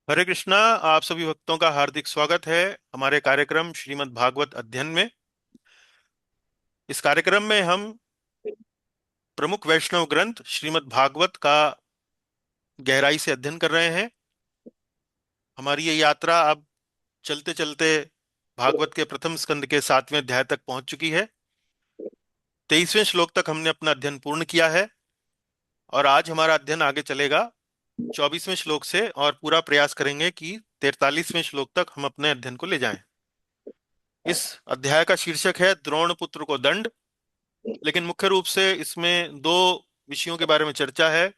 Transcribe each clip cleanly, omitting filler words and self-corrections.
हरे कृष्णा। आप सभी भक्तों का हार्दिक स्वागत है हमारे कार्यक्रम श्रीमद् भागवत अध्ययन में। इस कार्यक्रम में हम प्रमुख वैष्णव ग्रंथ श्रीमद् भागवत का गहराई से अध्ययन कर रहे हैं। हमारी ये यात्रा अब चलते चलते भागवत के प्रथम स्कंद के 7वें अध्याय तक पहुंच चुकी है। 23वें श्लोक तक हमने अपना अध्ययन पूर्ण किया है और आज हमारा अध्ययन आगे चलेगा 24वें श्लोक से और पूरा प्रयास करेंगे कि 43वें श्लोक तक हम अपने अध्ययन को ले जाएं। इस अध्याय का शीर्षक है द्रोण पुत्र को दंड। लेकिन मुख्य रूप से इसमें दो विषयों के बारे में चर्चा है।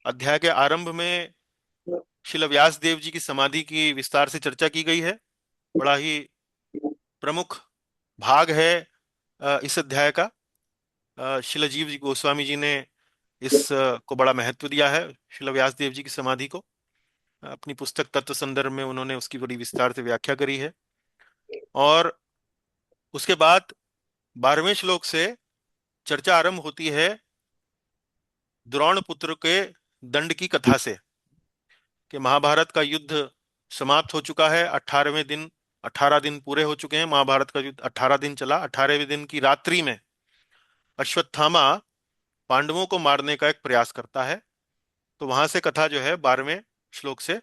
अध्याय के आरंभ में श्रील व्यास देव जी की समाधि की विस्तार से चर्चा की गई है। बड़ा ही प्रमुख भाग है इस अध्याय का। श्रील जीव जी गोस्वामी जी ने इस को बड़ा महत्व दिया है। श्रील व्यास देव जी की समाधि को अपनी पुस्तक तत्व संदर्भ में उन्होंने उसकी बड़ी विस्तार से व्याख्या करी है। और उसके बाद 12वें श्लोक से चर्चा आरंभ होती है द्रोण पुत्र के दंड की कथा से कि महाभारत का युद्ध समाप्त हो चुका है। 18 दिन पूरे हो चुके हैं। महाभारत का युद्ध 18 दिन चला। 18वें दिन की रात्रि में अश्वत्थामा पांडवों को मारने का एक प्रयास करता है। तो वहां से कथा जो है 12वें श्लोक से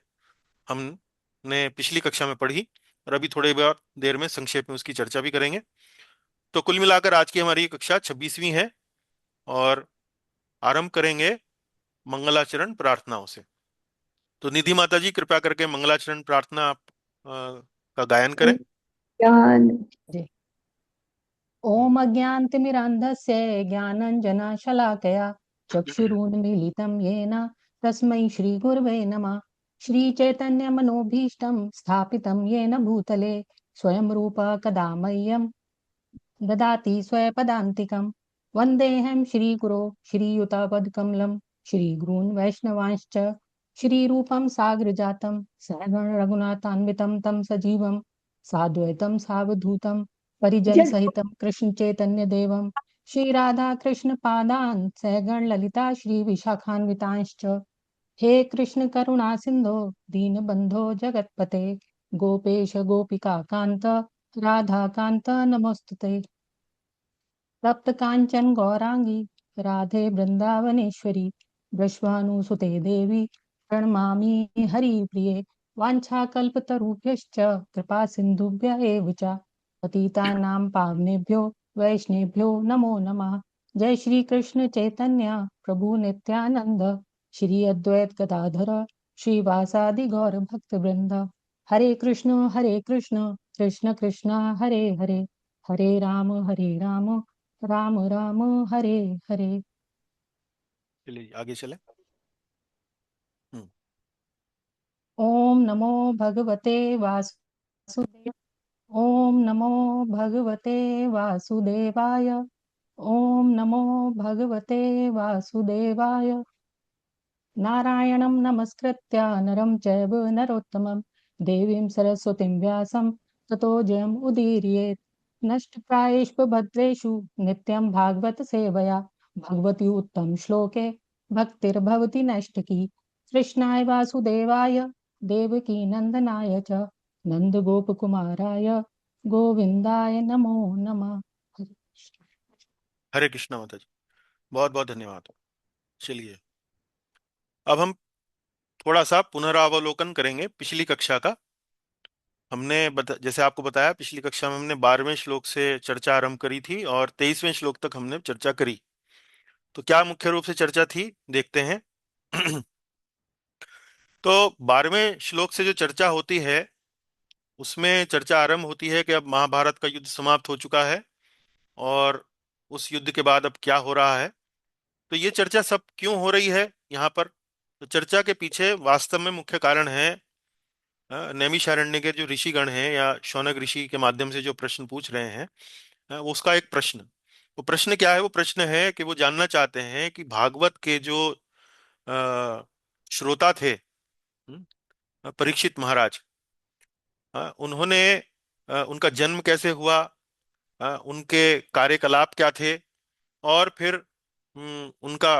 हमने पिछली कक्षा में पढ़ी और अभी थोड़ी बहुत देर में संक्षेप में उसकी चर्चा भी करेंगे। तो कुल मिलाकर आज की हमारी कक्षा 26वीं है और आरंभ करेंगे मंगलाचरण प्रार्थनाओं से। तो निधि माता जी कृपया करके मंगलाचरण प्रार्थना आप का गायन करें। ज्ञान जी। ओम अज्ञानतिमिरान्धस्य ज्ञानञ्जनशलाकया चक्षुरुन्मीलितं येन तस्मै श्रीगुरवे नमः। श्रीचैतन्यमनोभीष्टं स्थापितं येन भूतले स्वयं रूप कदा मह्यं ददाति स्वपदान्तिकं। वन्देऽहं श्रीगुरो श्रीयुतापदकमलं श्रीगुरून् वैष्णवांश्च श्रीरूपं साग्रजातं सहगण रघुनाथान्वितं तं सजीवं साद्वैतं सावधूतं परिजनसहितं कृष्णचैतन्यदेवं श्रीराधा कृष्णपादान् सहगण ललिता श्रीविशाखान्वितांश्च। हे कृष्ण करुणा सिंधो दीनबंधो जगत्पते गोपेश गोपिका कांत राधा कांत नमोस्तुते। तप्त कांचन गौरांगी राधे वृंदावनेश्वरी वृषभानुसुते देवी प्रणमामि हरिप्रिये। वाञ्छाकल्पतरुभ्यश्च कृपा सिन्धुभ्य एव च पतितानां पावनेभ्यो वैष्णवेभ्यो नमो नमः। जय श्री कृष्ण चैतन्य प्रभु नित्यानंद श्री अद्वैत गदाधर श्रीवासादि गौर भक्त वृंद। हरे कृष्ण कृष्ण कृष्ण हरे हरे हरे राम राम राम हरे हरे। चलिए आगे चले। हम्म। ओम नमो भगवते वासुदेव। ओम नमो भगवते वासुदेवाय। ओम नमो भगवते वासुदेवाय। नारायणं नमस्कृत्य नरं चैव नरोत्तमं देवीं सरस्वतीं व्यासं ततो जयम् उदीरयेत्। नष्टप्रायेष्वभद्रेषु नित्यं भागवत सेवया भगवती उत्तम श्लोके भक्तिर्भवति नष्टकी। कृष्णाय वासुदेवाय देवकी नंदनाय च नंदगोपकुमाराय गोविंदाय नमो नमः। हरे कृष्णा माता जी, बहुत बहुत धन्यवाद। चलिए अब हम थोड़ा सा पुनरावलोकन करेंगे पिछली कक्षा का। जैसे आपको बताया पिछली कक्षा में हमने 12वें श्लोक से चर्चा आरंभ करी थी और 23वें श्लोक तक हमने चर्चा करी। तो क्या मुख्य रूप से चर्चा थी देखते हैं। तो 12वें श्लोक से जो चर्चा होती है उसमें चर्चा आरंभ होती है कि अब महाभारत का युद्ध समाप्त हो चुका है और उस युद्ध के बाद अब क्या हो रहा है। तो ये चर्चा सब क्यों हो रही है यहाँ पर। तो चर्चा के पीछे वास्तव में मुख्य कारण है नैमिषारण्य के जो ऋषिगण हैं या शौनक ऋषि के माध्यम से जो प्रश्न पूछ रहे हैं। वो उसका एक प्रश्न। वो प्रश्न क्या है। वो प्रश्न है कि वो जानना चाहते हैं कि भागवत के जो श्रोता थे, परीक्षित महाराज, उन्होंने उनका जन्म कैसे हुआ, उनके कार्यकलाप क्या थे और फिर उनका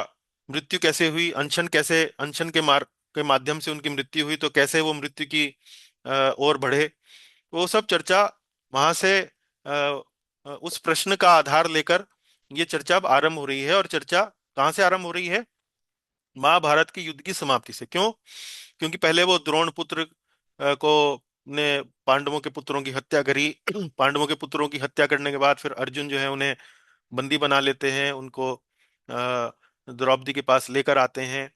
मृत्यु कैसे हुई, अनशन के मार्ग के माध्यम से उनकी मृत्यु हुई, तो कैसे वो मृत्यु की ओर बढ़े, वो सब चर्चा वहां से उस प्रश्न का आधार लेकर ये चर्चा अब आरंभ हो रही है। और चर्चा कहाँ से आरंभ हो रही है? महाभारत के युद्ध की समाप्ति से। क्यों? क्योंकि पहले वो द्रोण पुत्र को ने पांडवों के पुत्रों की हत्या करी। पांडवों के पुत्रों की हत्या करने के बाद फिर अर्जुन जो है उन्हें बंदी बना लेते हैं, उनको द्रौपदी के पास लेकर आते हैं।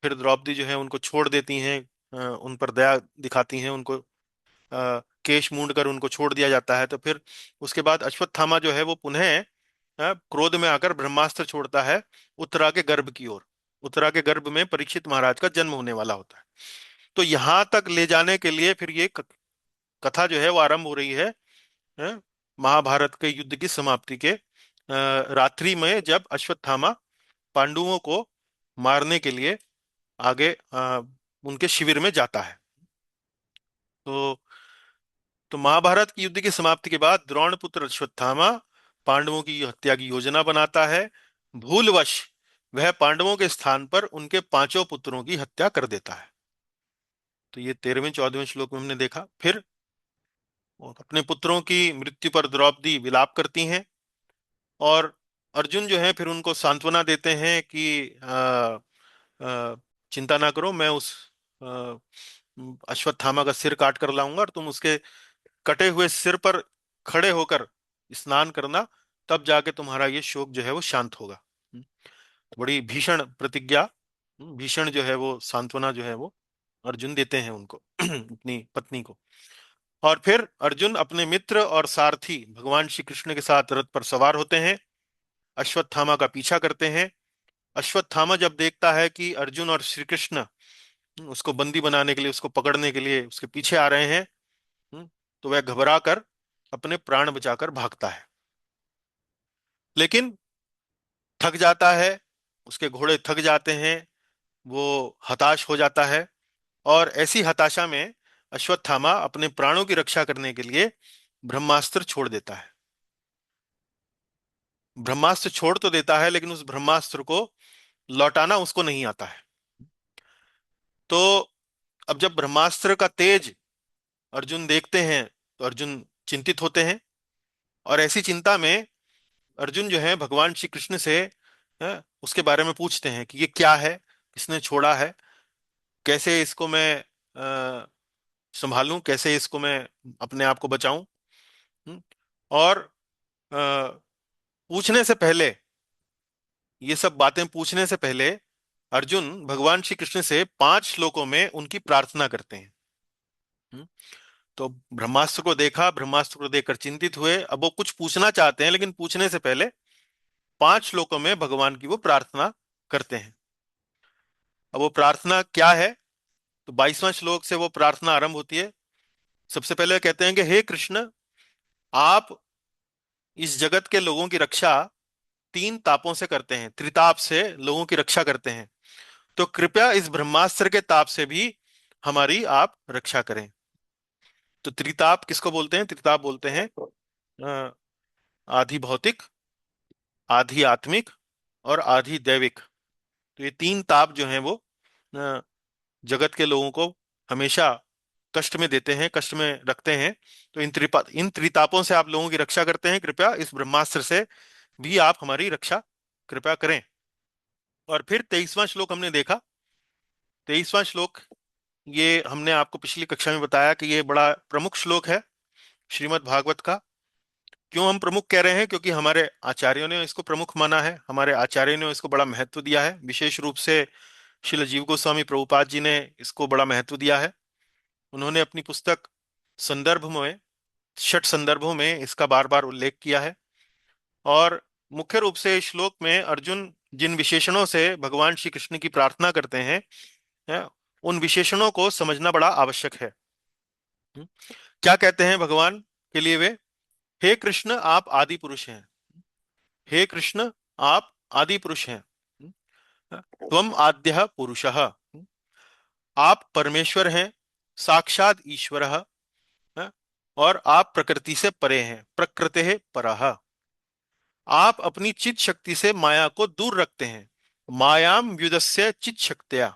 फिर द्रौपदी जो है उनको छोड़ देती हैं, उन पर दया दिखाती हैं, उनको केश मूंड कर उनको छोड़ दिया जाता है। तो फिर उसके बाद अश्वत्थामा जो है वो पुनः क्रोध में आकर ब्रह्मास्त्र छोड़ता है उत्तरा के गर्भ की ओर। उत्तरा के गर्भ में परीक्षित महाराज का जन्म होने वाला होता है। तो यहां तक ले जाने के लिए फिर ये कथा जो है वो आरंभ हो रही है महाभारत के युद्ध की समाप्ति के रात्रि में, जब अश्वत्थामा पांडवों को मारने के लिए आगे उनके शिविर में जाता है। तो महाभारत की युद्ध की समाप्ति के बाद द्रोण पुत्र अश्वत्थामा पांडवों की हत्या की योजना बनाता है। भूलवश वह पांडवों के स्थान पर उनके पांचों पुत्रों की हत्या कर देता है। तो ये 13वें 14वें श्लोक में हमने देखा। फिर वो अपने पुत्रों की मृत्यु पर द्रौपदी विलाप करती हैं, और अर्जुन जो है फिर उनको सांत्वना देते हैं कि चिंता ना करो, मैं उस अ, अश्वत्थामा का सिर काट कर लाऊंगा, और तुम उसके कटे हुए सिर पर खड़े होकर स्नान करना, तब जाके तुम्हारा ये शोक जो है वो शांत होगा। बड़ी भीषण प्रतिज्ञा, भीषण जो है वो सांत्वना जो है वो अर्जुन देते हैं उनको अपनी पत्नी को। और फिर अर्जुन अपने मित्र और सारथी भगवान श्री कृष्ण के साथ रथ पर सवार होते हैं, अश्वत्थामा का पीछा करते हैं। अश्वत्थामा जब देखता है कि अर्जुन और श्री कृष्ण उसको बंदी बनाने के लिए, उसको पकड़ने के लिए उसके पीछे आ रहे हैं, तो वह घबरा कर अपने प्राण बचाकर भागता है। लेकिन थक जाता है, उसके घोड़े थक जाते हैं, वो हताश हो जाता है, और ऐसी हताशा में अश्वत्थामा अपने प्राणों की रक्षा करने के लिए ब्रह्मास्त्र छोड़ देता है। ब्रह्मास्त्र छोड़ तो देता है, लेकिन उस ब्रह्मास्त्र को लौटाना उसको नहीं आता है। तो अब जब ब्रह्मास्त्र का तेज अर्जुन देखते हैं, तो अर्जुन चिंतित होते हैं, और ऐसी चिंता में अर्जुन जो है भगवान श्री कृष्ण से उसके बारे में पूछते हैं कि ये क्या है, किसने छोड़ा है, कैसे इसको मैं संभालूं, कैसे इसको मैं अपने आप को बचाऊं। हम्म, और पूछने से पहले, ये सब बातें पूछने से पहले अर्जुन भगवान श्री कृष्ण से 5 श्लोकों में उनकी प्रार्थना करते हैं। हम्म, तो ब्रह्मास्त्र को देखा, ब्रह्मास्त्र को देखकर चिंतित हुए, अब वो कुछ पूछना चाहते हैं, लेकिन पूछने से पहले 5 श्लोकों में भगवान की वो प्रार्थना करते हैं। अब वो प्रार्थना क्या है? तो 22वां श्लोक से वो प्रार्थना आरंभ होती है। सबसे पहले कहते हैं कि हे कृष्ण, आप इस जगत के लोगों की रक्षा 3 तापों से करते हैं, त्रिताप से लोगों की रक्षा करते हैं, तो कृपया इस ब्रह्मास्त्र के ताप से भी हमारी आप रक्षा करें। तो त्रिताप किसको बोलते हैं? त्रिताप बोलते हैं अ, आधि भौतिक, आधि आत्मिक, और आधि दैविक। तो ये 3 ताप जो हैं वो अ, जगत के लोगों को हमेशा कष्ट में देते हैं, कष्ट में रखते हैं। तो इन त्रितापों से आप लोगों की रक्षा करते हैं, कृपया इस ब्रह्मास्त्र से भी आप हमारी रक्षा कृपया करें। और फिर 23वां श्लोक हमने देखा। 23वां श्लोक, ये हमने आपको पिछली कक्षा में बताया कि ये बड़ा प्रमुख श्लोक है श्रीमद् भागवत का। क्यों हम प्रमुख कह रहे हैं? क्योंकि हमारे आचार्यों ने इसको प्रमुख माना है, हमारे आचार्यों ने इसको बड़ा महत्व दिया है। विशेष रूप से श्रील जीव गोस्वामी प्रभुपाद जी ने इसको बड़ा महत्व दिया है। उन्होंने अपनी पुस्तक संदर्भ में, 6 संदर्भों में इसका बार बार उल्लेख किया है। और मुख्य रूप से इस श्लोक में अर्जुन जिन विशेषणों से भगवान श्री कृष्ण की प्रार्थना करते हैं, उन विशेषणों को समझना बड़ा आवश्यक है। हम्म, क्या कहते हैं भगवान के लिए वे? हे कृष्ण, आप आदि पुरुष हैं। हे कृष्ण, आप आदि पुरुष हैं। त्वम आद्यः पुरुषः। आप परमेश्वर हैं, साक्षात ईश्वर है, और आप प्रकृति से परे हैं, प्रकृते परः। आप अपनी चित शक्ति से माया को दूर रखते हैं, मायाम व्युदस्य चित शक्त्या।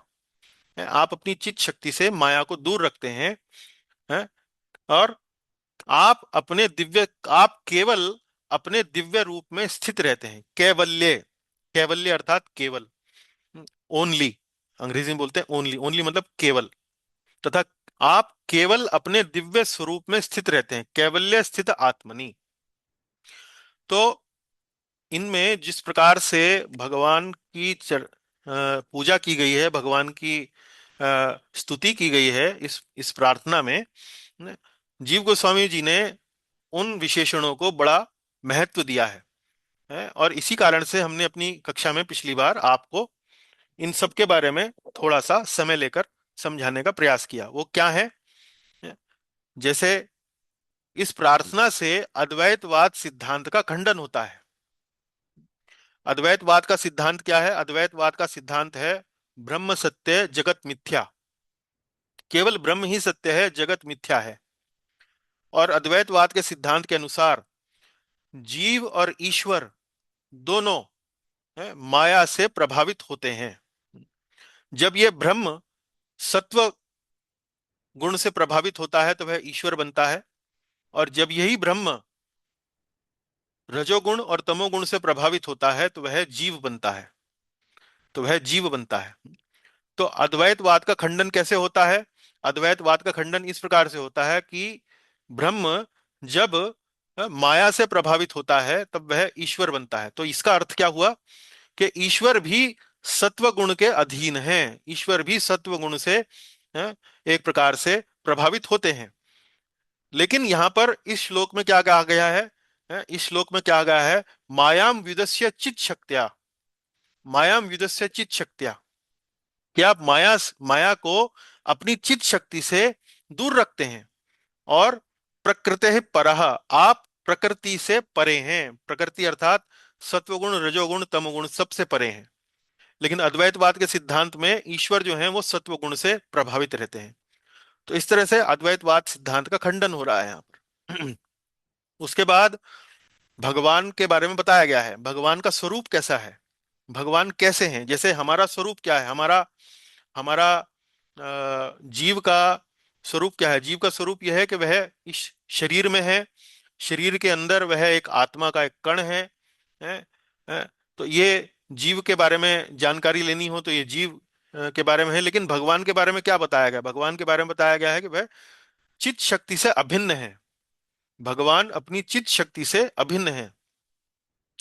आप अपनी चित्त शक्ति से माया को दूर रखते हैं, और आप केवल अपने दिव्य रूप में स्थित रहते हैं। कैवल्य, कैवल्य अर्थात केवल, ओनली, अंग्रेजी में बोलते हैं ओनली, ओनली मतलब केवल, तथा आप केवल अपने दिव्य स्वरूप में स्थित रहते हैं, कैवल्य स्थित आत्मनि। तो इनमें जिस प्रकार से भगवान की पूजा की गई है, भगवान की स्तुति की गई है इस प्रार्थना में, न, जीव गोस्वामी जी ने उन विशेषणों को बड़ा महत्व दिया है, और इसी कारण से हमने अपनी कक्षा में पिछली बार आपको इन सब के बारे में थोड़ा सा समय लेकर समझाने का प्रयास किया। वो क्या है? जैसे इस प्रार्थना से अद्वैतवाद सिद्धांत का खंडन होता है। अद्वैतवाद का सिद्धांत क्या है? अद्वैतवाद का सिद्धांत है ब्रह्म सत्य जगत मिथ्या, केवल ब्रह्म ही सत्य है, जगत मिथ्या है। और अद्वैतवाद के सिद्धांत के अनुसार जीव और ईश्वर दोनों माया से प्रभावित होते हैं। जब ये ब्रह्म सत्व गुण से प्रभावित होता है तो वह ईश्वर बनता है, और जब यही ब्रह्म रजोगुण और तमोगुण से प्रभावित होता है तो वह जीव बनता है, तो वह जीव बनता है। तो अद्वैतवाद का खंडन कैसे होता है? अद्वैतवाद का खंडन इस प्रकार से होता है कि ब्रह्म जब माया से प्रभावित होता है तब वह ईश्वर बनता है। तो इसका अर्थ क्या हुआ कि ईश्वर भी सत्व गुण के अधीन है, ईश्वर भी सत्व गुण से एक प्रकार से प्रभावित होते हैं। लेकिन यहां पर इस श्लोक में क्या कहा गया है? इस श्लोक में क्या गया है? मायाम विदस्य चित शक्त्या, मायाम विदस्य चित शक्त्या, कि आप माया माया को अपनी चित शक्ति से दूर रखते हैं, और प्रकृते परः, आप प्रकृति से परे हैं। प्रकृति अर्थात सत्वगुण रजोगुण तमोगुण सबसे परे हैं। लेकिन अद्वैतवाद के सिद्धांत में ईश्वर जो है वो सत्वगुण से प्रभावित रहते हैं। तो इस तरह से अद्वैतवाद सिद्धांत का खंडन हो रहा है यहाँ पर। उसके बाद भगवान के बारे में बताया गया है, भगवान का स्वरूप कैसा है, भगवान कैसे हैं। जैसे हमारा स्वरूप क्या है, हमारा हमारा जीव का स्वरूप क्या है? जीव का स्वरूप यह है कि वह इस शरीर में है, शरीर के अंदर वह एक आत्मा का एक कण है, है? तो ये जीव के बारे में जानकारी लेनी हो तो ये जीव के बारे में है। लेकिन भगवान के बारे में क्या बताया गया? भगवान के बारे में बताया गया है कि वह चित शक्ति से अभिन्न है, भगवान अपनी चित शक्ति से अभिन्न है।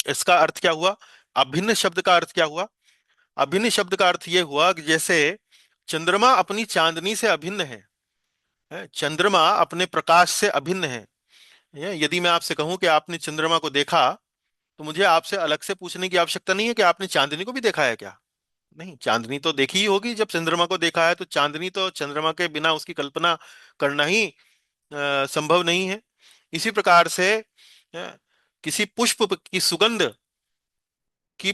इसका अर्थ क्या हुआ? अभिन्न शब्द का अर्थ क्या हुआ? अभिन्न शब्द का अर्थ यह हुआ कि जैसे चंद्रमा अपनी चांदनी से अभिन्न है, चंद्रमा अपने प्रकाश से अभिन्न है। यदि मैं आपसे कहूं कि आपने चंद्रमा को देखा, तो मुझे आपसे अलग से पूछने की आवश्यकता नहीं है कि आपने चांदनी को भी देखा है क्या। नहीं, चांदनी तो देखी ही होगी। जब चंद्रमा को देखा है तो चांदनी, तो चंद्रमा के बिना उसकी कल्पना करना ही संभव नहीं है। इसी प्रकार से किसी पुष्प की सुगंध की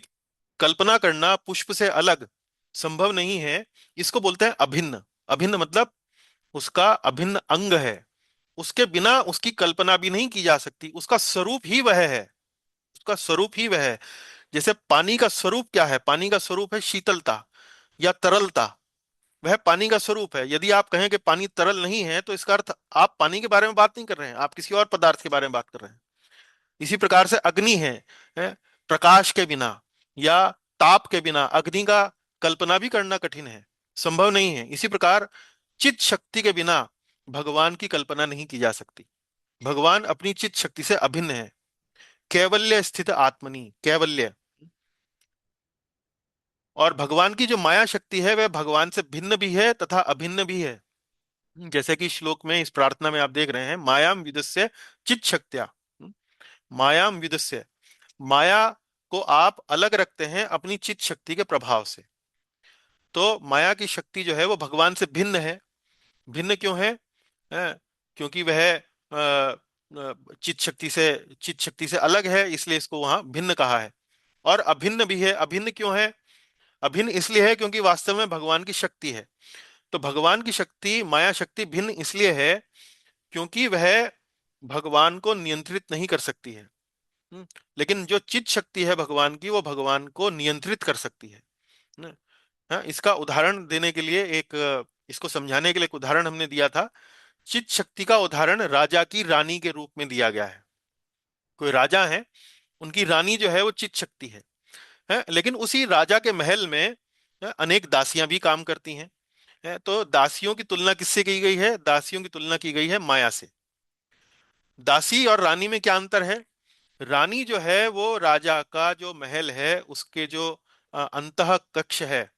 कल्पना करना पुष्प से अलग संभव नहीं है। इसको बोलते हैं अभिन्न। अभिन्न मतलब उसका अभिन्न अंग है, उसके बिना उसकी कल्पना भी नहीं की जा सकती, उसका स्वरूप ही वह है, उसका स्वरूप ही वह है। जैसे पानी का स्वरूप क्या है? पानी का स्वरूप है शीतलता या तरलता, वह पानी का स्वरूप है। यदि आप कहें कि पानी तरल नहीं है तो इसका अर्थ आप पानी के बारे में बात नहीं कर रहे हैं, आप किसी और पदार्थ के बारे में बात कर रहे हैं। इसी प्रकार से अग्नि है, प्रकाश के बिना या ताप के बिना अग्नि का कल्पना भी करना कठिन है, संभव नहीं है। इसी प्रकार चित शक्ति के बिना भगवान की कल्पना नहीं की जा सकती। भगवान अपनी चित शक्ति से अभिन्न है, कैवल्य स्थित आत्मनि, कैवल्य। और भगवान की जो माया शक्ति है वह भगवान से भिन्न भी है तथा अभिन्न भी है। जैसे कि श्लोक में, इस प्रार्थना में आप देख रहे हैं, मायाम विदस्य चित शक्त्या, मायाम विदस्य, माया को आप अलग रखते हैं अपनी चित शक्ति के प्रभाव से। तो माया की शक्ति जो है वो भगवान से भिन्न है। भिन्न क्यों है? क्योंकि वह चित शक्ति से अलग है, इसलिए इसको वहां भिन्न कहा है। और अभिन्न भी है। अभिन्न क्यों है? अभिन्न इसलिए है क्योंकि वास्तव में भगवान की शक्ति है। तो भगवान की शक्ति, माया शक्ति भिन्न इसलिए है क्योंकि वह भगवान को नियंत्रित नहीं कर सकती है। हम्म, लेकिन जो चित शक्ति है भगवान की, वो भगवान को नियंत्रित कर सकती है। हाँ, इसका उदाहरण देने के लिए इसको समझाने के लिए एक उदाहरण हमने दिया था। चित शक्ति का उदाहरण राजा की रानी के रूप में दिया गया है। कोई राजा है, उनकी रानी जो है वो चित शक्ति है, लेकिन उसी राजा के महल में अनेक दासियां भी काम करती हैं। तो दासियों की तुलना किससे की गई है? दासियों की तुलना की गई है माया से। दासी और रानी में क्या अंतर है? रानी जो है वो राजा का जो महल है, उसके जो अंतः कक्ष है,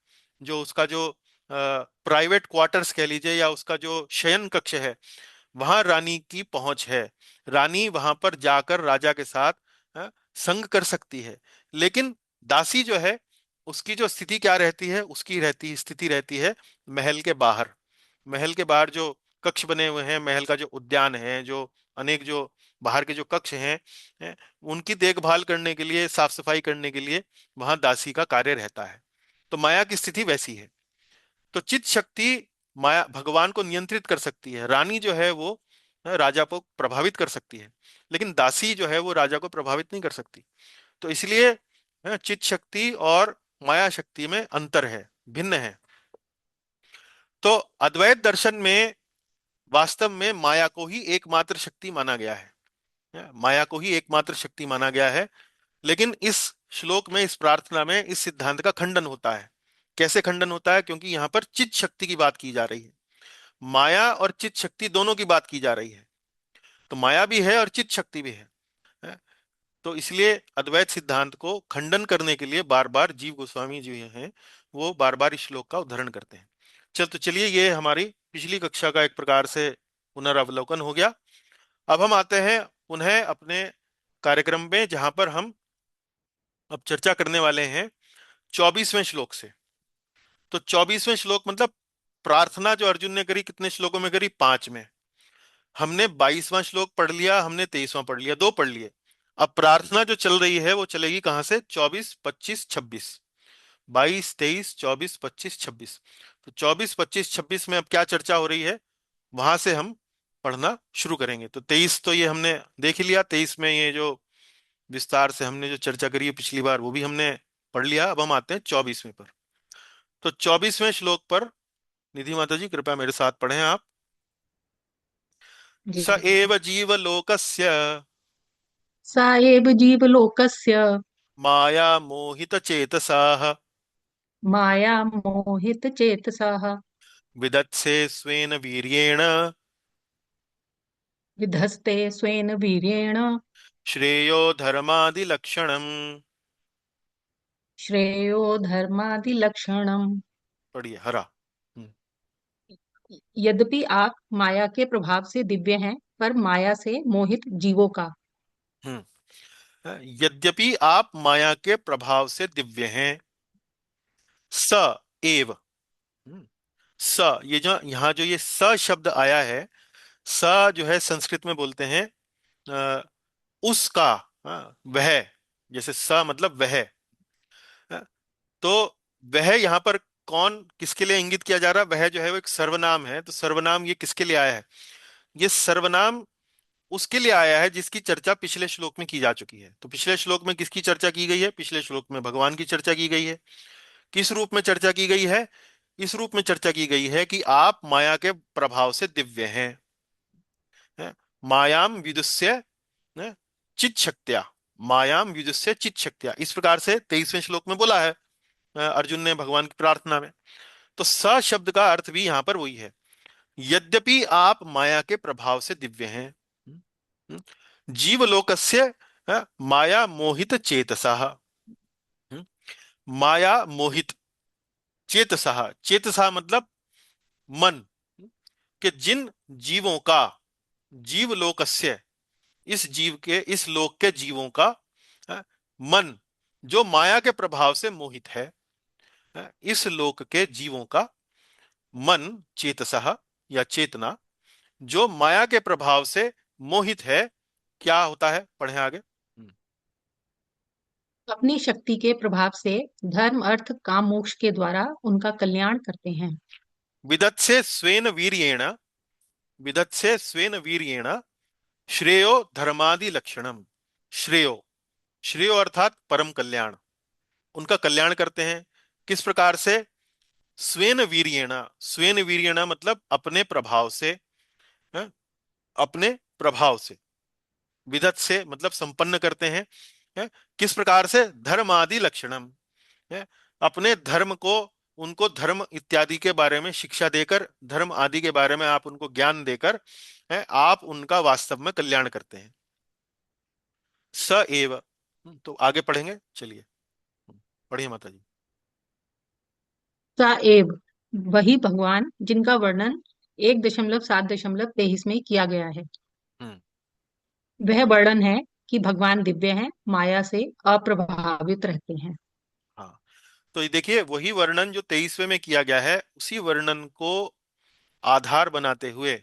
जो उसका जो प्राइवेट क्वार्टर्स कह लीजिए, या उसका जो शयन कक्ष है, वहां रानी की पहुंच है। रानी वहां पर जाकर राजा के साथ संग कर सकती है। लेकिन दासी जो है, उसकी जो स्थिति क्या रहती है? उसकी स्थिति रहती है महल के बाहर। महल के बाहर जो कक्ष बने हुए हैं, महल का जो उद्यान है, जो अनेक जो बाहर के जो कक्ष हैं, उनकी देखभाल करने के लिए, साफ सफाई करने के लिए वहां दासी का कार्य रहता है। तो माया की स्थिति वैसी है। तो चित शक्ति माया भगवान को नियंत्रित कर सकती है। रानी जो है वो राजा को प्रभावित कर सकती है, लेकिन दासी जो है वो राजा को प्रभावित नहीं कर सकती। तो इसलिए चित शक्ति और माया शक्ति में अंतर है, भिन्न है। तो अद्वैत दर्शन में वास्तव में माया को ही एकमात्र शक्ति माना गया है, माया को ही एकमात्र शक्ति माना गया है। लेकिन इस श्लोक में, इस प्रार्थना में इस सिद्धांत का खंडन होता है। कैसे खंडन होता है? क्योंकि यहां पर चित शक्ति की बात की जा रही है, माया और चित शक्ति दोनों की बात की जा रही है। तो माया भी है और चित शक्ति भी है। तो इसलिए अद्वैत सिद्धांत को खंडन करने के लिए बार बार जीव गोस्वामी जी हैं, वो बार बार इस श्लोक का उद्धरण करते हैं। तो चलिए, ये हमारी पिछली कक्षा का एक प्रकार से पुनरावलोकन हो गया। अब हम आते हैं पुनः अपने कार्यक्रम में, जहां पर हम अब चर्चा करने वाले हैं 24वें श्लोक से। तो 24वें श्लोक मतलब प्रार्थना जो अर्जुन ने करी, कितने श्लोकों में करी? 5 में। हमने 22वां श्लोक पढ़ लिया, हमने 23वां पढ़ लिया, 2 पढ़ लिए। अब प्रार्थना जो चल रही है वो चलेगी कहां से? 24, 25, 26। 22, 23, 24, 25, 26। तो 24, 25, 26 में अब क्या चर्चा हो रही है, वहां से हम पढ़ना शुरू करेंगे। तो 23 तो ये हमने देख ही लिया। 23 में ये जो विस्तार से हमने जो चर्चा करी है पिछली बार, वो भी हमने पढ़ लिया। अब हम आते हैं 24वें पर। तो 24वें श्लोक पर निधि माता जी कृपया मेरे साथ पढ़ें आप। जी। स एव जीवलोकस्य सा एव जीवलोकस्य माया मोहित चेतसाः माया मोहित चेतसाः विदत्से स्वेन वीर्येण विधस्ते स्वेन वीर्येण श्रेयो धर्मादिलक्षणम्। श्रेयो धर्मादिलक्षणम्। पढ़िए हरा। हम्म। यद्यपि आप माया के प्रभाव से दिव्य हैं, पर माया से मोहित जीवों का हम्म। यद्यपि आप माया के प्रभाव से दिव्य हैं, स एव। हम्म। स, ये जो यहाँ जो ये स शब्द आया है, स जो है संस्कृत में बोलते हैं उसका, वह। जैसे स मतलब वह। तो वह यहाँ पर कौन, किसके लिए इंगित किया जा रहा है? वह जो है वो एक सर्वनाम है। तो सर्वनाम ये किसके लिए आया है? ये सर्वनाम उसके लिए आया है जिसकी चर्चा पिछले श्लोक में की जा चुकी है। तो पिछले श्लोक में किसकी चर्चा की गई है? पिछले श्लोक में भगवान की चर्चा की गई है। किस रूप में चर्चा की गई है? इस रूप में चर्चा की गई है कि आप माया के प्रभाव से दिव्य हैं। मायाम विदुष्य चित शक्त्या, मायाम विदुष्य चित शक्त्या, इस प्रकार से 23वें श्लोक में बोला है अर्जुन ने भगवान की प्रार्थना में। तो स शब्द का अर्थ भी यहां पर वही है। यद्यपि आप माया के प्रभाव से दिव्य हैं, जीवलोकस्य माया मोहित चेतसः। माया मोहित चेतसः, चेतसा मतलब मन, कि जिन जीवों का, जीवलोकस्य, इस जीव के, इस लोक के जीवों का मन जो माया के प्रभाव से मोहित है, इस लोक के जीवों का मन, चेतसः या चेतना, जो माया के प्रभाव से मोहित है, क्या होता है? पढ़ें आगे। अपनी शक्ति के प्रभाव से धर्म अर्थ काम मोक्ष के द्वारा उनका कल्याण करते हैं। विदत्से स्वेन वीर्येण, विदत्से स्वेन वीर्येण श्रेयो धर्मादि लक्षणम। श्रेयो, श्रेयो अर्थात परम कल्याण, उनका कल्याण करते हैं। किस प्रकार से? स्वेन वीर्येण, स्वेन वीर्येण मतलब अपने प्रभाव से, है? अपने प्रभाव से, विदत से मतलब संपन्न करते हैं, है? किस प्रकार से? धर्मादि लक्षणम, है? अपने धर्म को, उनको धर्म इत्यादि के बारे में शिक्षा देकर, धर्म आदि के बारे में आप उनको ज्ञान देकर, है, आप उनका वास्तव में कल्याण करते हैं। स एव, तो आगे पढ़ेंगे, चलिए पढ़िए माता जी। सा एव, वही भगवान जिनका वर्णन 1.7.23 में किया गया है। हम्म। वह वर्णन है कि भगवान दिव्य हैं, माया से अप्रभावित रहते हैं। हाँ, तो ये देखिए वही वर्णन जो 23वें में किया गया है, उसी वर्णन को आधार बनाते हुए,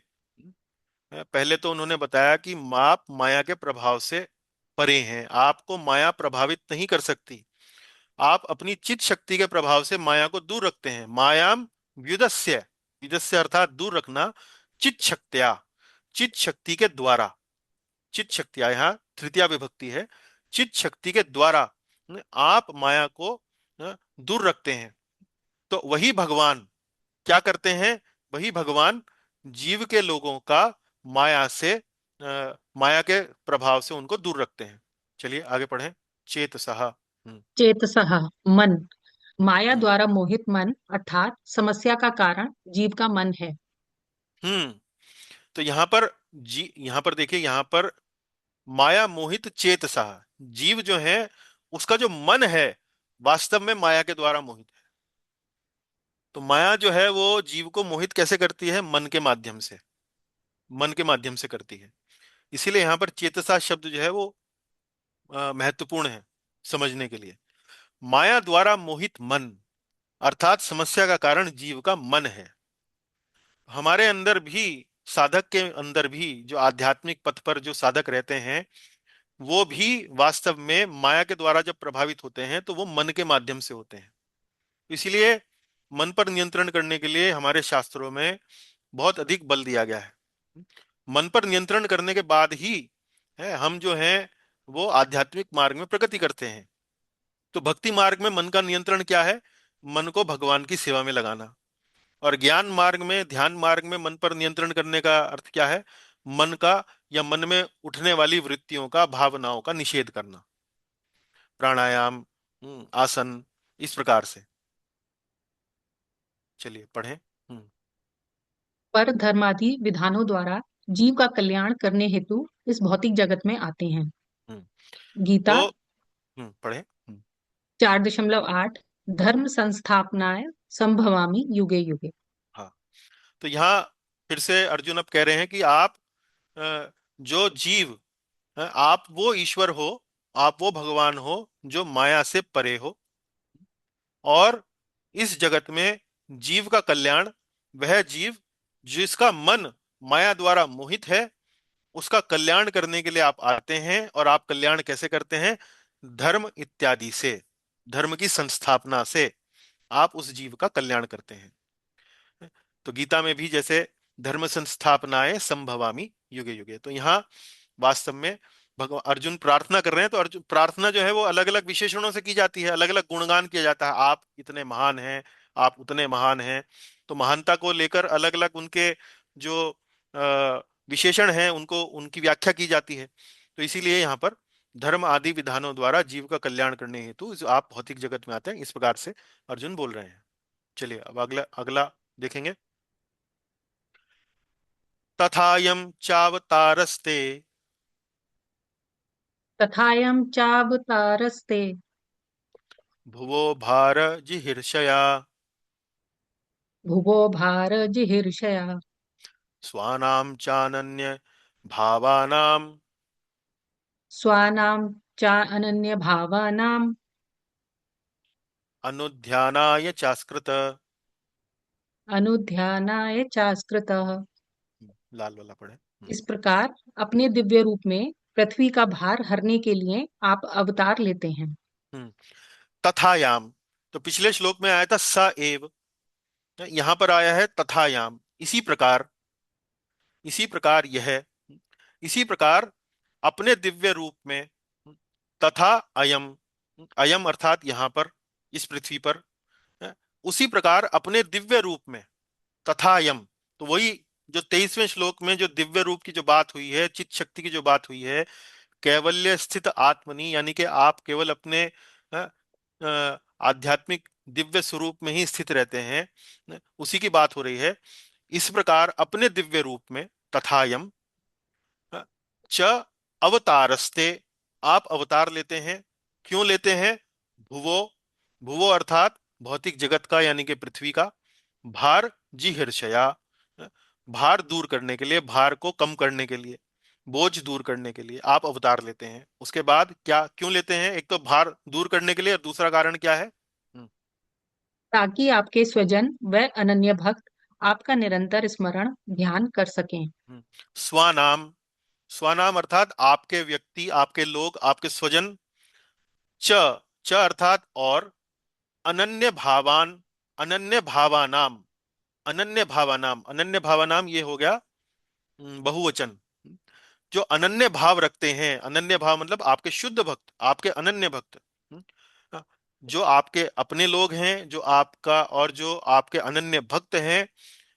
पहले तो उन्होंने बताया कि आप माया के प्रभाव से परे हैं, आपको माया प्रभावित नहीं कर सकती, आप अपनी चित शक्ति के प्रभाव से माया को दूर रखते हैं। मायाम व्युदस्य, व्युदस्य अर्थात दूर रखना, चित शक्त्या, चित शक्ति के द्वारा, चित शक्तिया यहाँ तृतीया विभक्ति है, चित शक्ति के द्वारा आप माया को दूर रखते हैं। तो वही भगवान क्या करते हैं? वही भगवान जीव के लोगों का माया से, माया के प्रभाव से उनको दूर रखते हैं। चलिए आगे पढ़ें। चेतसः। चेतसः, मन। माया हम्म द्वारा मोहित मन अर्थात समस्या का कारण जीव का मन है। हम्म तो यहाँ पर यहाँ पर देखिए, यहाँ पर माया मोहित चेतसः, जीव जो है उसका जो मन है वास्तव में माया के द्वारा मोहित है। तो माया जो है वो जीव को मोहित कैसे करती है? मन के माध्यम से, मन के माध्यम से करती है। इसीलिए यहाँ पर चेतसा शब्द जो है वो महत्वपूर्ण है समझने के लिए। माया द्वारा मोहित मन अर्थात समस्या का कारण जीव का मन है। हमारे अंदर भी, साधक के अंदर भी, जो आध्यात्मिक पथ पर जो साधक रहते हैं, वो भी वास्तव में माया के द्वारा जब प्रभावित होते हैं तो वो मन के माध्यम से होते हैं। इसीलिए मन पर नियंत्रण करने के लिए हमारे शास्त्रों में बहुत अधिक बल दिया गया है। मन पर नियंत्रण करने के बाद ही है हम जो हैं वो आध्यात्मिक मार्ग में प्रगति करते हैं। तो भक्ति मार्ग में मन का नियंत्रण क्या है? मन को भगवान की सेवा में लगाना। और ज्ञान मार्ग में, ध्यान मार्ग में मन पर नियंत्रण करने का अर्थ क्या है? मन का, या मन में उठने वाली वृत्तियों का, भावनाओं का निषेध करना, प्राणायाम, आसन, इस प्रकार से। चलिए पढ़ें। पर धर्मादि विधानों द्वारा जीव का कल्याण करने हेतु इस भौतिक जगत में आते हैं। हम्म गीता तो पढ़ें। 4.8, धर्म संस्थापनाय संभवामि युगे युगे। हाँ, तो यहाँ फिर से अर्जुन अब कह रहे हैं कि आप, जो जीव, आप वो ईश्वर हो, आप वो भगवान हो जो माया से परे हो, और इस जगत में जीव का कल्याण, वह जीव जिसका मन माया द्वारा मोहित है, उसका कल्याण करने के लिए आप आते हैं। और आप कल्याण कैसे करते हैं? धर्म इत्यादि से, धर्म की संस्थापना से आप उस जीव का कल्याण करते हैं। तो गीता में भी जैसे धर्म संस्थापनाए संभवामी युगे युगे, तो यहाँ वास्तव में भगवान अर्जुन प्रार्थना कर रहे हैं। तो अर्जुन प्रार्थना जो है वो अलग अलग विशेषणों से की जाती है, अलग अलग गुणगान किया जाता है, आप इतने महान हैं, आप उतने महान हैं। तो महानता को लेकर अलग अलग उनके जो विशेषण हैं उनको, उनकी व्याख्या की जाती है। तो इसीलिए यहाँ पर धर्म आदि विधानों द्वारा जीव का कल्याण करने हेतु जो आप भौतिक जगत में आते हैं, इस प्रकार से अर्जुन बोल रहे हैं। चलिए अब अगला अगला देखेंगे। तथायं चावतारस्ते तथायं चावतारस्ते भुवो भार जिहीर्षया भुवो भार जिहीर्षया स्वानां चानन्य भावानां स्वानां च अनन्य भावानां अनुध्यानाय चास्कृत। अनुध्यानाय चास्कृतः। लाल वाला पढ़े। इस प्रकार अपने दिव्य रूप में पृथ्वी का भार हरने के लिए आप अवतार लेते हैं। हम्म तथायाम, तो पिछले श्लोक में आया था स एव, यहां पर आया है तथायाम, इसी प्रकार, इसी प्रकार यह, इसी प्रकार अपने दिव्य रूप में, तथा अयम, अयम अर्थात यहां पर, इस पृथ्वी पर, उसी प्रकार अपने दिव्य रूप में तथायम, तो वही जो 23वें श्लोक में जो दिव्य रूप की जो बात हुई है, चित्त शक्ति की जो बात हुई है, कैवल्य स्थित आत्मनि, यानी कि आप केवल अपने अ, आध्यात्मिक दिव्य स्वरूप में ही स्थित रहते हैं, उसी की बात हो रही है। इस प्रकार अपने दिव्य रूप में तथायम च अवतारस्ते, आप अवतार लेते हैं। क्यों लेते हैं? भुवो, भुवो अर्थात भौतिक जगत का यानी कि पृथ्वी का, भार जिहर्षया, भार दूर करने के लिए, भार को कम करने के लिए, बोझ दूर करने के लिए आप अवतार लेते हैं। उसके बाद क्या क्यों लेते हैं? एक तो भार दूर करने के लिए, और दूसरा कारण क्या है? ताकि आपके स्वजन व अनन्य भक्त आपका निरंतर स्मरण ध्यान कर सकें। हम्म, स्वानाम, स्वानाम अर्थात आपके व्यक्ति, आपके लोग, आपके स्वजन, च, च अर्थात और, अनन्य भावान, अनन्य भावानाम, अनन्य भावानाम, अनन्य भावानाम ये हो गया बहुवचन। जो अनन्य भाव रखते हैं, अनन्य भाव मतलब आपके शुद्ध भक्त, आपके अनन्य भक्त, हम्म, हाँ, जो आपके अपने लोग हैं, जो आपका और जो आपके अनन्य भक्त हैं,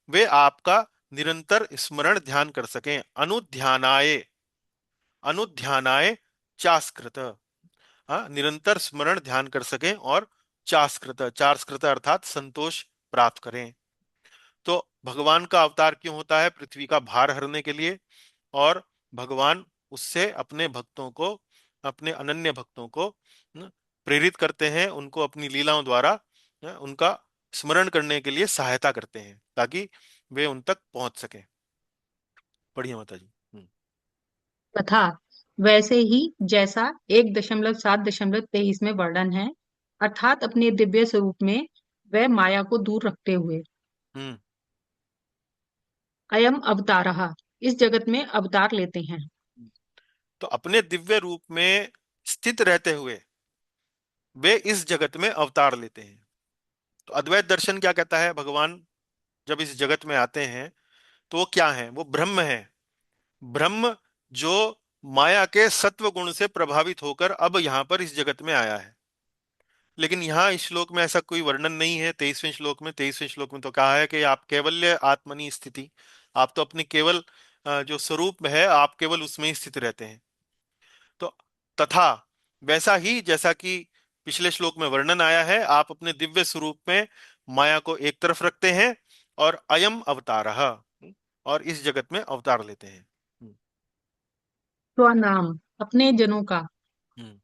वे आपका निरंतर स्मरण ध्यान कर सकें। अनुध्यानाय, अनुध्यानाय चास्कृत, हाँ, निरंतर स्मरण ध्यान कर सकें, और चास्कृत, चास्कृत अर्थात संतोष प्राप्त करें। तो भगवान का अवतार क्यों होता है? पृथ्वी का भार हरने के लिए। और भगवान उससे अपने भक्तों को, अपने अनन्य भक्तों को न, प्रेरित करते हैं, उनको अपनी लीलाओं द्वारा उनका स्मरण करने के लिए सहायता करते हैं, ताकि वे उन तक पहुंच सके। बढ़िया माता जी। तथा वैसे ही जैसा 1.7.23 में वर्णन है, अर्थात अपने दिव्य स्वरूप में वह माया को दूर रखते हुए हम्म। अयम अवतारः इस जगत में अवतार लेते हैं। तो अपने दिव्य रूप में स्थित रहते हुए वे इस जगत में अवतार लेते हैं। तो अद्वैत दर्शन क्या कहता है? भगवान जब इस जगत में आते हैं तो वो क्या है? वो ब्रह्म है। ब्रह्म जो माया के सत्व गुण से प्रभावित होकर अब यहाँ पर इस जगत में आया है। लेकिन यहाँ इस श्लोक में ऐसा कोई वर्णन नहीं है। 23वें श्लोक में, 23वें श्लोक में तो कहा है कि आप कैवल्य आत्मनि स्थिति, आप तो अपने केवल जो स्वरूप में है, आप केवल उसमें ही स्थित रहते हैं। तो तथा वैसा ही जैसा कि पिछले श्लोक में वर्णन आया है, आप अपने दिव्य स्वरूप में माया को एक तरफ रखते हैं, और अयम अवतारः, और इस जगत में अवतार लेते हैं। हम्म। स्वनाम अपने जनों का, हम्म।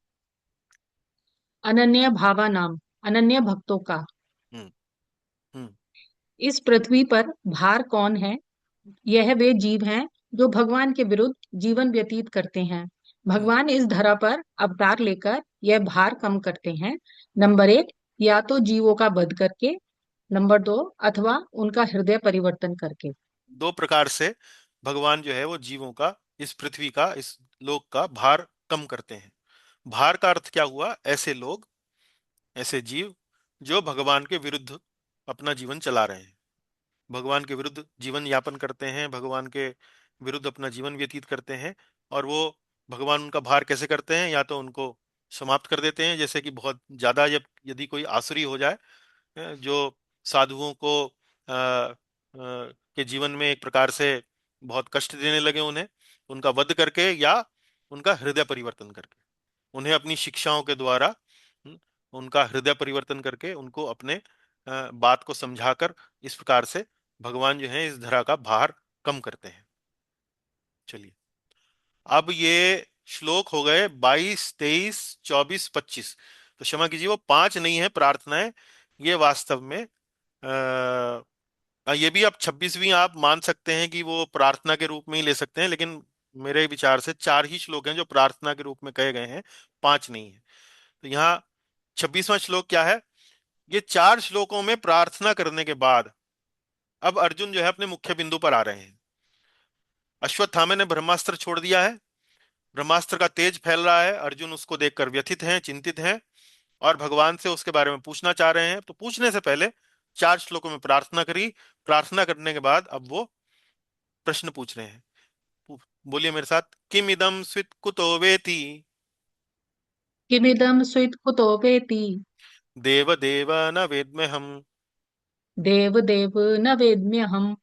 अनन्य भावा नाम अनन्य भक्तों का। हम्म। हम्म। इस पृथ्वी पर भार कौन है? यह वे जीव हैं जो भगवान के विरुद्ध जीवन व्यतीत करते हैं। हम्म। भगवान इस धरा पर अवतार लेकर यह भार कम करते हैं। नंबर एक, या तो जीवों का वध करके। नंबर दो, अथवा उनका हृदय परिवर्तन करके। दो प्रकार से भगवान जो है वो जीवों का, इस पृथ्वी का, इस लोक का भार कम करते हैं। भार का अर्थ क्या हुआ? ऐसे लोग, ऐसे जीव जो भगवान के विरुद्ध अपना जीवन चला रहे हैं, भगवान के विरुद्ध जीवन यापन करते हैं, भगवान के विरुद्ध अपना जीवन व्यतीत करते हैं। और वो भगवान उनका भार कैसे करते हैं? या तो उनको समाप्त कर देते हैं, जैसे कि बहुत ज्यादा जब यदि कोई आसुरी हो जाए, जो साधुओं को के जीवन में एक प्रकार से बहुत कष्ट देने लगे उन्हें, उनका वध करके या उनका हृदय परिवर्तन करके, उन्हें अपनी शिक्षाओं के द्वारा उनका हृदय परिवर्तन करके उनको अपने बात को समझाकर, इस प्रकार से भगवान जो है इस धरा का भार कम करते हैं। चलिए, अब ये श्लोक हो गए 22, 23, 24, 25। तो क्षमा कीजिए, वो पांच नहीं है प्रार्थनाएं, ये वास्तव में ये भी आप 26वीं आप मान सकते हैं कि वो प्रार्थना के रूप में ही ले सकते हैं, लेकिन मेरे विचार से चार ही श्लोक हैं जो प्रार्थना के रूप में कहे गए हैं, पांच नहीं है। तो यहाँ 26वां श्लोक क्या है? ये चार श्लोकों में प्रार्थना करने के बाद अब अर्जुन जो है अपने मुख्य बिंदु पर आ रहे हैं। अश्वत्थामा ने ब्रह्मास्त्र छोड़ दिया है, ब्रह्मास्त्र का तेज फैल रहा है, अर्जुन उसको देखकर व्यथित हैं, चिंतित हैं, और भगवान से उसके बारे में पूछना चाह रहे हैं। तो पूछने से पहले चार श्लोकों में प्रार्थना करी, प्रार्थना करने के बाद अब वो प्रश्न पूछ रहे हैं। बोलिए मेरे साथ, किम इदम स्वित कुतो वेति, किमिदं स्वित् कुतो वेति, देव देव न वेद्महम, देव देव न वेद्म्यहम्।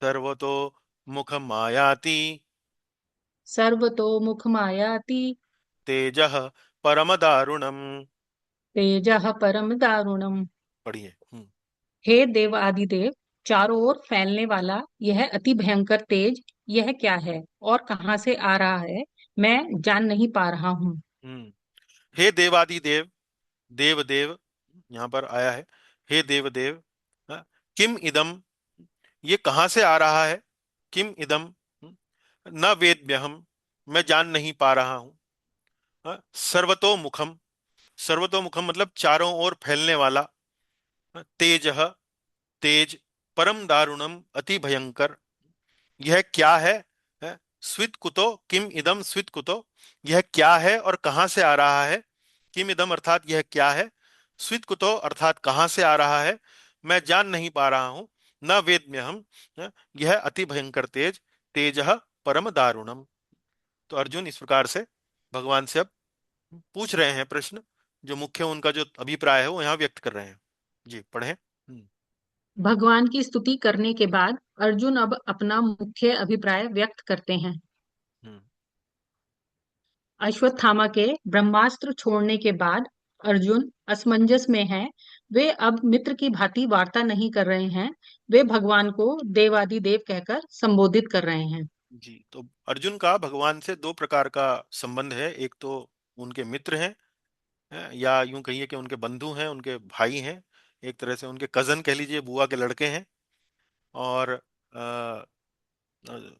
सर्वतो मुखमायाति सर्वतोमुखमायाति तेजः परमदारुणम्। तेजः परम दारुणम्। पढ़िए। हे देव आदिदेव, चारों ओर फैलने वाला यह अति भयंकर तेज, यह क्या है और कहाँ से आ रहा है, मैं जान नहीं पा रहा हूँ। हम्म। हे देवादि देव, देव देव यहाँ पर आया है। हे देव देव, हाँ, किम इदम, ये कहाँ से आ रहा है। किम इदम, न वेद्यहम, मैं जान नहीं पा रहा हूँ। हाँ, सर्वतोमुखम, सर्वतोमुखम मतलब चारों ओर फैलने वाला। हाँ, तेजः, तेज, परम दारुणम अति भयंकर, यह क्या है। स्वित कुतो किम इदम, स्वित कुतो, यह क्या है और कहां से आ रहा है। किम इदम अर्थात यह क्या है, स्वित कुतो अर्थात कहां से आ रहा है, मैं जान नहीं पा रहा हूं। न वेद में हम, यह अति भयंकर तेज, तेजः परम दारुणम। तो अर्जुन इस प्रकार से भगवान से अब पूछ रहे हैं प्रश्न, जो मुख्य उनका जो अभिप्राय है वो यहाँ व्यक्त कर रहे हैं। जी पढ़ें। भगवान की स्तुति करने के बाद अर्जुन अब अपना मुख्य अभिप्राय व्यक्त करते हैं। हम्म। अश्वत्थामा के ब्रह्मास्त्र छोड़ने के बाद अर्जुन असमंजस में हैं। वे अब मित्र की भांति वार्ता नहीं कर रहे हैं, वे भगवान को देवादिदेव कहकर संबोधित कर रहे हैं। जी, तो अर्जुन का भगवान से दो प्रकार का संबंध है। एक तो उनके मित्र हैं, या यूं कहिए कि उनके बंधु हैं, उनके भाई हैं, एक तरह से उनके कजन कह लीजिए, बुआ के लड़के हैं। और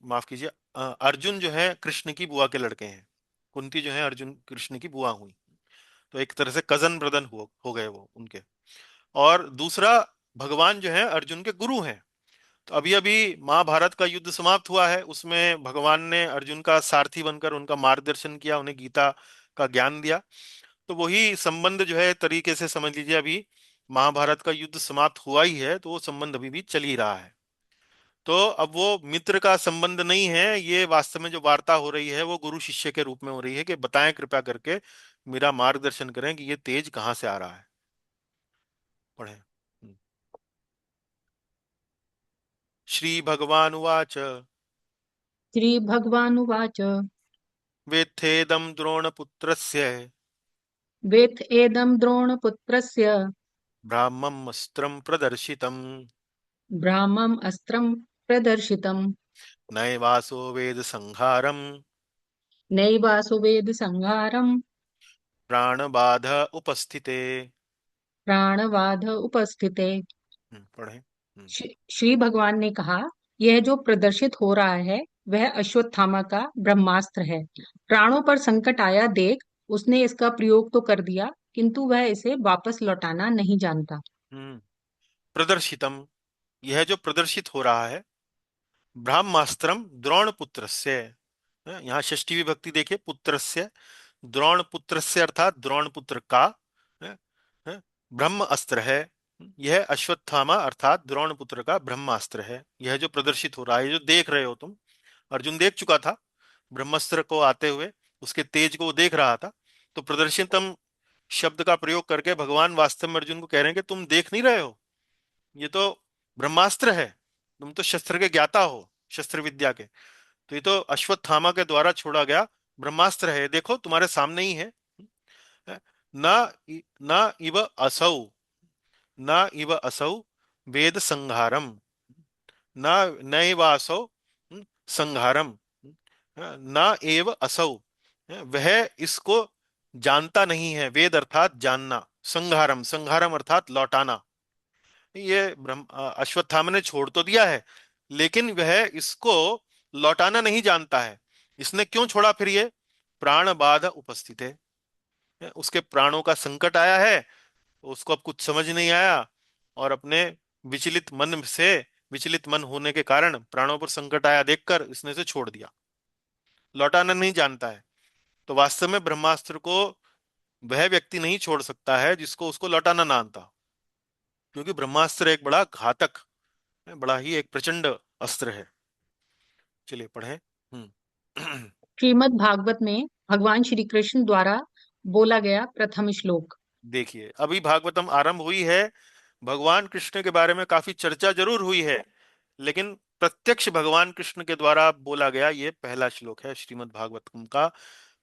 माफ कीजिए, अर्जुन जो है कृष्ण की बुआ के लड़के हैं। कुंती जो है अर्जुन कृष्ण की बुआ हुई, तो एक तरह से कजन ब्रदर हो गए वो उनके। और दूसरा, भगवान जो है अर्जुन के गुरु हैं। तो अभी अभी महाभारत का युद्ध समाप्त हुआ है, उसमें भगवान ने अर्जुन का सारथी बनकर उनका मार्गदर्शन किया, उन्हें गीता का ज्ञान दिया। तो वही संबंध जो है तरीके से समझ लीजिए, अभी महाभारत का युद्ध समाप्त हुआ ही है, तो वो संबंध अभी भी चल ही रहा है। तो अब वो मित्र का संबंध नहीं है, ये वास्तव में जो वार्ता हो रही है वो गुरु शिष्य के रूप में हो रही है कि बताएं कृपया करके, मेरा मार्गदर्शन करें कि ये तेज कहाँ से आ रहा है। पढ़े। श्री भगवानुवाच श्री भगवानुवाच वेत्थेदं द्रोणपुत्रस्य वेत्थ एदं द्रोणपुत्रस्य ब्राह्ममस्त्रं प्रदर्शितम् ब्राह्मम् अस्त्रं प्रदर्शितम् नैवासो वेद संहारम् नैवासु वेद संहारम् प्राणबाध उपस्थिते। प्राणवाध उपस्थिते। पढ़े। श्री भगवान ने कहा, यह जो प्रदर्शित हो रहा है वह अश्वत्थामा का ब्रह्मास्त्र है। प्राणों पर संकट आया देख उसने इसका प्रयोग तो कर दिया, किंतु वह इसे वापस लौटाना नहीं जानता। हम्म। प्रदर्शितम, यह जो प्रदर्शित हो रहा है, ब्रह्मास्त्रम द्रोण पुत्रस्य, यहाँ षष्ठी विभक्ति देखिए, पुत्रस्य, द्रोण पुत्रस्य अर्थात द्रोण पुत्र का, है, है, ब्रह्म अस्त्र है। यह अश्वत्थामा अर्थात द्रोण पुत्र का ब्रह्मास्त्र है। यह जो प्रदर्शित हो रहा है, जो देख रहे हो तुम, अर्जुन देख चुका था ब्रह्मास्त्र को आते हुए, उसके तेज को वो देख रहा था। तो प्रदर्शितम शब्द का प्रयोग करके भगवान वास्तव में अर्जुन को कह रहे हैं कि तुम देख नहीं रहे हो, ये तो ब्रह्मास्त्र है, तुम तो शस्त्र के ज्ञाता हो, शस्त्र विद्या के। तो ये तो अश्वत्थामा के द्वारा छोड़ा गया ब्रह्मास्त्र है, देखो तुम्हारे सामने ही है। न न इव असौ, न इव असौ वेद संहारम, न नैवासौ संहारम, न एव असौ, वह इसको जानता नहीं है। वेद अर्थात जानना, संहारम, संहारम अर्थात लौटाना। ये अश्वत्थामा ने छोड़ तो दिया है, लेकिन वह इसको लौटाना नहीं जानता है। इसने क्यों छोड़ा फिर ये, प्राण बाध उपस्थित है, उसके प्राणों का संकट आया है, उसको अब कुछ समझ नहीं आया, और अपने विचलित मन से, विचलित मन होने के कारण प्राणों पर संकट आया देखकर इसने इसे छोड़ दिया, लौटाना नहीं जानता है। तो वास्तव में ब्रह्मास्त्र को वह व्यक्ति नहीं छोड़ सकता है जिसको उसको लौटाना ना आता, क्योंकि ब्रह्मास्त्र एक बड़ा घातक, बड़ा ही एक प्रचंड अस्त्र है। चलिए पढ़ें। हम्म। श्रीमद् भागवत में भगवान श्री कृष्ण द्वारा बोला गया प्रथम श्लोक। देखिए, अभी भागवतम आरंभ हुई है, भगवान कृष्ण के बारे में काफी चर्चा जरूर हुई है, लेकिन प्रत्यक्ष भगवान कृष्ण के द्वारा बोला गया ये पहला श्लोक है श्रीमद् भागवतम का।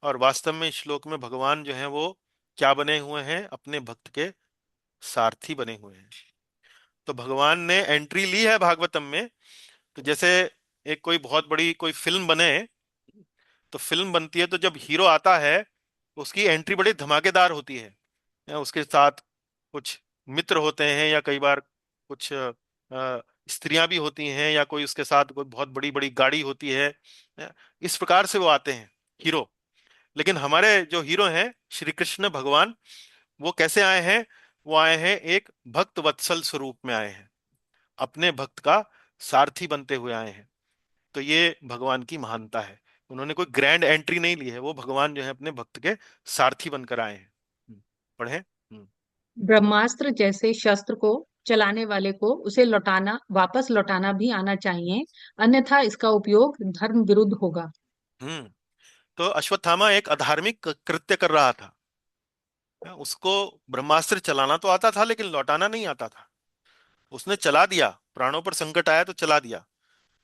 और वास्तव में इस श्लोक में भगवान जो है वो क्या बने हुए हैं, अपने भक्त के सारथी बने हुए हैं। तो भगवान ने एंट्री ली है भागवतम में। तो जैसे एक कोई बहुत बड़ी कोई फिल्म बने, तो फिल्म बनती है तो जब हीरो आता है उसकी एंट्री बड़ी धमाकेदार होती है, या उसके साथ कुछ मित्र होते हैं, या कई बार कुछ स्त्रियां भी होती हैं, या कोई उसके साथ कोई बहुत बड़ी बड़ी गाड़ी होती है। इस प्रकार से वो आते हैं हीरो। लेकिन हमारे जो हीरो हैं श्री कृष्ण भगवान, वो कैसे आए हैं? वो आए हैं एक भक्त वत्सल स्वरूप में आए हैं, अपने भक्त का सारथी बनते हुए आए हैं। तो ये भगवान की महानता है। उन्होंने कोई ग्रैंड एंट्री नहीं ली है, वो भगवान जो है अपने भक्त के सारथी बनकर आए हैं। पढ़े। ब्रह्मास्त्र जैसे शस्त्र को चलाने वाले को उसे लौटाना वापस लौटाना भी आना चाहिए, अन्यथा इसका उपयोग धर्म विरुद्ध होगा। हम्म। तो अश्वत्थामा एक अधार्मिक कृत्य कर रहा था। उसको ब्रह्मास्त्र चलाना तो आता था, लेकिन लौटाना नहीं आता था। उसने चला दिया, प्राणों पर संकट आया तो चला दिया।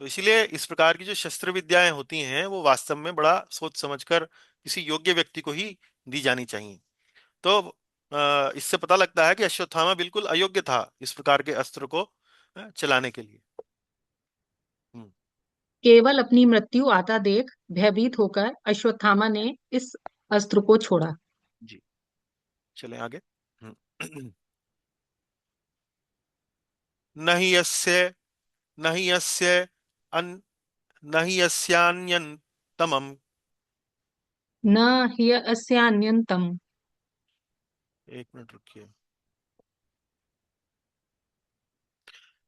तो इसीलिए इस प्रकार की जो शस्त्र विद्याएं होती हैं वो वास्तव में बड़ा सोच समझकर किसी योग्य व्यक्ति को ही दी जानी चाहिए। तो इससे पता लगता है कि अश्वत्थामा बिल्कुल अयोग्य था इस प्रकार के अस्त्र को चलाने के लिए। हम्म। केवल अपनी मृत्यु आता देख भयभीत होकर अश्वत्थामा ने इस अस्त्र को छोड़ा। जी, चलें आगे। हम्म। न हि यस्य न हि यस्य अन न हि यस्यान्यतमम्। न ह्यस्यान्यन्तम्। एक मिनट रुकिए।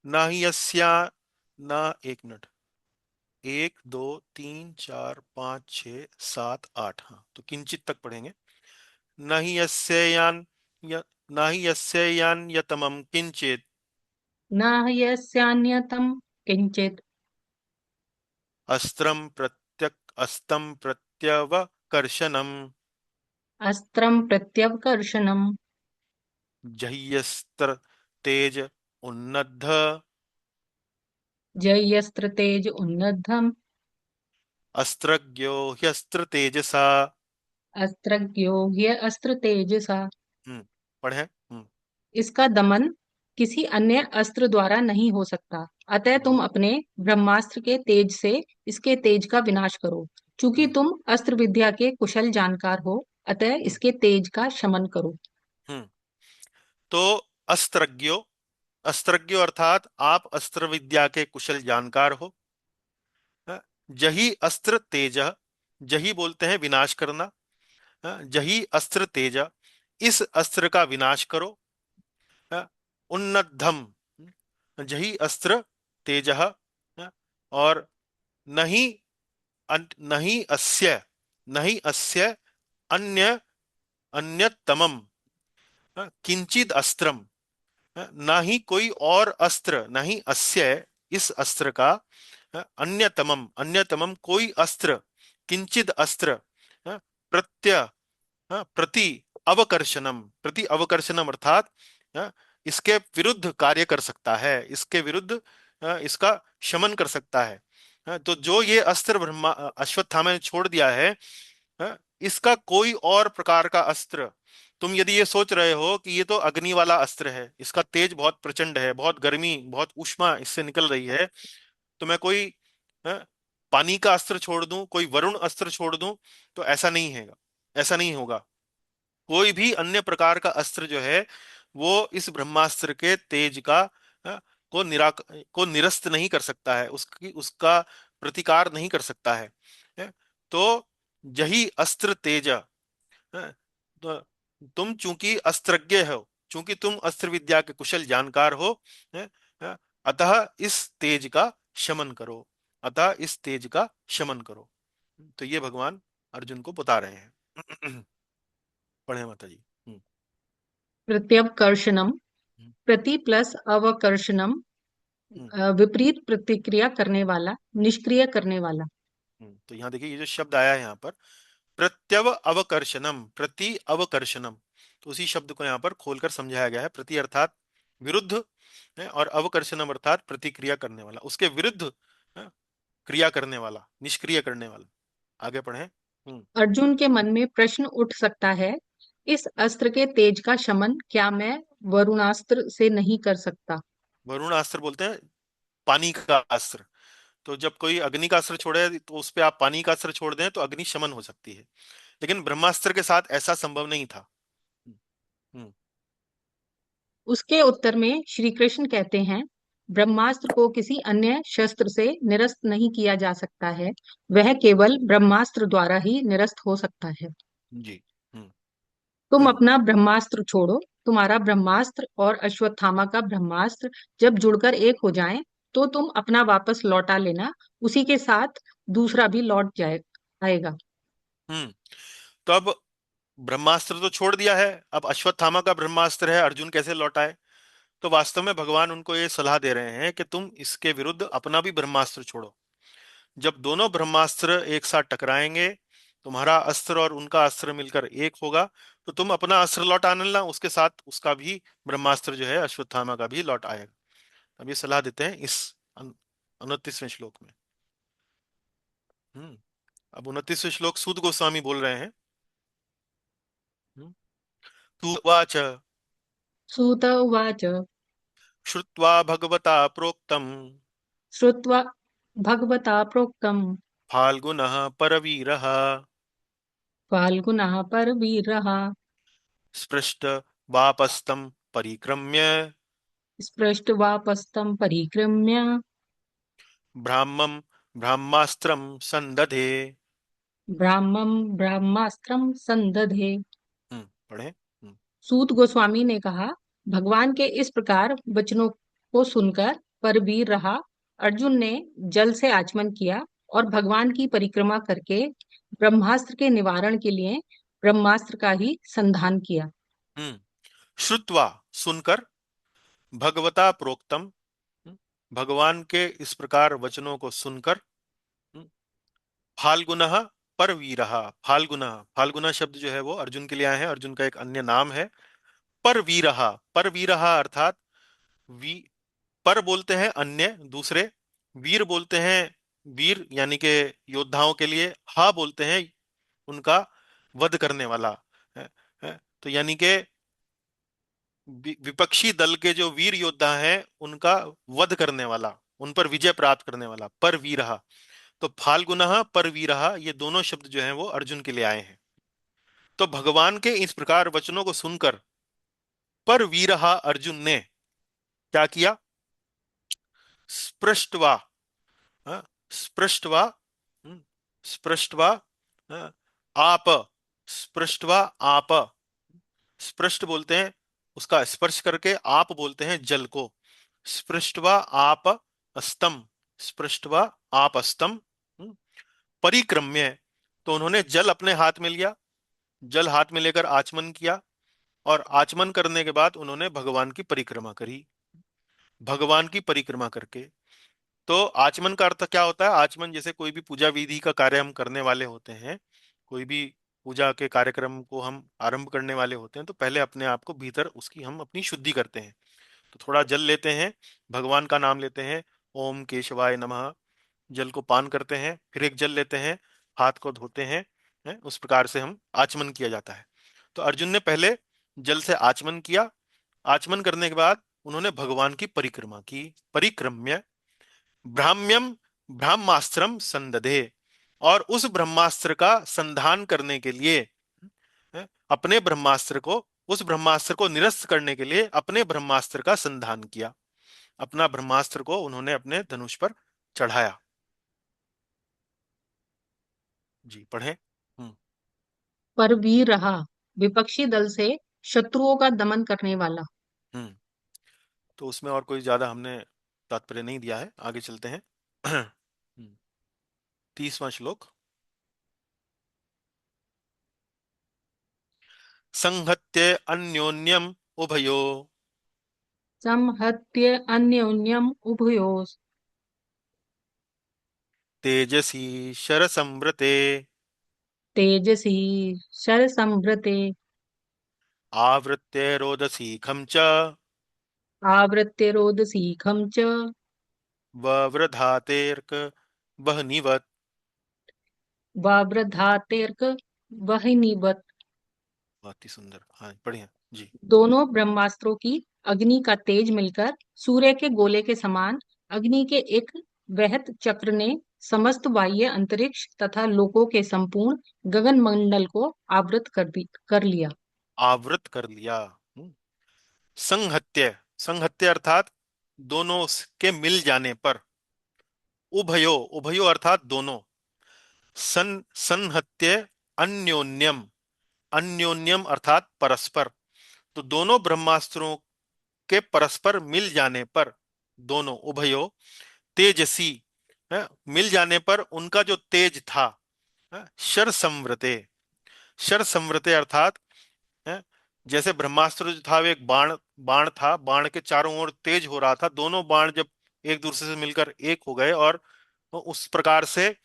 न हि यस्या न एक मिनट, एक दो तीन चार पाँच छ सात आठ, हाँ तो किंचित तक पढ़ेंगे। न हि यस्य यान न हि यस्य यान्यतमं किंचित न ह्यस्यान्यतम् किंचित्। अस्त्रं प्रत्यवकर्षणम् अस्त्रं प्रत्यवकर्षणम्। जह्यस्त्र तेज उन्नद्ध जयस्त्र तेज उन्नद्धम्। अस्त्रज्ञो ह्यस्त्र तेजसा। अस्त्रज्ञो ह्यस्त्र तेजसा। हम्म। पढ़े। हम्म। इसका दमन किसी अन्य अस्त्र द्वारा नहीं हो सकता, अतः हम्म। तुम अपने ब्रह्मास्त्र के तेज से इसके तेज का विनाश करो। चूंकि हम्म। तुम अस्त्र विद्या के कुशल जानकार हो, अतः हम्म। इसके तेज का शमन करो। हम्म। तो अस्त्रज्ञो, अस्त्रज्ञो अर्थात आप अस्त्र विद्या के कुशल जानकार हो। हाँ, जही अस्त्र तेज, जही बोलते हैं विनाश करना। हाँ, जही अस्त्र तेज, इस अस्त्र का विनाश करो। हाँ, उन्नद्धम, जही अस्त्र तेज। हाँ, और नहीं नहीं अस्य, नहीं अस्य अन्य अन्यतमम, किंचित अस्त्रम, ना ही कोई और अस्त्र, ना ही अस्य इस अस्त्र का, अन्यतमम अन्यतमम कोई अस्त्र, किंचित अस्त्र, प्रत्य प्रति अवकर्षणम, प्रति अवकर्षणम अर्थात इसके विरुद्ध कार्य कर सकता है, इसके विरुद्ध इसका शमन कर सकता है। तो जो ये अस्त्र ब्रह्मा अश्वत्थामा ने छोड़ दिया है, इसका कोई और प्रकार का अस्त्र, तुम यदि ये सोच रहे हो कि ये तो अग्नि वाला अस्त्र है, इसका तेज बहुत प्रचंड है, बहुत गर्मी बहुत ऊष्मा इससे निकल रही है, तो मैं कोई अ, पानी का अस्त्र छोड़ दूं, कोई वरुण अस्त्र छोड़ दूं, तो ऐसा नहीं है, ऐसा नहीं होगा। कोई भी अन्य प्रकार का अस्त्र जो है वो इस ब्रह्मास्त्र के तेज का को निरस्त नहीं कर सकता है, उसकी उसका प्रतिकार नहीं कर सकता है। तो यही अस्त्र तेज, तो तुम चूंकि अस्त्रज्ञ हो, चूंकि तुम अस्त्र विद्या के कुशल जानकार हो, हैं, अतः इस तेज का शमन करो, अतः इस तेज का शमन करो। तो ये भगवान अर्जुन को बता रहे हैं। पढ़े माता जी। प्रत्यवकर्षणम। हम्म। प्रति प्लस अवकर्षणम। हम्म। विपरीत प्रतिक्रिया करने वाला, निष्क्रिय करने वाला। तो यहाँ देखिए ये जो शब्द आया है यहाँ पर, प्रत्यव अवकर्षणम, प्रति अवकर्षणम, तो उसी शब्द को यहाँ पर खोलकर समझाया गया है। प्रति अर्थात विरुद्ध है, और अवकर्षणम अर्थात प्रतिक्रिया करने वाला, उसके विरुद्ध है, क्रिया करने वाला, निष्क्रिय करने वाला। आगे पढ़ें। अर्जुन के मन में प्रश्न उठ सकता है, इस अस्त्र के तेज का शमन क्या मैं वरुणास्त्र से नहीं कर सकता? वरुण अस्त्र बोलते हैं पानी का अस्त्र। तो जब कोई अग्नि का अस्त्र छोड़े तो उस पे आप पानी का अस्त्र छोड़ दें तो अग्नि शमन हो सकती है, लेकिन ब्रह्मास्त्र के साथ ऐसा संभव नहीं था। हम्म उसके उत्तर में श्री कृष्ण कहते हैं, ब्रह्मास्त्र को किसी अन्य शस्त्र से निरस्त नहीं किया जा सकता है, वह केवल ब्रह्मास्त्र द्वारा ही निरस्त हो सकता है। जी। हम्म तुम अपना ब्रह्मास्त्र छोड़ो, तुम्हारा ब्रह्मास्त्र और अश्वत्थामा का ब्रह्मास्त्र जब जुड़कर एक हो जाएं, तो तुम अपना वापस लौटा लेना, उसी के साथ दूसरा भी लौट जाए आएगा। हम्म तो अब ब्रह्मास्त्र तो छोड़ दिया है, अब अश्वत्थामा का ब्रह्मास्त्र है, अर्जुन कैसे लौटाए? तो वास्तव में भगवान उनको ये सलाह दे रहे हैं कि तुम इसके विरुद्ध अपना भी ब्रह्मास्त्र छोड़ो। जब दोनों ब्रह्मास्त्र एक साथ टकराएंगे, तुम्हारा अस्त्र और उनका अस्त्र मिलकर एक होगा, तो तुम अपना अस्त्र लौटा आना, उसके साथ उसका भी ब्रह्मास्त्र जो है अश्वत्थामा का भी लौट आएगा। अब ये सलाह देते हैं इस 29वें श्लोक में। हम्म अब 29वें श्लोक सूत गोस्वामी बोल रहे हैं। हम्म, तु उवाच सूत उवाच। श्रुत्वा भगवता प्रोक्तम् श्रुत्वा भगवता प्रोक्तम् फाल्गुनः परवीरः फाल्गुनः परवीरः स्पृष्ट वापस्तं परिक्रम्य स्पृष्ट्वापस्तं परिक्रम्य ब्राह्मं ब्रह्मास्त्रं संदधे। ब्राह्मं ब्रह्मास्त्रं संदधे। पढ़े। सूत गोस्वामी ने कहा, भगवान के इस प्रकार वचनों को सुनकर परवीर रहा अर्जुन ने जल से आचमन किया और भगवान की परिक्रमा करके ब्रह्मास्त्र के निवारण के लिए ब्रह्मास्त्र का ही संधान किया। हम्म श्रुत्वा सुनकर, भगवता प्रोक्तम भगवान के इस प्रकार वचनों को सुनकर, हम्म, फाल्गुनः परवीरः। फाल्गुनः, फाल्गुना शब्द जो है वो अर्जुन के लिए आए हैं, अर्जुन का एक अन्य नाम है। परवीरः, परवीरः अर्थात वी, पर बोलते हैं अन्य दूसरे, वीर बोलते हैं वीर यानी के योद्धाओं के लिए, हा बोलते हैं उनका वध करने वाला है। तो यानी के विपक्षी दल के जो वीर योद्धा हैं उनका वध करने वाला, उन पर विजय प्राप्त करने वाला, पर वीरहा। तो फाल्गुनः पर वीरहा, ये दोनों शब्द जो हैं वो अर्जुन के लिए आए हैं। तो भगवान के इस प्रकार वचनों को सुनकर पर वीरहा अर्जुन ने क्या किया? स्पृष्टवा, हाँ, स्पृष्टवा, हम्म, स्पृष्टवा, हाँ, आप, स्पृष्टवा आप, स्पृष्ट बोलते हैं उसका स्पर्श करके, आप बोलते हैं जल को। स्पृष्टवा आप अस्तम, स्पृष्टवा आप अस्तम, परिक्रम्य, तो उन्होंने जल अपने हाथ में लिया, जल हाथ में लेकर आचमन किया, और आचमन करने के बाद उन्होंने भगवान की परिक्रमा करी। भगवान की परिक्रमा करके, तो आचमन का अर्थ क्या होता है? आचमन जैसे कोई भी पूजा विधि का कार्य हम करने वाले होते हैं, कोई भी पूजा के कार्यक्रम को हम आरंभ करने वाले होते हैं, तो पहले अपने आप को भीतर उसकी हम अपनी शुद्धि करते हैं। तो थोड़ा जल लेते हैं, भगवान का नाम लेते हैं, ओम केशवाय नमः, जल को पान करते हैं, फिर एक जल लेते हैं, हाथ को धोते हैं, उस प्रकार से हम आचमन किया जाता है। तो अर्जुन ने पहले जल से आचमन किया, आचमन करने के बाद उन्होंने भगवान की परिक्रमा की। परिक्रम्य ब्राह्म्यम ब्रह्मास्त्रम संदधे, और उस ब्रह्मास्त्र का संधान करने के लिए, अपने ब्रह्मास्त्र को, उस ब्रह्मास्त्र को निरस्त करने के लिए अपने ब्रह्मास्त्र का संधान किया। अपना ब्रह्मास्त्र को उन्होंने अपने धनुष पर चढ़ाया। जी पढ़ें। परवीर रहा विपक्षी दल से शत्रुओं का दमन करने वाला। हम्म तो उसमें और कोई ज्यादा हमने तात्पर्य नहीं दिया है, आगे चलते हैं। 30वां श्लोक। संहत्य अन्योन्यम उभयो संहत्य अन्योन्यम उभयोः तेजसी शरसंवृते तेजसी शरसंवृते आवृत्य रोदसी खम च आवृत्य रोदसीखं च ववृधातेर्क वह्निवत्। वावृधातेर्क वह्निवत्। बहुत ही सुंदर, हाँ बढ़िया जी। दोनों ब्रह्मास्त्रों की अग्नि का तेज मिलकर सूर्य के गोले के समान अग्नि के एक वृहत चक्र ने समस्त बाह्य अंतरिक्ष तथा लोकों के संपूर्ण गगन मंडल को आवृत कर लिया। आवृत कर लिया। संहत्य, संहत्य अर्थात दोनों के मिल जाने पर। उभयो, उभयो अर्थात दोनों। संहत्य अन्योन्यम, अन्योन्यम अर्थात परस्पर। तो दोनों ब्रह्मास्त्रों के परस्पर मिल जाने पर, दोनों उभयो तेजसी, मिल जाने पर उनका जो तेज था, शर संवृते, शर संवृते अर्थात है, जैसे ब्रह्मास्त्र जो था वो एक बाण, बाण था, बाण के चारों ओर तेज हो रहा था, दोनों बाण जब एक दूसरे से मिलकर एक हो गए, और उस प्रकार से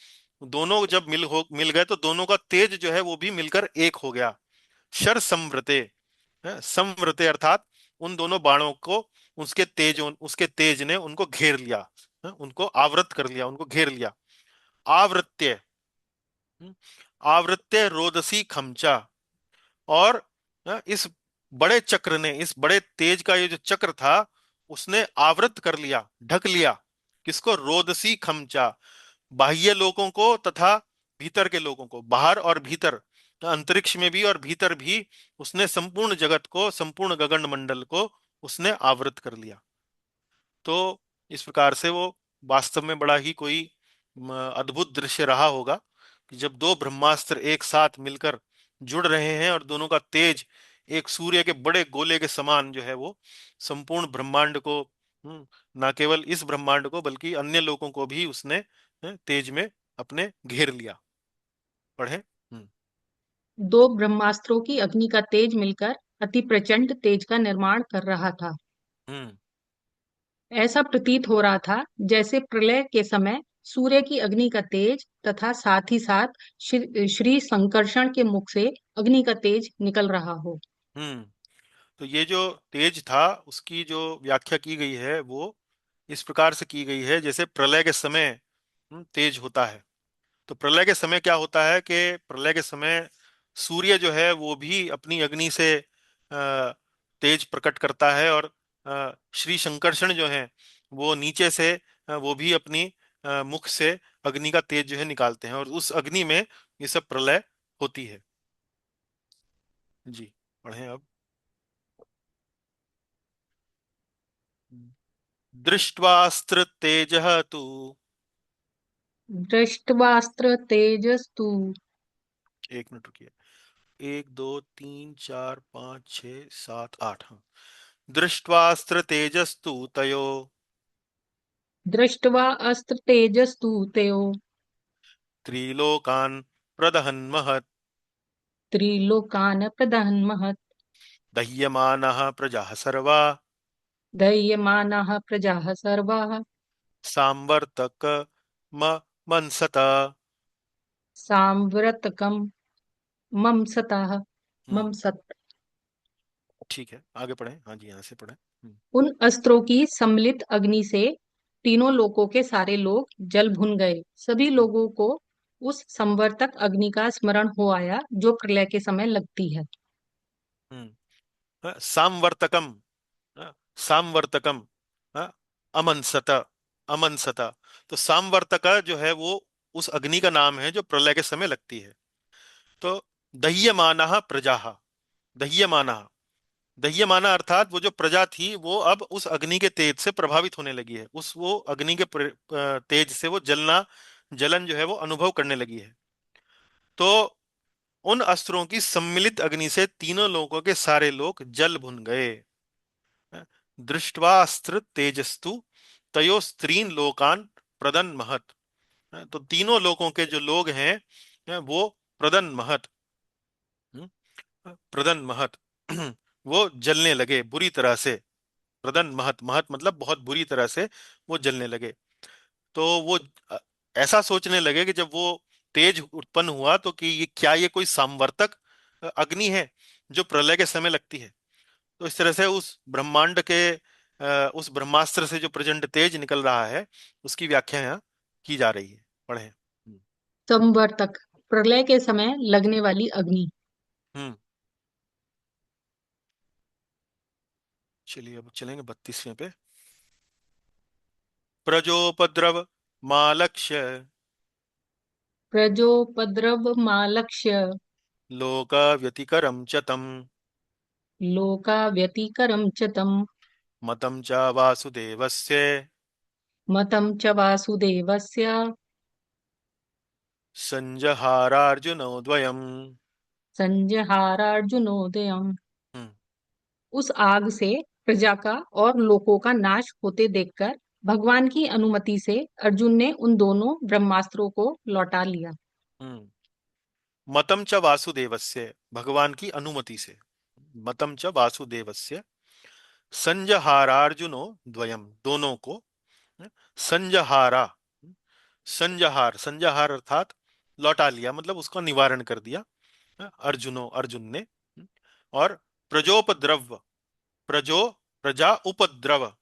दोनों जब मिल गए तो दोनों का तेज जो है वो भी मिलकर एक हो गया। शर संवृते, संवृते अर्थात उन दोनों बाणों को उसके तेज ने उनको घेर लिया, उनको आवृत कर लिया, उनको घेर लिया। आवृत्य, हम्म, आवृत्य रोदसी खमचा। और इस बड़े चक्र ने, इस बड़े तेज का ये जो चक्र था, उसने आवृत कर लिया, ढक लिया। किसको? रोदसी खमचा, बाह्य लोगों को तथा भीतर के लोगों को, बाहर और भीतर, अंतरिक्ष में भी और भीतर भी उसने संपूर्ण जगत को, संपूर्ण गगन मंडल को उसने आवृत कर लिया। तो इस प्रकार से वो वास्तव में बड़ा ही कोई अद्भुत दृश्य रहा होगा कि जब दो ब्रह्मास्त्र एक साथ मिलकर जुड़ रहे हैं और दोनों का तेज एक सूर्य के बड़े गोले के समान जो है वो संपूर्ण ब्रह्मांड को, ना केवल इस ब्रह्मांड को बल्कि अन्य लोगों को भी उसने तेज में अपने घेर लिया। पढ़े। हम्म। दो ब्रह्मास्त्रों की अग्नि का तेज मिलकर अति प्रचंड तेज का निर्माण कर रहा था। हम्म। ऐसा प्रतीत हो रहा था जैसे प्रलय के समय सूर्य की अग्नि का तेज तथा साथ ही साथ श्री संकर्षण के मुख से अग्नि का तेज निकल रहा हो। हम्म। तो ये जो तेज था उसकी जो व्याख्या की गई है वो इस प्रकार से की गई है, जैसे प्रलय के समय तेज होता है। तो प्रलय के समय क्या होता है कि प्रलय के समय सूर्य जो है वो भी अपनी अग्नि से तेज प्रकट करता है, और श्री संकर्षण जो है वो नीचे से वो भी अपनी मुख से अग्नि का तेज जो है निकालते हैं, और उस अग्नि में ये सब प्रलय होती है। जी, पढ़ें अब। दृष्ट्वास्त्र तेजः तु। दृष्ट्वास्त्र तेजस्तु। एक मिनट रुकिए। एक दो तीन चार पाँच छ सात आठ, हाँ। दृष्ट्वास्त्र तेजस्तु तयो दृष्ट्वा अस्त्र तेजस्तु तयो त्रिलोकान् प्रदहन्महत्। त्रिलोकान् प्रदहन्महत्। दह्यमानः प्रजाः सर्वा दह्यमानाः प्रजाः सर्वाः सांवर्तकममंसत। साम्वर्तकम् ममसताः हम्म। ममसत्। ठीक है, आगे पढ़ें। हाँ जी, यहाँ से पढ़ें। उन अस्त्रों की सम्मिलित अग्नि से तीनों लोकों के सारे लोग जल भुन गए। सभी लोगों को उस संवर्तक अग्नि का स्मरण हो आया जो प्रलय के समय लगती है। हम्म। सांवर्तकम, सांवर्तकम, अमंसत, अमंसत। तो सांवर्तक जो है वो उस अग्नि का नाम है जो प्रलय के समय लगती है। तो दह्यमानः प्रजाः, दह्यमानः, दह्यमाना अर्थात वो जो प्रजा थी वो अब उस अग्नि के तेज से प्रभावित होने लगी है, उस वो अग्नि के तेज से वो जलना, जलन जो है वो अनुभव करने लगी है। तो उन अस्त्रों की सम्मिलित अग्नि से तीनों लोगों के सारे लोग जल भुन गए। दृष्ट्वा अस्त्र तेजस्तु तयो स्त्रीन लोकान प्रदन महत। तो तीनों लोगों के जो लोग हैं वो प्रदन महत, प्रदन महत, वो जलने लगे बुरी तरह से। प्रदन महत, महत मतलब बहुत बुरी तरह से वो जलने लगे। तो वो अ, ऐसा सोचने लगे कि जब वो तेज उत्पन्न हुआ तो कि ये क्या, ये कोई सांवर्तक अग्नि है जो प्रलय के समय लगती है। तो इस तरह से उस ब्रह्मांड के उस ब्रह्मास्त्र से जो प्रचंड तेज निकल रहा है उसकी व्याख्या यहाँ की जा रही है। पढ़े। संवर्तक, प्रलय के समय लगने वाली अग्नि। हम्म। चलिए अब चलेंगे 32वें पे। प्रजोपद्रव मालक्ष्य प्रजोपद्रवमालक्ष्य लोक व्यतिकरम च तम लोकाव्यतिकरं च तम् मतं च वासुदेवस्य मतं च वासुदेवस्य संजहारार्जुनोद्वयम्। संजहारार्जुनोदयम्। हम्म। उस आग से प्रजा का और लोकों का नाश होते देखकर भगवान की अनुमति से अर्जुन ने उन दोनों ब्रह्मास्त्रों को लौटा लिया। हम्म। मतम च वासुदेवस्य, भगवान की अनुमति से। मतम च वासुदेवस्य संजहारार्जुनो द्वयम, दोनों को संजहारा। संजहार, संजहार अर्थात लौटा लिया, मतलब उसका निवारण कर दिया अर्जुनो, अर्जुन ने। और प्रजोपद्रव, प्रजो, प्रजा उपद्रव,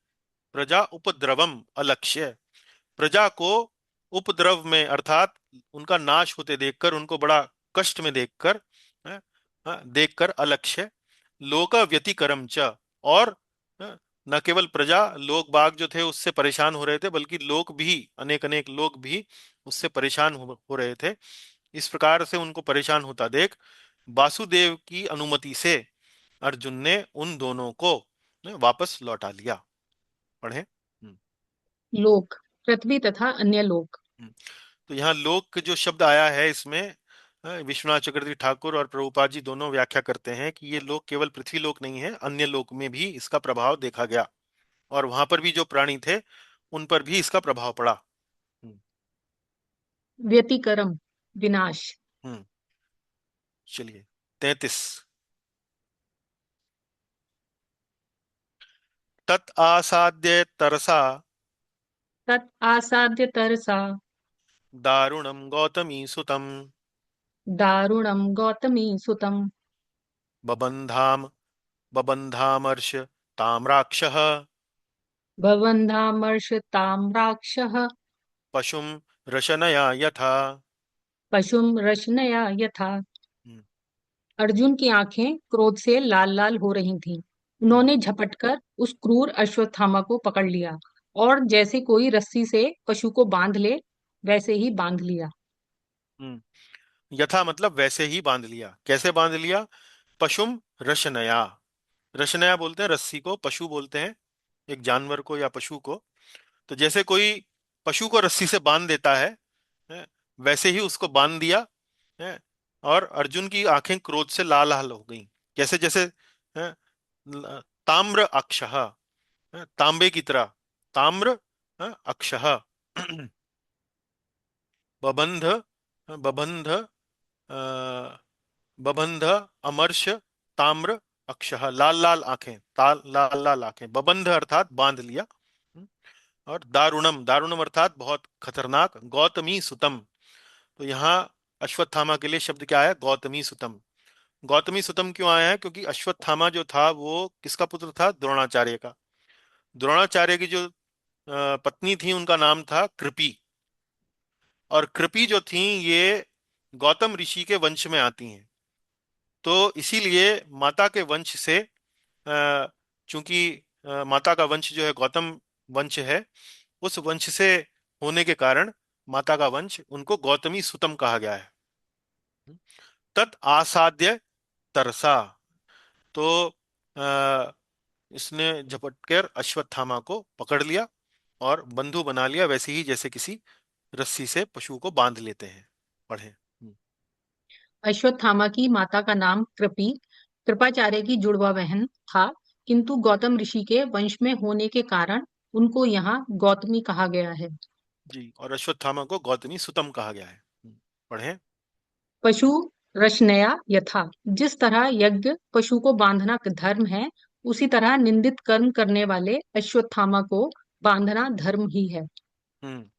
प्रजा उपद्रवम अलक्ष्य, प्रजा को उपद्रव में अर्थात उनका नाश होते देखकर, उनको बड़ा कष्ट में देखकर, अ, देखकर अलक्ष्य, लोक व्यतिकरम च, और न केवल प्रजा, लोग बाग जो थे उससे परेशान हो रहे थे, बल्कि लोग भी, अनेक अनेक लोग भी उससे परेशान हो रहे थे। इस प्रकार से उनको परेशान होता देख वासुदेव की अनुमति से अर्जुन ने उन दोनों को वापस लौटा लिया। पढ़े। लोक, पृथ्वी तथा अन्य लोक। हम्म। तो यहाँ लोक जो शब्द आया है इसमें विश्वनाथ चक्रवर्ती ठाकुर और प्रभुपाद जी दोनों व्याख्या करते हैं कि ये लोक केवल पृथ्वी लोक नहीं है, अन्य लोक में भी इसका प्रभाव देखा गया, और वहां पर भी जो प्राणी थे उन पर भी इसका प्रभाव पड़ा। हम्म। व्यतिकरम, विनाश। हम्म। चलिए 33। तत् आसाद्य तरसा तत् आसाद्य तरसा दारुणं गौतमी सुतम् दारुणं गौतमी सुतम् बबन्धाम, बबन्धामर्ष ताम्राक्षः भवन्धामर्षताम्राक्षः पशुं रशनया यथा। पशुम रशनया यथा। हम्म। अर्जुन की आंखें क्रोध से लाल लाल हो रही थीं। हम्म। उन्होंने झपटकर उस क्रूर अश्वत्थामा को पकड़ लिया और जैसे कोई रस्सी से पशु को बांध ले वैसे ही बांध लिया। हम्म। यथा मतलब वैसे ही बांध लिया। कैसे बांध लिया? पशुम रशनया, रशनया बोलते हैं रस्सी को, पशु बोलते हैं एक जानवर को या पशु को। तो जैसे कोई पशु को रस्सी से बांध देता है, वैसे ही उसको बांध दिया है। और अर्जुन की आंखें क्रोध से लाल लाल हो गईं। कैसे? जैसे है, ताम्र अक्षः, तांबे की तरह, ताम्र अक्षः बबंध, बबंध, बबंध अमर्ष ताम्र अक्षः, लाल लाल आंखें, ताल लाल लाल आंखें, बबंध अर्थात बांध लिया। और दारुणम, दारुणम अर्थात बहुत खतरनाक, गौतमी सुतम। तो यहाँ अश्वत्थामा के लिए शब्द क्या है? गौतमी सुतम। गौतमी सुतम क्यों आया है? क्योंकि अश्वत्थामा जो था वो किसका पुत्र था? द्रोणाचार्य का। द्रोणाचार्य की जो पत्नी थी उनका नाम था कृपि, और कृपि जो थी ये गौतम ऋषि के वंश में आती हैं। तो इसीलिए माता के वंश से, चूंकि माता का वंश जो है गौतम वंश है, उस वंश से होने के कारण माता का वंश, उनको गौतमी सुतम कहा गया है। तत् आसाद्य तरसा, तो अ, इसने झपटकर अश्वत्थामा को पकड़ लिया और बंधु बना लिया, वैसे ही जैसे किसी रस्सी से पशु को बांध लेते हैं। पढ़े। अश्वत्थामा की माता का नाम कृपि कृपाचार्य की जुड़वा बहन था, किंतु गौतम ऋषि के वंश में होने के कारण उनको यहाँ गौतमी कहा गया है। जी, और अश्वत्थामा को गौतमी सुतम कहा गया है। पढ़े। पशु रशनया यथा, जिस तरह यज्ञ पशु को बांधना धर्म है, उसी तरह निंदित कर्म करने वाले अश्वत्थामा को बांधना धर्म ही है। हम्म।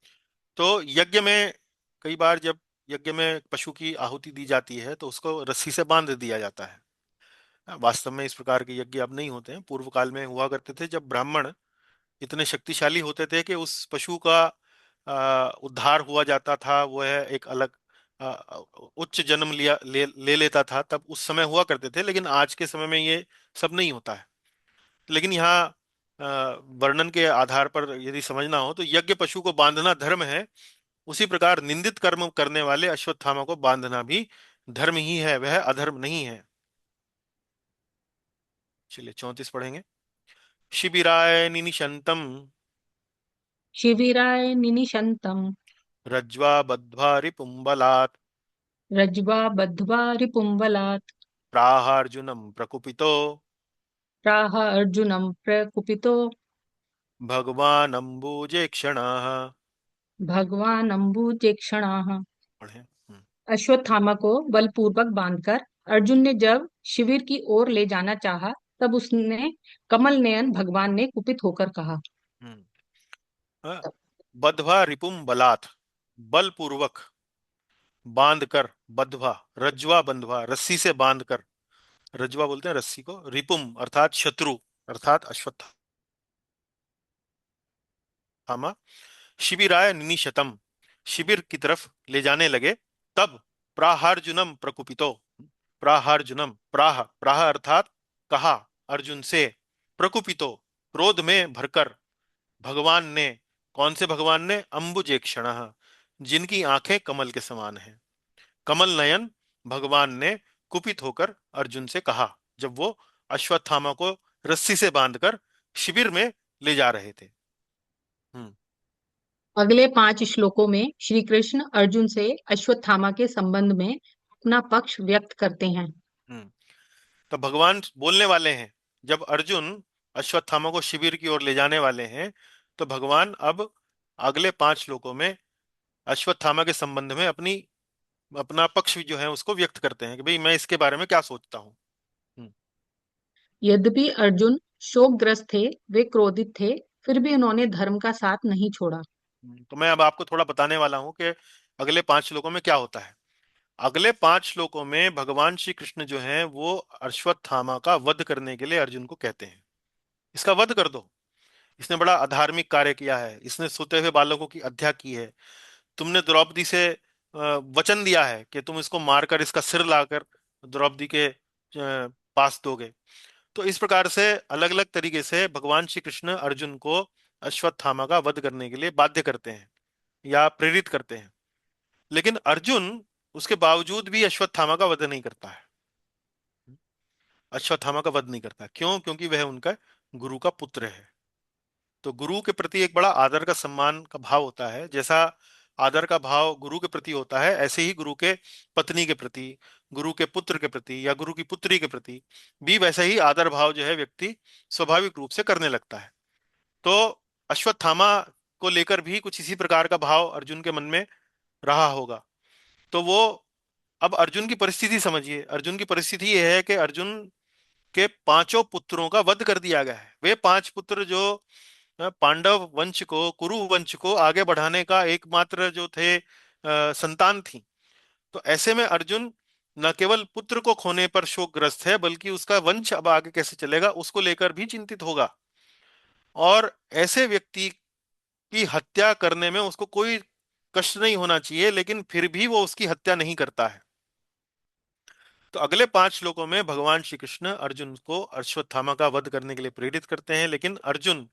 तो यज्ञ में कई बार जब यज्ञ में पशु की आहुति दी जाती है तो उसको रस्सी से बांध दिया जाता है। वास्तव में इस प्रकार के यज्ञ अब नहीं होते हैं, पूर्व काल में हुआ करते थे, जब ब्राह्मण इतने शक्तिशाली होते थे कि उस पशु का उद्धार हुआ जाता था, वह एक अलग अ, उच्च जन्म ले लेता था, तब उस समय हुआ करते थे। लेकिन आज के समय में ये सब नहीं होता है। लेकिन यहाँ अ, वर्णन के आधार पर यदि समझना हो तो यज्ञ पशु को बांधना धर्म है, उसी प्रकार निंदित कर्म करने वाले अश्वत्थामा को बांधना भी धर्म ही है, वह अधर्म नहीं है। चलिए 34 पढ़ेंगे। शिबिराय निनिशंतम शिविराय निनिशंतम रज्वा बद्ध्वा रिपुंबलात् रज्वा बद्ध्वा रिपुंबलात् प्राहार्जुनम प्रकुपितो प्राह अर्जुनम प्रकुपितो भगवान अम्बुजे क्षणः। भगवान अम्बुजेक्षणाः। पढ़ें। अश्वत्थामा को बलपूर्वक बांधकर अर्जुन ने जब शिविर की ओर ले जाना चाहा, तब उसने कमल नयन भगवान ने कुपित होकर कहा। हम्म। बद्ध्वा रिपुम बलात्, बलपूर्वक बांधकर, बद्ध्वा रज्वा बंधवा रस्सी से बांधकर, रज्वा बोलते हैं रस्सी को, रिपुम अर्थात शत्रु अर्थात अश्वत्थामा, शिबिराय निनिशतम शिविर की तरफ ले जाने लगे। तब प्राहार्जुनम प्रकुपितो, प्राहार्जुनम, प्राह प्राह अर्थात कहा अर्जुन से, प्रकुपितो क्रोध में भरकर, भगवान ने, कौन से भगवान ने, अम्बुजेक्षणः जिनकी आंखें कमल के समान हैं, कमल नयन भगवान ने कुपित होकर अर्जुन से कहा, जब वो अश्वत्थामा को रस्सी से बांधकर शिविर में ले जा रहे थे। हम्म। अगले 5 श्लोकों में श्री कृष्ण अर्जुन से अश्वत्थामा के संबंध में अपना पक्ष व्यक्त करते हैं। हम्म। तो भगवान बोलने वाले हैं, जब अर्जुन अश्वत्थामा को शिविर की ओर ले जाने वाले हैं, तो भगवान अब अगले 5 श्लोकों में अश्वत्थामा के संबंध में अपना पक्ष जो है उसको व्यक्त करते हैं कि भाई मैं इसके बारे में क्या सोचता हूँ। हम्म। यद्यपि अर्जुन शोकग्रस्त थे, वे क्रोधित थे, फिर भी उन्होंने धर्म का साथ नहीं छोड़ा। तो मैं अब आपको थोड़ा बताने वाला हूँ कि अगले 5 श्लोकों में क्या होता है। अगले 5 श्लोकों में भगवान श्री कृष्ण जो हैं वो अश्वत्थामा का वध करने के लिए अर्जुन को कहते हैं, इसका वध कर दो, इसने बड़ा अधार्मिक कार्य किया है, इसने सोते हुए बालकों की हत्या की है, तुमने द्रौपदी से वचन दिया है कि तुम इसको मारकर इसका सिर लाकर द्रौपदी के पास दोगे। तो इस प्रकार से अलग अलग तरीके से भगवान श्री कृष्ण अर्जुन को अश्वत्थामा का वध करने के लिए बाध्य करते हैं या प्रेरित करते हैं। लेकिन अर्जुन उसके बावजूद भी अश्वत्थामा का वध नहीं करता है, अश्वत्थामा का वध नहीं करता। क्यों? क्योंकि वह उनका गुरु का पुत्र है। तो गुरु के प्रति एक बड़ा आदर का, सम्मान का भाव होता है। जैसा आदर का भाव गुरु के प्रति होता है, ऐसे ही गुरु के पत्नी के प्रति, गुरु के पुत्र के प्रति या गुरु की पुत्री के प्रति भी वैसा ही आदर भाव जो है व्यक्ति स्वाभाविक रूप से करने लगता है। तो अश्वत्थामा को लेकर भी कुछ इसी प्रकार का भाव अर्जुन के मन में रहा होगा। तो वो, अब अर्जुन की परिस्थिति समझिए। अर्जुन की परिस्थिति ये है कि अर्जुन के 5 पुत्रों का वध कर दिया गया है। वे 5 पुत्र जो पांडव वंश को, कुरु वंश को आगे बढ़ाने का एकमात्र जो थे संतान थी। तो ऐसे में अर्जुन न केवल पुत्र को खोने पर शोकग्रस्त है, बल्कि उसका वंश अब आगे कैसे चलेगा उसको लेकर भी चिंतित होगा। और ऐसे व्यक्ति की हत्या करने में उसको कोई कष्ट नहीं होना चाहिए, लेकिन फिर भी वो उसकी हत्या नहीं करता है। तो अगले 5 श्लोकों में भगवान श्री कृष्ण अर्जुन को अश्वत्थामा का वध करने के लिए प्रेरित करते हैं, लेकिन अर्जुन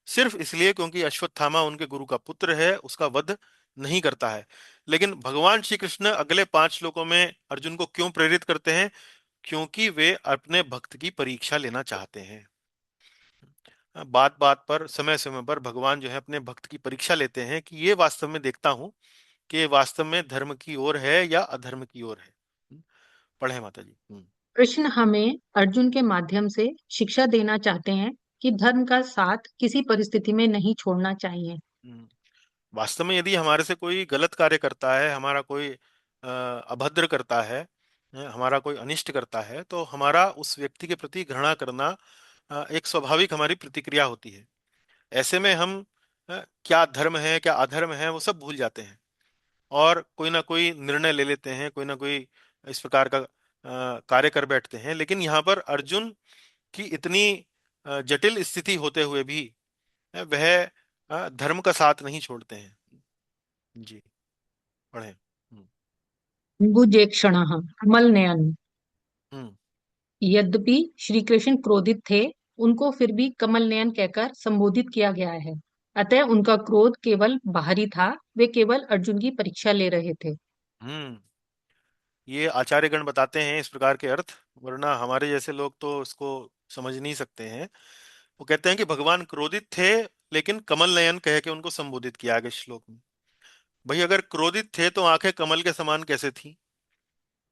सिर्फ इसलिए क्योंकि अश्वत्थामा उनके गुरु का पुत्र है उसका वध नहीं करता है। लेकिन भगवान श्री कृष्ण अगले 5 श्लोकों में अर्जुन को क्यों प्रेरित करते हैं? क्योंकि वे अपने भक्त की परीक्षा लेना चाहते हैं। बात बात पर, समय समय पर भगवान जो है अपने भक्त की परीक्षा लेते हैं कि ये वास्तव में देखता हूं कि ये वास्तव में धर्म की ओर है या अधर्म की ओर है। पढ़े माता जी। कृष्ण हमें अर्जुन के माध्यम से शिक्षा देना चाहते हैं कि धर्म का साथ किसी परिस्थिति में नहीं छोड़ना चाहिए। हम्म। वास्तव में यदि हमारे से कोई गलत कार्य करता है, हमारा कोई अभद्र करता है, हमारा कोई अनिष्ट करता है, तो हमारा उस व्यक्ति के प्रति घृणा करना एक स्वाभाविक हमारी प्रतिक्रिया होती है। ऐसे में हम क्या धर्म है क्या अधर्म है वो सब भूल जाते हैं और कोई ना कोई निर्णय ले लेते हैं, कोई ना कोई इस प्रकार का कार्य कर बैठते हैं। लेकिन यहाँ पर अर्जुन की इतनी जटिल स्थिति होते हुए भी वह धर्म का साथ नहीं छोड़ते हैं। जी, पढ़े। भुजेक्षणः कमल नयन। हम्म। यद्यपि श्री कृष्ण क्रोधित थे, उनको फिर भी कमल नयन कहकर संबोधित किया गया है। अतः उनका क्रोध केवल बाहरी था, वे केवल अर्जुन की परीक्षा ले रहे थे। हम्म। ये आचार्यगण बताते हैं इस प्रकार के अर्थ, वरना हमारे जैसे लोग तो इसको समझ नहीं सकते हैं। वो कहते हैं कि भगवान क्रोधित थे, लेकिन कमल नयन कह के उनको संबोधित किया आगे श्लोक में। भाई अगर क्रोधित थे तो आंखें कमल के समान कैसे थी?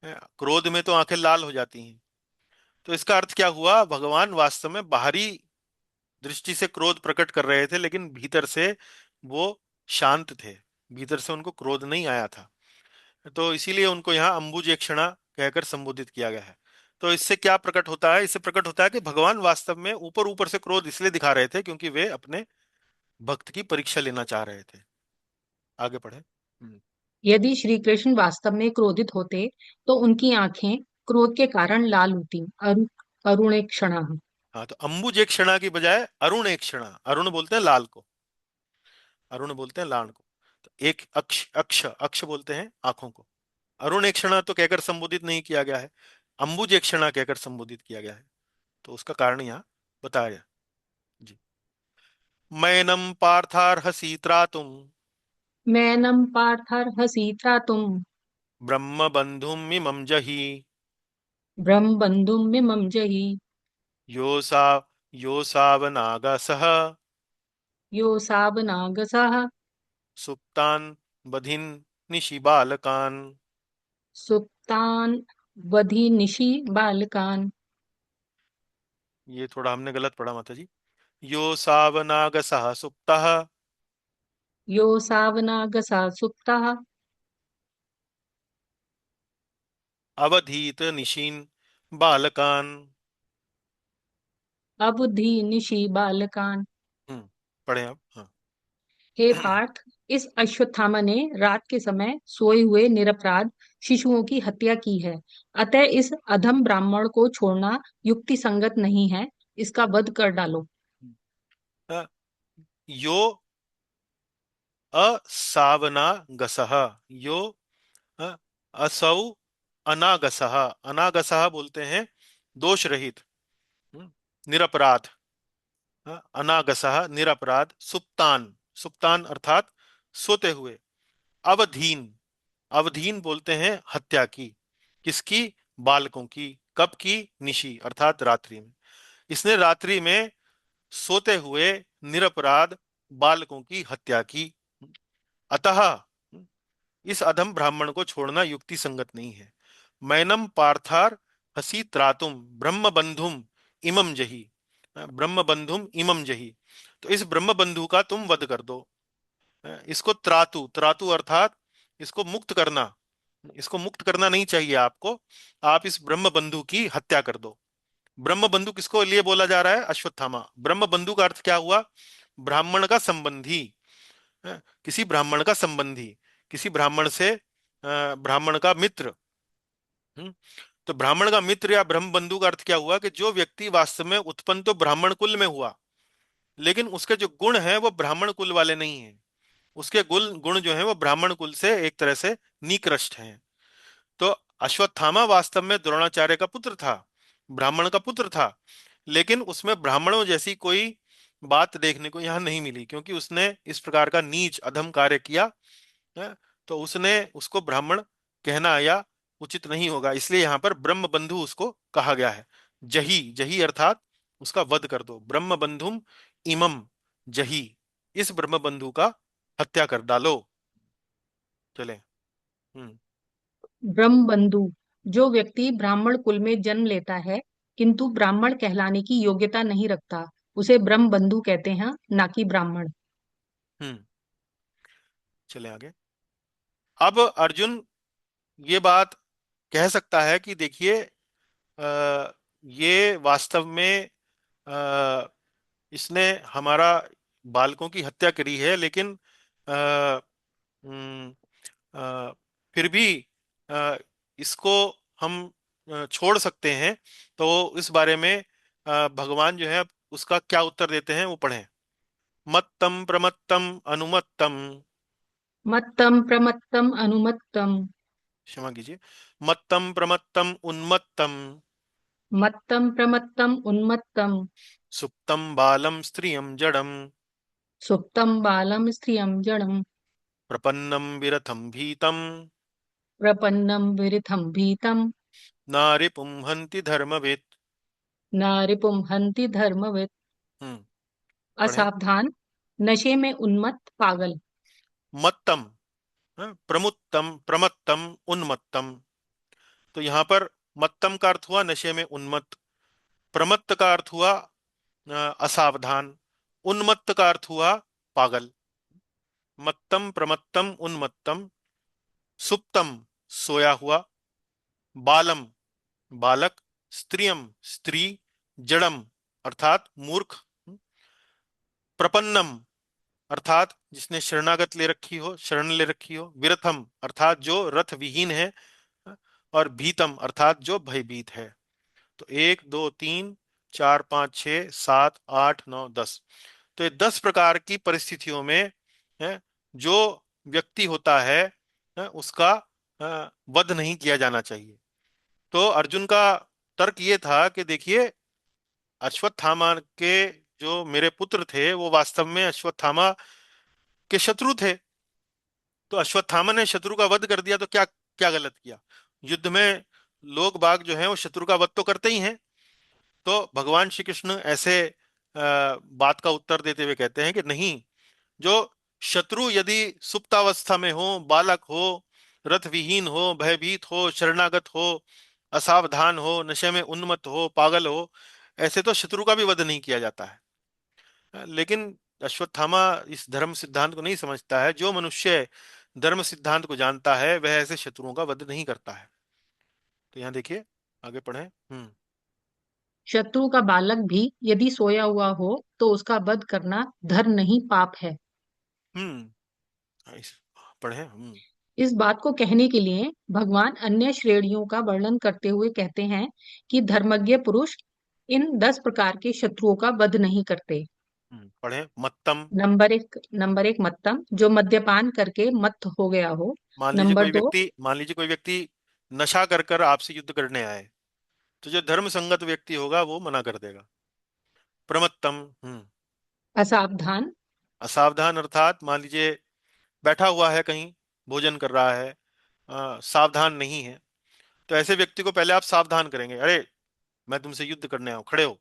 क्रोध में तो आंखें लाल हो जाती हैं। तो इसका अर्थ क्या हुआ? भगवान वास्तव में बाहरी दृष्टि से क्रोध प्रकट कर रहे थे, लेकिन भीतर से वो शांत थे। भीतर से उनको क्रोध नहीं आया था। तो इसीलिए उनको यहाँ अंबुजेक्षणा कहकर संबोधित किया गया है। तो इससे क्या प्रकट होता है? इससे प्रकट होता है कि भगवान वास्तव में ऊपर ऊपर से क्रोध इसलिए दिखा रहे थे क्योंकि वे अपने भक्त की परीक्षा लेना चाह रहे थे। आगे पढ़े। यदि श्री कृष्ण वास्तव में क्रोधित होते, तो उनकी आंखें क्रोध के कारण लाल होती। अरुणेक्षणः। हाँ, तो अंबुजेक्षणा की बजाय अरुणेक्षणा, अरुण बोलते हैं लाल को, अरुण बोलते हैं लाल को। तो एक अक्ष अक्ष अक्ष बोलते हैं आंखों को। अरुणेक्षणा तो कहकर संबोधित नहीं किया गया है, अंबुजेक्षणा कहकर संबोधित किया गया है। तो उसका कारण यहाँ बताया गया। जी। मैनम पार्थार्हसि त्रातुम मैनम पार्थार्हसि त्रातुम् ब्रह्म बंधुम इमं जहि ब्रह्म बंधुम् मिमं जहि। योसा योसावनागसः योऽसावनागसः सुप्तान बधिन निशिबालकान। सुप्तान् वधि बालकान्। ये थोड़ा हमने गलत पढ़ा माता जी। योसावनागसः सुप्तः योऽसावनागसः सुप्तः अवधीत निशीन बालकान। अबुद्धि बालकान्। हम्म, पढ़े आप। हाँ। हे पार्थ, इस अश्वत्थामा ने रात के समय सोए हुए निरपराध शिशुओं की हत्या की है। अतः इस अधम ब्राह्मण को छोड़ना युक्ति संगत नहीं है। इसका वध कर डालो। अ, यो असावनागसः, यो अ, असौ अनागसः, अनागसः बोलते हैं दोष रहित, हम्म, निरपराध। अनागसः निरपराध, सुप्तान, सुप्तान अर्थात सोते हुए, अवधीन, अवधीन बोलते हैं हत्या की। किसकी? बालकों की। कब की? निशी अर्थात रात्रि में। इसने रात्रि में सोते हुए निरपराध बालकों की हत्या की। अतः इस अधम ब्राह्मण को छोड़ना युक्ति संगत नहीं है। मैनम पार्थार हसी त्रातुम ब्रह्म बंधुम इमम जही, ब्रह्म बंधुम इमम जही। तो इस ब्रह्म बंधु का तुम वध कर दो। इसको त्रातु, त्रातु अर्थात इसको मुक्त करना। इसको मुक्त करना नहीं चाहिए आपको, आप इस ब्रह्म बंधु की हत्या कर दो। ब्रह्म बंधु किसको लिए बोला जा रहा है? अश्वत्थामा। ब्रह्म बंधु का अर्थ क्या हुआ? ब्राह्मण का संबंधी, किसी ब्राह्मण का संबंधी, किसी ब्राह्मण से ब्राह्मण का मित्र। हम्म, तो ब्राह्मण का मित्र या ब्रह्म बंधु का अर्थ क्या हुआ? कि जो व्यक्ति वास्तव में उत्पन्न तो ब्राह्मण कुल में हुआ, लेकिन उसके जो गुण हैं वो ब्राह्मण कुल वाले नहीं हैं। उसके गुण गुण जो हैं वो ब्राह्मण कुल से एक तरह से निकृष्ट हैं। तो अश्वत्थामा वास्तव में द्रोणाचार्य का पुत्र था, ब्राह्मण का पुत्र था, लेकिन उसमें ब्राह्मणों जैसी कोई बात देखने को यहाँ नहीं मिली, क्योंकि उसने इस प्रकार का नीच अधम कार्य किया है। तो उसने उसको ब्राह्मण कहना या उचित नहीं होगा, इसलिए यहाँ पर ब्रह्म बंधु उसको कहा गया है। जही, जही अर्थात उसका वध कर दो। ब्रह्म बंधुम इमम जही, इस ब्रह्म बंधु का हत्या कर डालो। चले। हम्म। ब्रह्म बंधु, जो व्यक्ति ब्राह्मण कुल में जन्म लेता है किंतु ब्राह्मण कहलाने की योग्यता नहीं रखता, उसे ब्रह्म बंधु कहते हैं, ना कि ब्राह्मण। हम्म। चले आगे। अब अर्जुन ये बात कह सकता है कि देखिए, ये वास्तव में अ, इसने हमारा बालकों की हत्या करी है, लेकिन अ, हम्म, अ, फिर भी अ, इसको हम छोड़ सकते हैं। तो इस बारे में भगवान जो है उसका क्या उत्तर देते हैं वो पढ़ें। मत्तम प्रमत्तम अनुमत्तम। मत्तम प्रमत्तम अनुमत्तम। क्षमा कीजिए। मत्तम प्रमत्तम उन्मत्तम। मत्तम प्रमत्तम उन्मत्तम। सुप्तम बालम स्त्रियम जडम। सुप्तम बालम स्त्रियं जडम। प्रपन्नम विरथम भीतम। प्रपन्नम विरिथम भीतम। नारिपुं हन्ति धर्मवित्। नारिपुम हन्ति धर्मवित्। हम्म। पढ़ें। असावधान, नशे में उन्मत्त, पागल। मत्तम, प्रमुत्तम प्रमत्तम उन्मत्तम। तो यहाँ पर मत्तम का अर्थ हुआ नशे में उन्मत्त, प्रमत्त का अर्थ हुआ असावधान, उन्मत्त का अर्थ हुआ पागल। मत्तम प्रमत्तम उन्मत्तम। सुप्तम, सोया हुआ। बालम, बालक। स्त्रियम, स्त्री। जड़म, अर्थात मूर्ख। प्रपन्नम, अर्थात जिसने शरणागत ले रखी हो, शरण ले रखी हो। विरथम, अर्थात जो रथ विहीन है। और भीतम, अर्थात जो भयभीत है। तो 1 2 3 4 5 6 7 8 9 10। तो ये 10 प्रकार की परिस्थितियों में है, जो व्यक्ति होता है, उसका वध नहीं किया जाना चाहिए। तो अर्जुन का तर्क ये था कि देखिए, अश्वत्थामा के जो मेरे पुत्र थे वो वास्तव में अश्वत्थामा के शत्रु थे। तो अश्वत्थामा ने शत्रु का वध कर दिया, तो क्या क्या गलत किया? युद्ध में लोग बाग जो हैं वो शत्रु का वध तो करते ही हैं। तो भगवान श्री कृष्ण ऐसे बात का उत्तर देते हुए कहते हैं कि नहीं, जो शत्रु यदि सुप्तावस्था में हो, बालक हो, रथ विहीन हो, भयभीत हो, शरणागत हो, असावधान हो, नशे में उन्मत्त हो, पागल हो, ऐसे तो शत्रु का भी वध नहीं किया जाता है। लेकिन अश्वत्थामा इस धर्म सिद्धांत को नहीं समझता है। जो मनुष्य धर्म सिद्धांत को जानता है वह ऐसे शत्रुओं का वध नहीं करता है। तो यहाँ देखिए, आगे पढ़ें। शत्रु का बालक भी यदि सोया हुआ हो तो उसका वध करना धर्म नहीं, पाप है। हम्म। पढ़ें। इस बात को कहने के लिए भगवान अन्य श्रेणियों का वर्णन करते हुए कहते हैं कि धर्मज्ञ पुरुष इन 10 प्रकार के शत्रुओं का वध नहीं करते। पढ़ें। मत्तम। नंबर एक मत्तम, जो मद्यपान करके मत्त हो गया हो। नंबर दो, मान लीजिए कोई व्यक्ति नशा कर कर आपसे युद्ध करने आए, तो जो धर्म संगत व्यक्ति होगा वो मना कर देगा। प्रमत्तम। असावधान। असावधान, अर्थात मान लीजिए बैठा हुआ है कहीं, भोजन कर रहा है, सावधान नहीं है, तो ऐसे व्यक्ति को पहले आप सावधान करेंगे, अरे मैं तुमसे युद्ध करने आऊं, खड़े हो।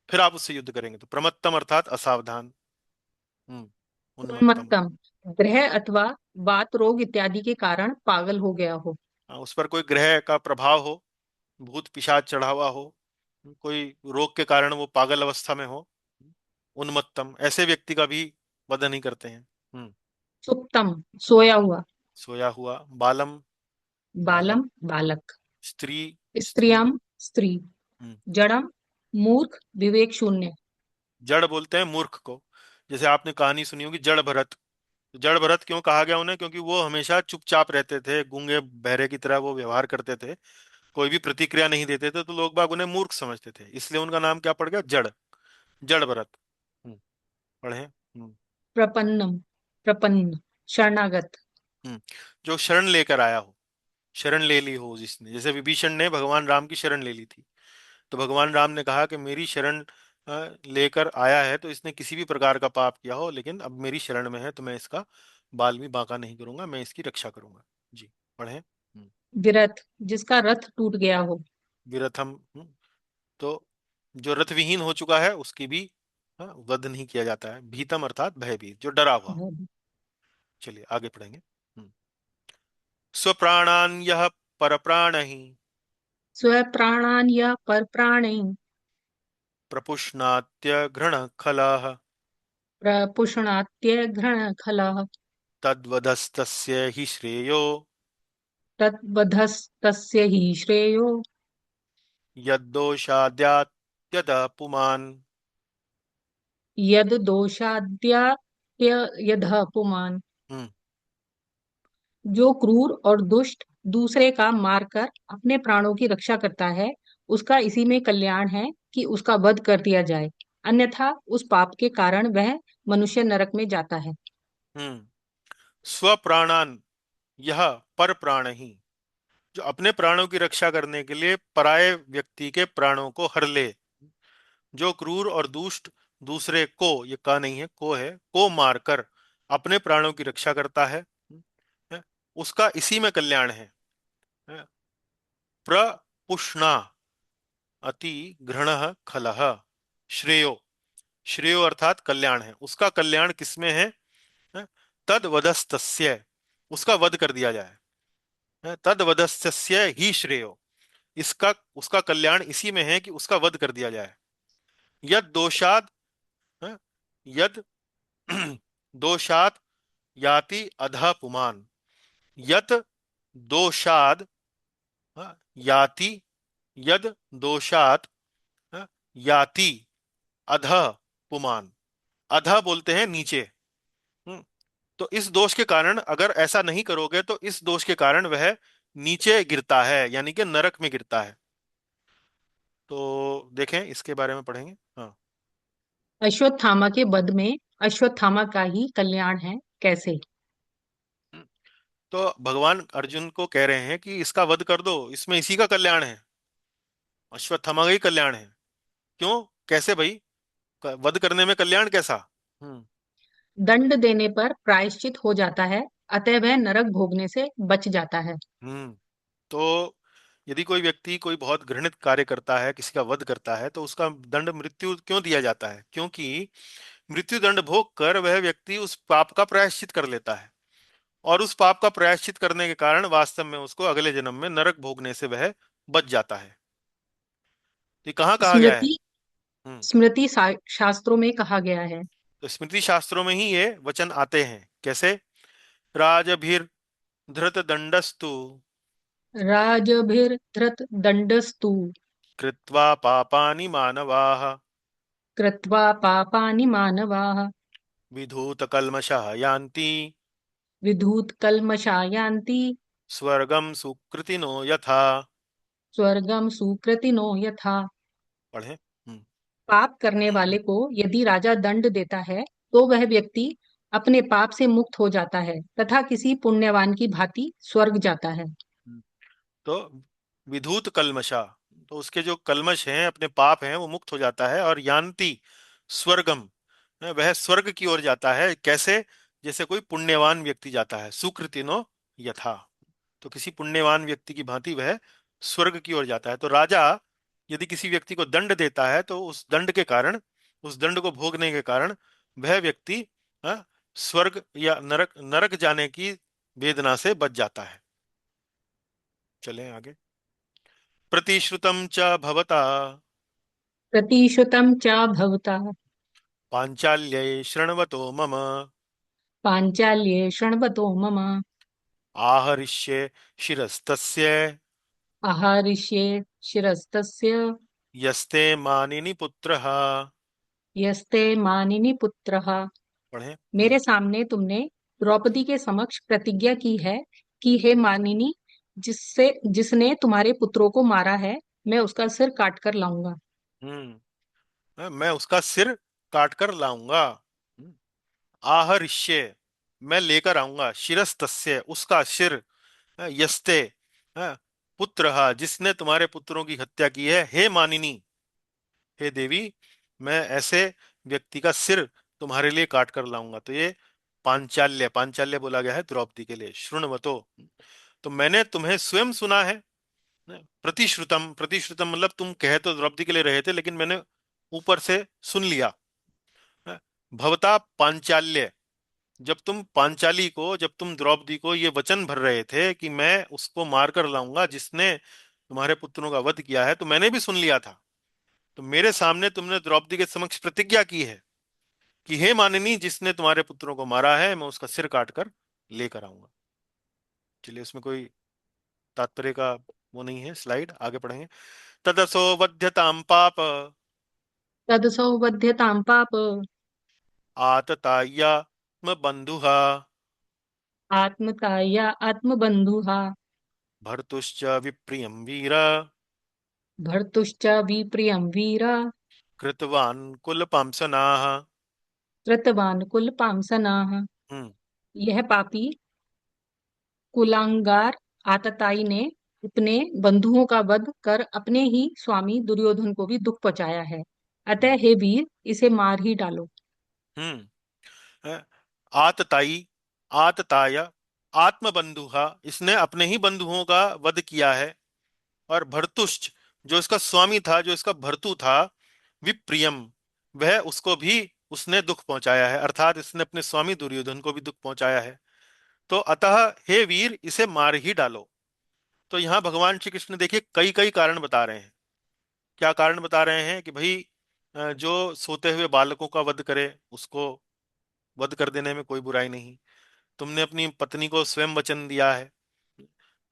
फिर आप उससे युद्ध करेंगे। तो प्रमत्तम अर्थात असावधान। हम्म। उन्मत्तम। उन्मत्तम, ग्रह अथवा वात रोग इत्यादि के कारण पागल हो गया हो। उस पर कोई ग्रह का प्रभाव हो, भूत पिशाच चढ़ा हुआ हो, कोई रोग के कारण वो पागल अवस्था में हो। उन्मत्तम, ऐसे व्यक्ति का भी वध नहीं करते हैं। हम्म। सुप्तम, सोया हुआ। सोया हुआ। बालम, बालक। बालम, बालक। स्त्री, स्त्री। स्त्रियम, स्त्री। हम्म। जड़म, मूर्ख, विवेक शून्य। जड़ बोलते हैं मूर्ख को। जैसे आपने कहानी सुनी होगी जड़ भरत। जड़ भरत क्यों कहा गया उन्हें? क्योंकि वो हमेशा चुपचाप रहते थे, गूंगे बहरे की तरह वो व्यवहार करते थे, कोई भी प्रतिक्रिया नहीं देते थे, तो लोग बाग उन्हें मूर्ख समझते थे, इसलिए उनका नाम क्या पड़ गया? जड़। जड़ भरत। पढ़े। प्रपन्नम, प्रपन्न, शरणागत। हम्म। जो शरण लेकर आया हो, शरण ले ली हो जिसने, जैसे विभीषण ने भगवान राम की शरण ले ली थी, तो भगवान राम ने कहा कि मेरी शरण लेकर आया है, तो इसने किसी भी प्रकार का पाप किया हो, लेकिन अब मेरी शरण में है तो मैं इसका बाल भी बांका नहीं करूंगा, मैं इसकी रक्षा करूंगा। जी। पढ़े। विरथ, जिसका रथ टूट गया हो। विरथम। तो जो रथ विहीन हो चुका है उसकी भी वध नहीं किया जाता है। भीतम अर्थात भयभीत, जो डरा हुआ हो। चलिए आगे पढ़ेंगे। स्वप्राणान यह परप्राण ही स्वप्राणान या परप्राणै। प्रपुष्णात्य घृण खलाः प्रपुष्णात्य घ्रण खलः। तद्वधस्तस्य हि श्रेयो तद्वधस्तस्य हि श्रेयो। यद्दोषाद्यात्यतः पुमान्। यद दोषाद्य यदः पुमान। हम्म। जो क्रूर और दुष्ट दूसरे का मारकर अपने प्राणों की रक्षा करता है, उसका इसी में कल्याण है कि उसका वध कर दिया जाए, अन्यथा उस पाप के कारण वह मनुष्य नरक में जाता है। हम्म। स्वप्राणान, यह पर प्राण ही, जो अपने प्राणों की रक्षा करने के लिए पराये व्यक्ति के प्राणों को हर ले, जो क्रूर और दुष्ट दूसरे को, ये का नहीं है, को है, को मारकर अपने प्राणों की रक्षा करता है, उसका इसी में कल्याण है। प्रपुष्णा अति घृण खलह श्रेयो, श्रेयो अर्थात कल्याण है, उसका कल्याण किसमें है? तद वधस्तस्य, उसका वध कर दिया जाए, तद वधस्तस्य ही श्रेयो, इसका उसका कल्याण इसी में है कि उसका वध कर दिया जाए। यद दोषाद, है, यद दोषात याति अधः पुमान, यत दोषाद, याति, यद दोषात, याति अधः पुमान, अधः बोलते हैं नीचे। हम्म, तो इस दोष के कारण, अगर ऐसा नहीं करोगे तो इस दोष के कारण वह नीचे गिरता है, यानी कि नरक में गिरता है। तो देखें, इसके बारे में पढ़ेंगे। हाँ। अश्वत्थामा के वध में अश्वत्थामा का ही कल्याण है, कैसे? हम्म, तो भगवान अर्जुन को कह रहे हैं कि इसका वध कर दो, इसमें इसी का कल्याण है, अश्वत्थामा का ही कल्याण है। क्यों, कैसे भाई, वध करने में कल्याण कैसा? हम्म। दंड देने पर प्रायश्चित हो जाता है, अतः वह नरक भोगने से बच जाता है। हम्म। तो यदि कोई व्यक्ति कोई बहुत घृणित कार्य करता है, किसी का वध करता है, तो उसका दंड मृत्यु क्यों दिया जाता है? क्योंकि मृत्यु दंड भोग कर वह व्यक्ति उस पाप का प्रायश्चित कर लेता है, और उस पाप का प्रायश्चित करने के कारण वास्तव में उसको अगले जन्म में नरक भोगने से वह बच जाता है। तो ये कहाँ कहा गया है? स्मृति हम्म। स्मृति शास्त्रों में कहा गया है। तो स्मृति शास्त्रों में ही ये वचन आते हैं। कैसे? राजभिर धृत दंडस्तु राजभिर्धृत दंडस्तु कृत्वा पापानि मानवाः कृत्वा पापानि मानवाः विधूत कल्मषः यान्ति विधूत कल्मषायान्ति स्वर्गम सुकृतिनो यथा। स्वर्गम सुकृतिनो यथा। पढ़े। पाप करने वाले को यदि राजा दंड देता है तो वह व्यक्ति अपने पाप से मुक्त हो जाता है तथा किसी पुण्यवान की भांति स्वर्ग जाता है। तो विधूत कल्मषा, तो उसके जो कल्मश हैं, अपने पाप हैं, वो मुक्त हो जाता है, और यान्ति स्वर्गम, वह स्वर्ग की ओर जाता है। कैसे? जैसे कोई पुण्यवान व्यक्ति जाता है, सुकृतिनो यथा, तो किसी पुण्यवान व्यक्ति की भांति वह स्वर्ग की ओर जाता है। तो राजा यदि किसी व्यक्ति को दंड देता है, तो उस दंड के कारण, उस दंड को भोगने के कारण वह व्यक्ति स्वर्ग या नरक, नरक जाने की वेदना से बच जाता है। चलें आगे। प्रतिश्रुतं च भवता प्रतिश्रुतं च भवता पाञ्चाल्ये शृण्वतो मम पांचाल्ये शृण्वतो मम आहरिष्ये शिरस्तस्य आहारिष्ये शिरस्तस्य यस्ते मानिनि पुत्रः। यस्ते मानिनी पुत्रः। पढ़े। मेरे सामने तुमने द्रौपदी के समक्ष प्रतिज्ञा की है कि हे मानिनी, जिसने तुम्हारे पुत्रों को मारा है, मैं उसका सिर काट कर लाऊंगा। मैं उसका सिर काट कर लाऊंगा। आहरिष्ये, मैं लेकर आऊंगा, शिरस्तस्य, उसका सिर, यस्ते, पुत्रः, जिसने तुम्हारे पुत्रों की हत्या की है, हे मानिनी, हे देवी, मैं ऐसे व्यक्ति का सिर तुम्हारे लिए काट कर लाऊंगा। तो ये पांचाल्य, पांचाल्य बोला गया है द्रौपदी के लिए। शृण्वतो, तो मैंने तुम्हें स्वयं सुना है। प्रतिश्रुतम, प्रतिश्रुतम मतलब तुम कह तो द्रौपदी के लिए रहे थे, लेकिन मैंने ऊपर से सुन लिया। भवता पांचाल्य, जब तुम पांचाली को, जब तुम द्रौपदी को ये वचन भर रहे थे कि मैं उसको मार कर लाऊंगा जिसने तुम्हारे पुत्रों का वध किया है, तो मैंने भी सुन लिया था। तो मेरे सामने तुमने द्रौपदी के समक्ष प्रतिज्ञा की है कि हे माननी, जिसने तुम्हारे पुत्रों को मारा है, मैं उसका सिर काट कर लेकर आऊंगा। चलिए, उसमें कोई तात्पर्य का वो नहीं है, स्लाइड आगे पढ़ेंगे। तदसो वध्यताम पाप तदसौ वध्यतां पाप आतताया बंधु आत्मकाया आत्मबन्धुः भर्तुश्च विप्रियं वीर भर्तुश्च विप्रियं वीर कृतवान् कुलपांसनाः। कृतवान कुल पांसनाः। हम्म। यह पापी कुलांगार आतताई ने अपने बंधुओं का वध कर अपने ही स्वामी दुर्योधन को भी दुख पहुंचाया है। अतः हम्म। हे वीर, इसे मार ही डालो। हम्म। अ, आतताई, आतताय, आत्मबंधुहा, इसने अपने ही बंधुओं का वध किया है। और भरतुष्ट, जो इसका स्वामी था, जो इसका भर्तु था, विप्रियम, वह उसको भी उसने दुख पहुंचाया है, अर्थात इसने अपने स्वामी दुर्योधन को भी दुख पहुंचाया है। तो अतः हे वीर, इसे मार ही डालो। तो यहाँ भगवान श्री कृष्ण देखिए कई कई कारण बता रहे हैं। क्या कारण बता रहे हैं कि भाई जो सोते हुए बालकों का वध करे उसको वध कर देने में कोई बुराई नहीं। तुमने अपनी पत्नी को स्वयं वचन दिया है।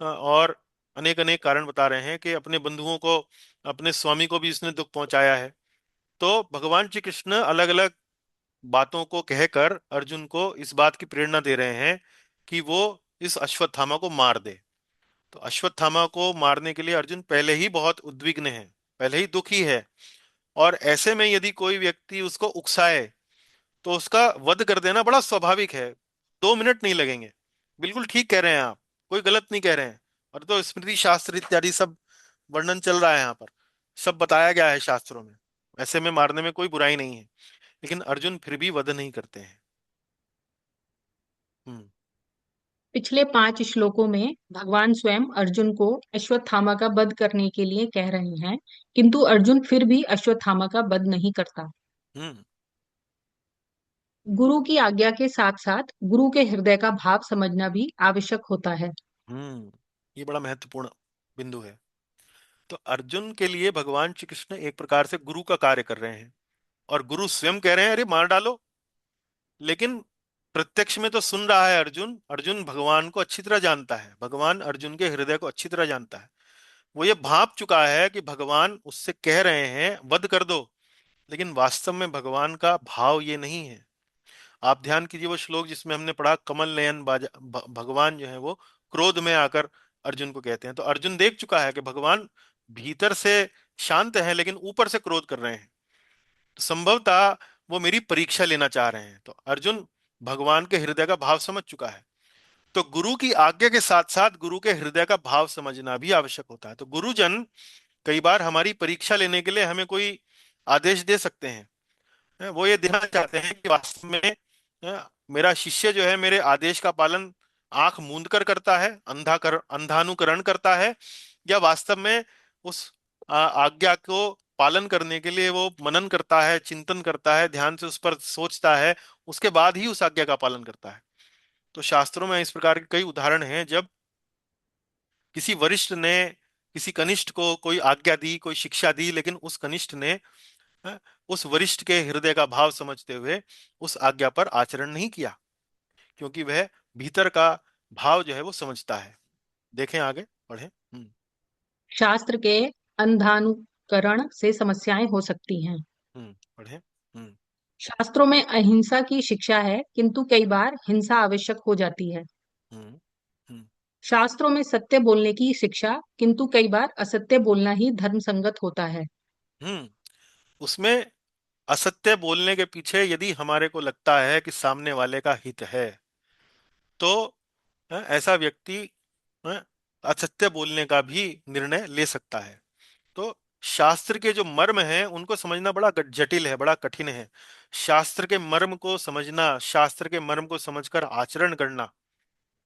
और अनेक अनेक कारण बता रहे हैं कि अपने बंधुओं को, अपने स्वामी को भी इसने दुख पहुंचाया है। तो भगवान श्री कृष्ण अलग अलग बातों को कहकर अर्जुन को इस बात की प्रेरणा दे रहे हैं कि वो इस अश्वत्थामा को मार दे। तो अश्वत्थामा को मारने के लिए अर्जुन पहले ही बहुत उद्विग्न है, पहले ही दुखी है। और ऐसे में यदि कोई व्यक्ति उसको उकसाए तो उसका वध कर देना बड़ा स्वाभाविक है। 2 मिनट नहीं लगेंगे। बिल्कुल ठीक कह रहे हैं आप, कोई गलत नहीं कह रहे हैं। और तो स्मृति शास्त्र इत्यादि सब वर्णन चल रहा है यहाँ पर, सब बताया गया है शास्त्रों में। ऐसे में मारने में कोई बुराई नहीं है, लेकिन अर्जुन फिर भी वध नहीं करते हैं। हम्म। पिछले 5 श्लोकों में भगवान स्वयं अर्जुन को अश्वत्थामा का वध करने के लिए कह रहे हैं, किंतु अर्जुन फिर भी अश्वत्थामा का वध नहीं करता। हम्म। गुरु की आज्ञा के साथ साथ गुरु के हृदय का भाव समझना भी आवश्यक होता है। हम्म। ये बड़ा महत्वपूर्ण बिंदु है। तो अर्जुन के लिए भगवान श्री कृष्ण एक प्रकार से गुरु का कार्य कर रहे हैं, और गुरु स्वयं कह रहे हैं अरे मार डालो। लेकिन प्रत्यक्ष में तो सुन रहा है अर्जुन, अर्जुन भगवान को अच्छी तरह जानता है, भगवान अर्जुन के हृदय को अच्छी तरह जानता है। वो ये भांप चुका है कि भगवान उससे कह रहे हैं वध कर दो, लेकिन वास्तव में भगवान का भाव ये नहीं है। आप ध्यान कीजिए वो श्लोक जिसमें हमने पढ़ा, कमल नयन भगवान जो है वो क्रोध में आकर अर्जुन को कहते हैं। तो अर्जुन देख चुका है कि भगवान भीतर से शांत है लेकिन ऊपर से क्रोध कर रहे हैं। तो संभवतः वो मेरी परीक्षा लेना चाह रहे हैं। तो अर्जुन भगवान के हृदय का भाव समझ चुका है। तो गुरु की आज्ञा के साथ साथ गुरु के हृदय का भाव समझना भी आवश्यक होता है। तो गुरुजन कई बार हमारी परीक्षा लेने के लिए हमें कोई आदेश दे सकते हैं। वो ये देखना चाहते हैं कि वास्तव में मेरा शिष्य जो है मेरे आदेश का पालन आंख मूंद कर करता है, अंधानुकरण करता है, या वास्तव में उस आज्ञा को पालन करने के लिए वो मनन करता है, चिंतन करता है, ध्यान से उस पर सोचता है, उसके बाद ही उस आज्ञा का पालन करता है। तो शास्त्रों में इस प्रकार के कई उदाहरण हैं जब किसी वरिष्ठ ने किसी कनिष्ठ को कोई आज्ञा दी, कोई शिक्षा दी, लेकिन उस कनिष्ठ ने उस वरिष्ठ के हृदय का भाव समझते हुए उस आज्ञा पर आचरण नहीं किया, क्योंकि वह भीतर का भाव जो है वो समझता है। देखें आगे, पढ़ें। शास्त्र के अंधानुकरण से समस्याएं हो सकती हैं। पढ़ें। शास्त्रों में अहिंसा की शिक्षा है, किंतु कई बार हिंसा आवश्यक हो जाती है। हम्म। हम्म। शास्त्रों में सत्य बोलने की शिक्षा, किंतु कई बार असत्य बोलना ही धर्म संगत होता है। हम्म। उसमें असत्य बोलने के पीछे यदि हमारे को लगता है कि सामने वाले का हित है, तो ऐसा व्यक्ति अ, असत्य बोलने का भी निर्णय ले सकता है। तो शास्त्र के जो मर्म हैं उनको समझना बड़ा जटिल है, बड़ा कठिन है। शास्त्र के मर्म को समझना, शास्त्र के मर्म को समझकर आचरण करना,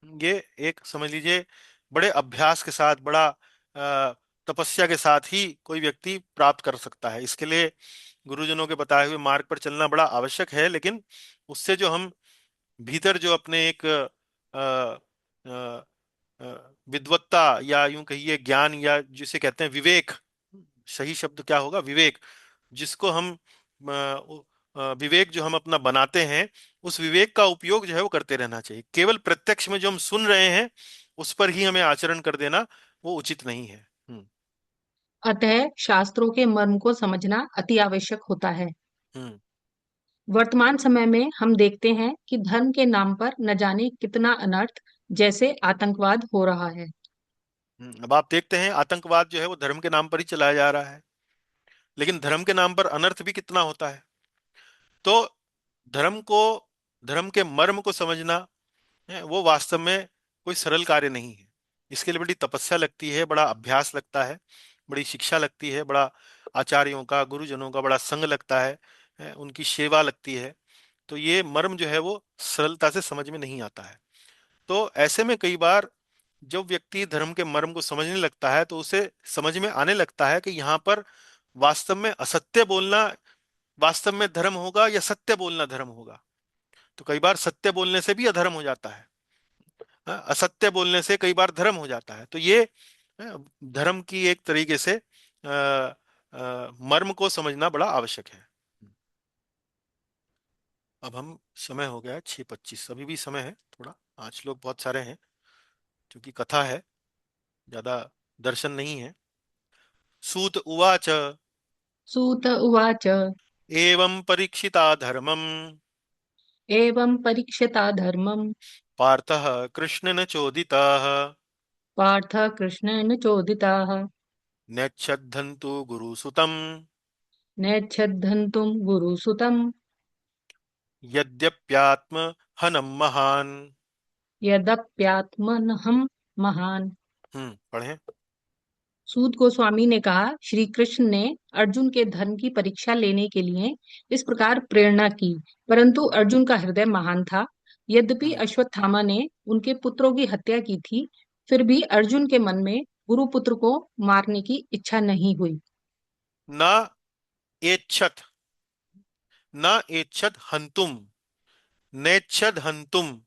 ये एक समझ लीजिए बड़े अभ्यास के साथ, बड़ा तपस्या के साथ ही कोई व्यक्ति प्राप्त कर सकता है। इसके लिए गुरुजनों के बताए हुए मार्ग पर चलना बड़ा आवश्यक है। लेकिन उससे जो हम भीतर जो अपने एक विद्वत्ता, या यूं कहिए ज्ञान, या जिसे कहते हैं विवेक, सही शब्द क्या होगा, विवेक, जिसको हम विवेक जो हम अपना बनाते हैं, उस विवेक का उपयोग जो है वो करते रहना चाहिए। केवल प्रत्यक्ष में जो हम सुन रहे हैं उस पर ही हमें आचरण कर देना वो उचित नहीं है। हम्म। अतः शास्त्रों के मर्म को समझना अति आवश्यक होता है। हम्म। वर्तमान समय में हम देखते हैं कि धर्म के नाम पर न जाने कितना अनर्थ, जैसे आतंकवाद हो रहा है। अब आप देखते हैं आतंकवाद जो है वो धर्म के नाम पर ही चलाया जा रहा है, लेकिन धर्म के नाम पर अनर्थ भी कितना होता है। तो धर्म को, धर्म के मर्म को समझना है, वो वास्तव में कोई सरल कार्य नहीं है। इसके लिए बड़ी तपस्या लगती है, बड़ा अभ्यास लगता है, बड़ी शिक्षा लगती है, बड़ा आचार्यों का, गुरुजनों का बड़ा संग लगता है, उनकी सेवा लगती है। तो ये मर्म जो है वो सरलता से समझ में नहीं आता है। तो ऐसे में कई बार जब व्यक्ति धर्म के मर्म को समझने लगता है तो उसे समझ में आने लगता है कि यहाँ पर वास्तव में असत्य बोलना वास्तव में धर्म होगा या सत्य बोलना धर्म होगा। तो कई बार सत्य बोलने से भी अधर्म हो जाता है, हाँ, असत्य बोलने से कई बार धर्म हो जाता है। तो ये धर्म की एक तरीके से मर्म को समझना बड़ा आवश्यक है। अब हम, समय हो गया है 6:25, अभी भी समय है थोड़ा, आज लोग बहुत सारे हैं, क्योंकि कथा है, ज्यादा दर्शन नहीं है। सूत उवाच सूत उवाच। एवं परीक्षिता धर्मम एवं परीक्षिता धर्मम्। पार्थः कृष्णेन चोदितः पार्थ कृष्णेन चोदिताः। नेच्छद्धन्तु गुरुसुतम् नेच्छद्धन्तुं गुरुसुतं। यद्यप्यात्म हनम महान। यद्यप्यात्मनहं महान्। पढ़ें। सूत गोस्वामी ने कहा, श्री कृष्ण ने अर्जुन के धर्म की परीक्षा लेने के लिए इस प्रकार प्रेरणा की, परंतु अर्जुन का हृदय महान था। यद्यपि हम्म अश्वत्थामा ने उनके पुत्रों की हत्या की थी, फिर भी अर्जुन के मन में गुरुपुत्र को मारने की इच्छा नहीं हुई। न एच्छत, न एच्छत हंतुम, नेच्छद हंतुम,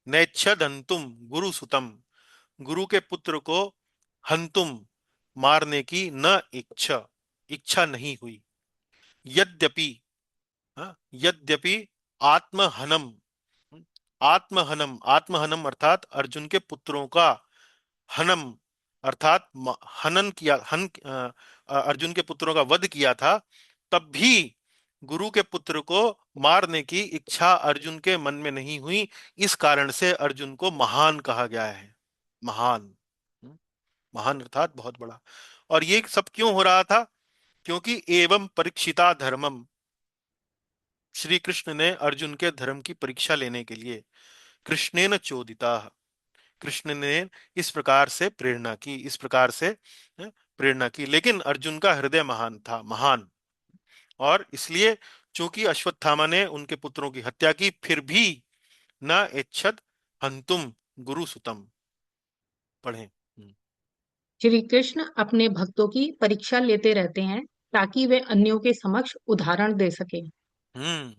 नेच्छद हंतुम गुरु सुतम, गुरु के पुत्र को हंतुम, मारने की न इच्छा, इच्छा नहीं हुई। यद्यपि, हाँ, यद्यपि आत्महनम, आत्महनम, आत्महनम अर्थात अर्जुन के पुत्रों का हनम, अर्थात हनन किया, अर्जुन के पुत्रों का वध किया था, तब भी गुरु के पुत्र को मारने की इच्छा अर्जुन के मन में नहीं हुई। इस कारण से अर्जुन को महान कहा गया है। महान, हम्म, महान अर्थात बहुत बड़ा। और ये सब क्यों हो रहा था? क्योंकि एवं परीक्षिता धर्मम, श्री कृष्ण ने अर्जुन के धर्म की परीक्षा लेने के लिए, कृष्णेन चोदिता, कृष्ण ने इस प्रकार से प्रेरणा की, इस प्रकार से प्रेरणा की। लेकिन अर्जुन का हृदय महान था, महान, और इसलिए चूंकि अश्वत्थामा ने उनके पुत्रों की हत्या की, फिर भी न इच्छद हंतुम गुरु सुतम। पढ़ें। श्री कृष्ण अपने भक्तों की परीक्षा लेते रहते हैं ताकि वे अन्यों के समक्ष उदाहरण दे सके। हम्म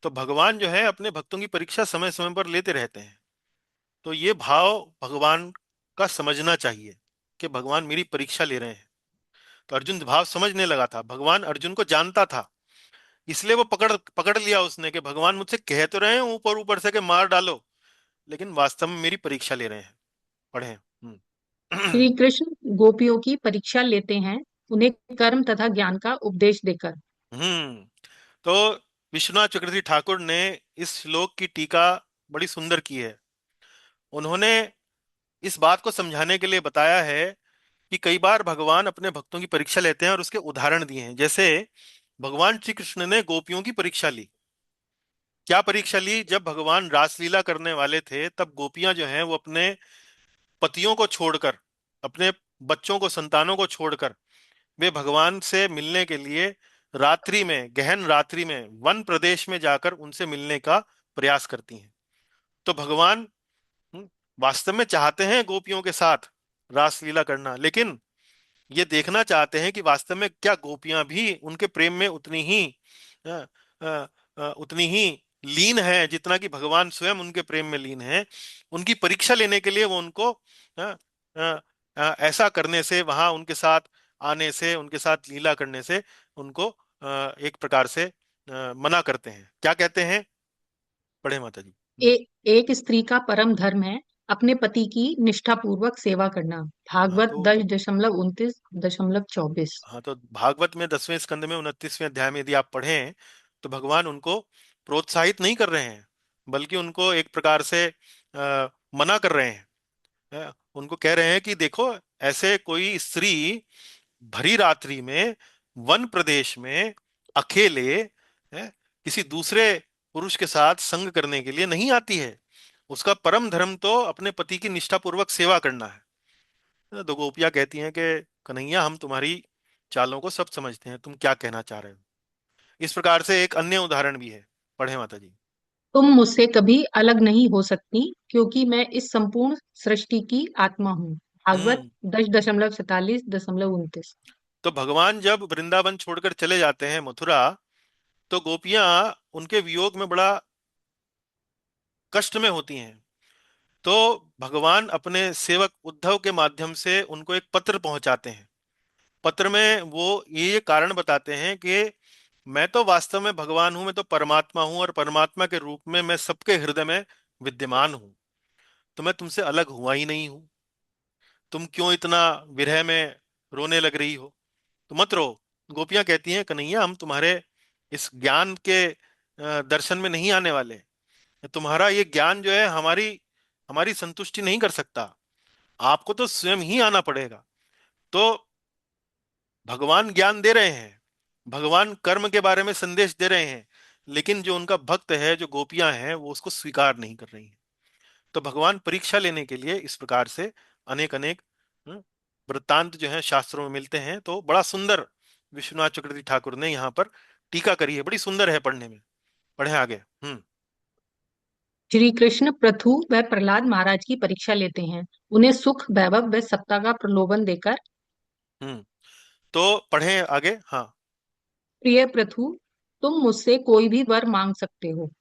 तो भगवान जो है अपने भक्तों की परीक्षा समय समय पर लेते रहते हैं। तो ये भाव भगवान का समझना चाहिए कि भगवान मेरी परीक्षा ले रहे हैं। तो अर्जुन भाव समझने लगा था, भगवान अर्जुन को जानता था, इसलिए वो पकड़ पकड़ लिया उसने कि भगवान मुझसे कह तो रहे हैं ऊपर ऊपर से कि मार डालो, लेकिन वास्तव में मेरी परीक्षा ले रहे हैं। पढ़े। श्री कृष्ण गोपियों की परीक्षा लेते हैं, उन्हें कर्म तथा ज्ञान का उपदेश देकर। हम्म तो विश्वनाथ चक्रवर्ती ठाकुर ने इस श्लोक की टीका बड़ी सुंदर की है। उन्होंने इस बात को समझाने के लिए बताया है कि कई बार भगवान अपने भक्तों की परीक्षा लेते हैं और उसके उदाहरण दिए हैं। जैसे भगवान श्री कृष्ण ने गोपियों की परीक्षा ली। क्या परीक्षा ली? जब भगवान रासलीला करने वाले थे तब गोपियां जो हैं वो अपने पतियों को छोड़कर, अपने बच्चों को, संतानों को छोड़कर वे भगवान से मिलने के लिए रात्रि में, गहन रात्रि में वन प्रदेश में जाकर उनसे मिलने का प्रयास करती हैं। तो भगवान वास्तव में चाहते हैं गोपियों के साथ रासलीला करना, लेकिन ये देखना चाहते हैं कि वास्तव में क्या गोपियां भी उनके प्रेम में अ, उतनी ही लीन है जितना कि भगवान स्वयं उनके प्रेम में लीन है। उनकी परीक्षा लेने के लिए वो उनको अ, अ, ऐसा करने से, वहां उनके साथ आने से, उनके साथ लीला करने से उनको एक प्रकार से मना करते हैं। क्या कहते हैं? पढ़े माता जी। एक स्त्री का परम धर्म है अपने पति की निष्ठापूर्वक सेवा करना। हाँ भागवत तो 10.29.24। हाँ तो भागवत में 10वें स्कंद में 29वें अध्याय में यदि आप पढ़ें तो भगवान उनको प्रोत्साहित नहीं कर रहे हैं, बल्कि उनको एक प्रकार से मना कर रहे हैं। उनको कह रहे हैं कि देखो, ऐसे कोई स्त्री भरी रात्रि में वन प्रदेश में अकेले, किसी दूसरे पुरुष के साथ संग करने के लिए नहीं आती है। उसका परम धर्म तो अपने पति की निष्ठापूर्वक सेवा करना है। तो गोपियां कहती हैं कि कन्हैया, हम तुम्हारी चालों को सब समझते हैं, तुम क्या कहना चाह रहे हो। इस प्रकार से एक अन्य उदाहरण भी है। पढ़े माता जी। तुम मुझसे कभी अलग नहीं हो सकती, क्योंकि मैं इस संपूर्ण सृष्टि की आत्मा हूँ। भागवत हम्म। 10:47-29। तो भगवान जब वृंदावन छोड़कर चले जाते हैं मथुरा, तो गोपियां उनके वियोग में बड़ा कष्ट में होती हैं। तो भगवान अपने सेवक उद्धव के माध्यम से उनको एक पत्र पहुंचाते हैं। पत्र में वो ये कारण बताते हैं कि मैं तो वास्तव में भगवान हूं, मैं तो परमात्मा हूं, और परमात्मा के रूप में मैं सबके हृदय में विद्यमान हूं। तो मैं तुमसे अलग हुआ ही नहीं हूं। तुम क्यों इतना विरह में रोने लग रही हो। तो मत रो। गोपियां कहती हैं कन्हैया, हम तुम्हारे इस ज्ञान के दर्शन में नहीं आने वाले। तुम्हारा ये ज्ञान जो है हमारी हमारी संतुष्टि नहीं कर सकता। आपको तो स्वयं ही आना पड़ेगा। तो भगवान ज्ञान दे रहे हैं, भगवान कर्म के बारे में संदेश दे रहे हैं, लेकिन जो उनका भक्त है, जो गोपियां हैं, वो उसको स्वीकार नहीं कर रही हैं। तो भगवान परीक्षा लेने के लिए इस प्रकार से अनेक अनेक वृत्तांत जो है शास्त्रों में मिलते हैं। तो बड़ा सुंदर विश्वनाथ चक्रवर्ती ठाकुर ने यहाँ पर टीका करी है, बड़ी सुंदर है पढ़ने में। पढ़े आगे। श्री कृष्ण प्रथु व प्रहलाद महाराज की परीक्षा लेते हैं, उन्हें सुख, वैभव व सत्ता का प्रलोभन देकर। हम्म। तो पढ़े आगे। हाँ। प्रिय प्रथु, तुम मुझसे कोई भी वर मांग सकते हो।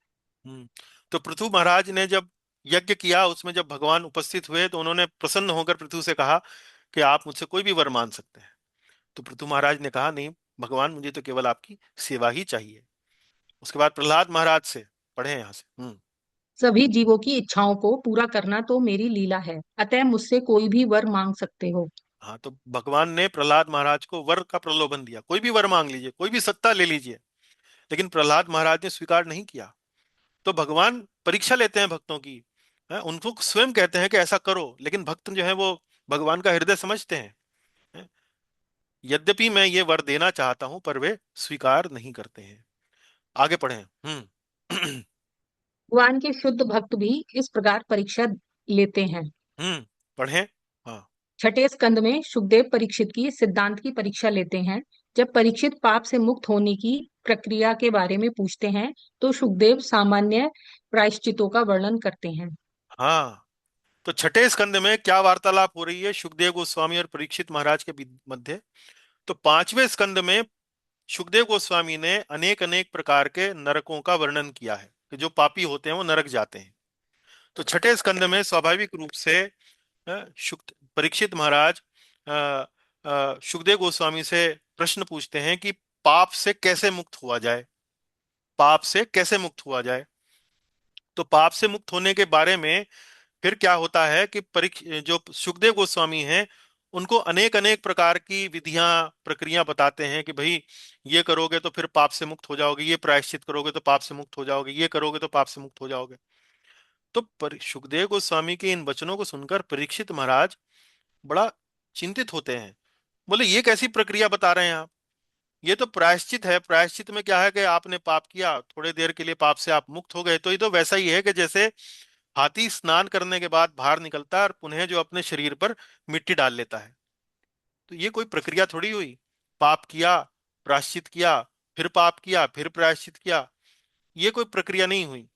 हम्म। तो पृथु महाराज ने जब यज्ञ किया, उसमें जब भगवान उपस्थित हुए, तो उन्होंने प्रसन्न होकर पृथु से कहा कि आप मुझसे कोई भी वर मांग सकते हैं। तो पृथु महाराज ने कहा, नहीं भगवान, मुझे तो केवल आपकी सेवा ही चाहिए। उसके बाद प्रहलाद महाराज से पढ़े यहाँ से। सभी जीवों की इच्छाओं को पूरा करना तो मेरी लीला है, अतः मुझसे कोई भी वर मांग सकते हो। हाँ, तो भगवान ने प्रहलाद महाराज को वर का प्रलोभन दिया, कोई भी वर मांग लीजिए, कोई भी सत्ता ले लीजिए। लेकिन प्रहलाद महाराज ने स्वीकार नहीं किया। तो भगवान परीक्षा लेते हैं भक्तों की। उनको स्वयं कहते हैं कि ऐसा करो, लेकिन भक्त जो है वो भगवान का हृदय समझते हैं। हैं? यद्यपि मैं ये वर देना चाहता हूं, पर वे स्वीकार नहीं करते हैं। आगे पढ़ें। हम्म। भगवान के शुद्ध भक्त भी इस प्रकार परीक्षा लेते हैं। पढ़ें। हाँ। छठे स्कंद में सुखदेव परीक्षित की सिद्धांत की परीक्षा लेते हैं। जब परीक्षित पाप से मुक्त होने की प्रक्रिया के बारे में पूछते हैं, तो सुखदेव सामान्य प्रायश्चितों का वर्णन करते हैं। हाँ, तो छठे स्कंद में क्या वार्तालाप हो रही है सुखदेव गोस्वामी और परीक्षित महाराज के मध्य। तो पांचवें स्कंद में सुखदेव गोस्वामी ने अनेक अनेक प्रकार के नरकों का वर्णन किया है कि जो पापी होते हैं वो नरक जाते हैं। तो छठे स्कंद में स्वाभाविक रूप से परीक्षित महाराज सुखदेव गोस्वामी से प्रश्न पूछते हैं कि पाप से कैसे मुक्त हुआ जाए, पाप से कैसे मुक्त हुआ जाए। तो पाप से मुक्त होने के बारे में फिर क्या होता है कि जो सुखदेव गोस्वामी हैं, उनको अनेक अनेक प्रकार की विधियां, प्रक्रिया बताते हैं कि भाई ये करोगे तो फिर पाप से मुक्त हो जाओगे, ये प्रायश्चित करोगे तो पाप से मुक्त हो जाओगे, ये करोगे तो पाप से मुक्त हो जाओगे। तो सुखदेव गोस्वामी के इन वचनों को सुनकर परीक्षित महाराज बड़ा चिंतित होते हैं। बोले, ये कैसी प्रक्रिया बता रहे हैं आप। ये तो प्रायश्चित है। प्रायश्चित में क्या है कि आपने पाप किया, थोड़े देर के लिए पाप से आप मुक्त हो गए। तो ये तो वैसा ही है कि जैसे हाथी स्नान करने के बाद बाहर निकलता है और पुनः जो अपने शरीर पर मिट्टी डाल लेता है। तो ये कोई प्रक्रिया थोड़ी हुई। पाप किया, प्रायश्चित किया, फिर पाप किया, फिर प्रायश्चित किया, ये कोई प्रक्रिया नहीं हुई।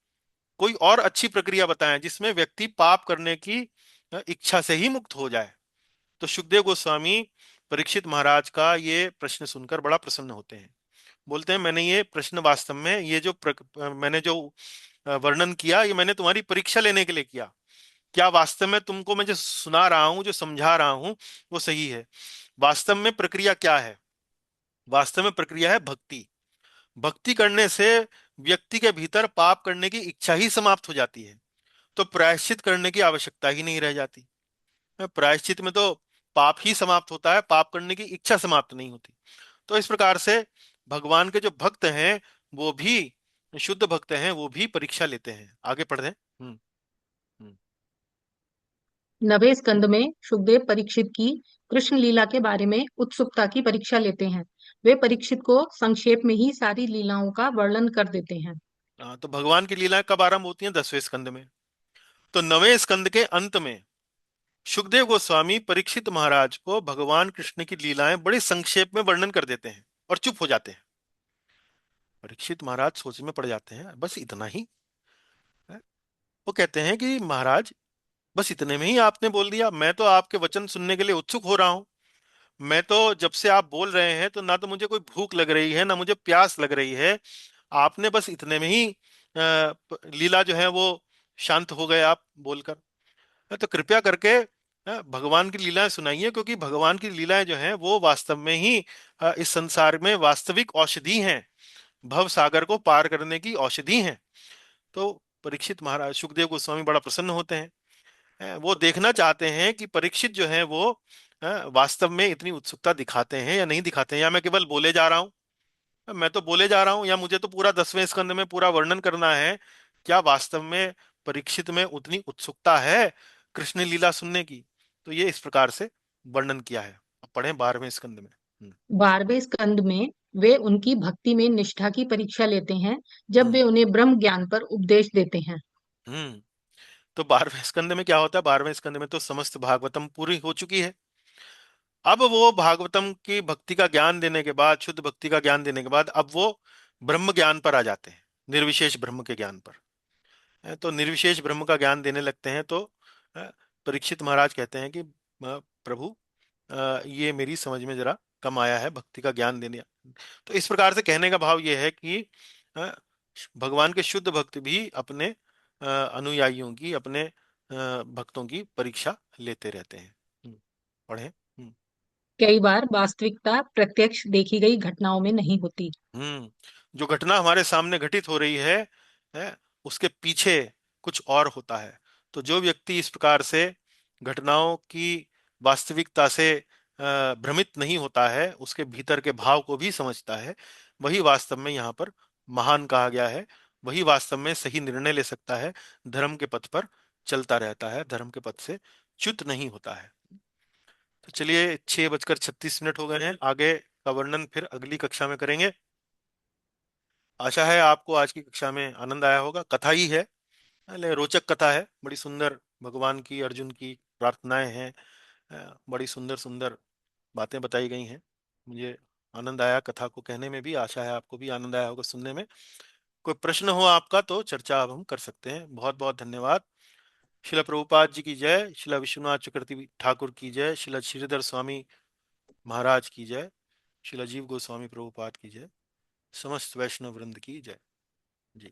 कोई और अच्छी प्रक्रिया बताएं जिसमें व्यक्ति पाप करने की इच्छा से ही मुक्त हो जाए। तो सुखदेव गोस्वामी परीक्षित महाराज का ये प्रश्न सुनकर बड़ा प्रसन्न होते हैं। बोलते हैं, मैंने ये प्रश्न वास्तव में, ये जो मैंने जो वर्णन किया, ये मैंने तुम्हारी परीक्षा लेने के लिए किया। क्या वास्तव में तुमको मैं जो सुना रहा हूं, जो समझा रहा हूं, वो सही है। वास्तव में प्रक्रिया क्या है। वास्तव में प्रक्रिया है भक्ति। भक्ति करने से व्यक्ति के भीतर पाप करने की इच्छा ही समाप्त हो जाती है। तो प्रायश्चित करने की आवश्यकता ही नहीं रह जाती। प्रायश्चित में तो पाप ही समाप्त होता है, पाप करने की इच्छा समाप्त नहीं होती। तो इस प्रकार से भगवान के जो भक्त हैं, वो भी शुद्ध भक्त हैं, वो भी परीक्षा लेते हैं। आगे पढ़ दें। हम्म। नवे स्कंद में सुखदेव परीक्षित की कृष्ण लीला के बारे में उत्सुकता की परीक्षा लेते हैं। वे परीक्षित को संक्षेप में ही सारी लीलाओं का वर्णन कर देते हैं। तो भगवान की लीलाएं कब आरंभ होती हैं? 10वें स्कंद में। तो 9वें स्कंद के अंत में सुखदेव गोस्वामी परीक्षित महाराज को भगवान कृष्ण की लीलाएं बड़े संक्षेप में वर्णन कर देते हैं और चुप हो जाते हैं। परीक्षित महाराज सोच में पड़ जाते हैं, बस इतना ही है? वो कहते हैं कि महाराज, बस इतने में ही आपने बोल दिया? मैं तो आपके वचन सुनने के लिए उत्सुक हो रहा हूं। मैं तो जब से आप बोल रहे हैं तो ना तो मुझे कोई भूख लग रही है ना मुझे प्यास लग रही है। आपने बस इतने में ही लीला जो है वो शांत हो गए आप बोलकर। तो कृपया करके भगवान की लीलाएं सुनाइए, क्योंकि भगवान की लीलाएं जो हैं वो वास्तव में ही इस संसार में वास्तविक औषधि हैं, भव सागर को पार करने की औषधि हैं। तो परीक्षित महाराज, सुखदेव गोस्वामी बड़ा प्रसन्न होते हैं। वो देखना चाहते हैं कि परीक्षित जो है वो वास्तव में इतनी उत्सुकता दिखाते हैं या नहीं दिखाते हैं, या मैं केवल बोले जा रहा हूँ। मैं तो बोले जा रहा हूँ, या मुझे तो पूरा 10वें स्कंद में पूरा वर्णन करना है। क्या वास्तव में परीक्षित में उतनी उत्सुकता है कृष्ण लीला सुनने की? तो ये इस प्रकार से वर्णन किया है। अब पढ़ें 12वें स्कंद में। 12वें स्कंद में वे उनकी भक्ति में निष्ठा की परीक्षा लेते हैं, जब हम्म वे उन्हें ब्रह्म ज्ञान पर उपदेश देते हैं। हम्म तो 12वें स्कंद में क्या होता है? 12वें स्कंद में तो समस्त भागवतम पूरी हो चुकी है। अब वो भागवतम की भक्ति का ज्ञान देने के बाद, शुद्ध भक्ति का ज्ञान देने के बाद, अब वो ब्रह्म ज्ञान पर आ जाते हैं, निर्विशेष ब्रह्म के ज्ञान पर। तो निर्विशेष ब्रह्म का ज्ञान देने लगते हैं। तो अ, परीक्षित महाराज कहते हैं कि प्रभु, ये मेरी समझ में जरा कम आया है भक्ति का ज्ञान देने। तो इस प्रकार से कहने का भाव ये है कि अ, भगवान के शुद्ध भक्त भी अपने अनुयायियों की, अपने भक्तों की परीक्षा लेते रहते हैं। पढ़ें। कई बार वास्तविकता प्रत्यक्ष देखी गई घटनाओं में नहीं होती। जो घटना हमारे सामने घटित हो रही है, उसके पीछे कुछ और होता है। तो जो व्यक्ति इस प्रकार से घटनाओं की वास्तविकता से भ्रमित नहीं होता है, उसके भीतर के भाव को भी समझता है, वही वास्तव में यहाँ पर महान कहा गया है। वही वास्तव में सही निर्णय ले सकता है, धर्म के पथ पर चलता रहता है, धर्म के पथ से च्युत नहीं होता है। तो चलिए, 6:36 हो गए हैं। आगे का वर्णन फिर अगली कक्षा में करेंगे। आशा है आपको आज की कक्षा में आनंद आया होगा। कथा ही है, रोचक कथा है, बड़ी सुंदर भगवान की, अर्जुन की प्रार्थनाएं हैं। बड़ी सुंदर सुंदर बातें बताई गई हैं। मुझे आनंद आया कथा को कहने में भी। आशा है आपको भी आनंद आया होगा सुनने में। कोई प्रश्न हो आपका तो चर्चा अब हम कर सकते हैं। बहुत बहुत धन्यवाद। शिला प्रभुपाद जी की जय। शिला विश्वनाथ चक्रवर्ती ठाकुर की जय। शिला श्रीधर स्वामी महाराज की जय। शिला जीव गोस्वामी प्रभुपाद की जय। समस्त वैष्णव वृंद की जय। जी,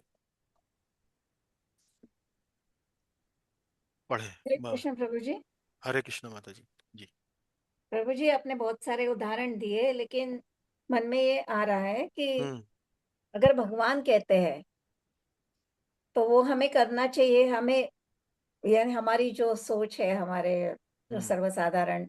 पढ़े। हरे कृष्ण प्रभु जी। हरे कृष्ण माता जी। जी। प्रभु जी, आपने बहुत सारे उदाहरण दिए, लेकिन मन में ये आ रहा है कि हम्म अगर भगवान कहते हैं तो वो हमें करना चाहिए। हमें, यानी हमारी जो सोच है, हमारे जो हम्म सर्वसाधारण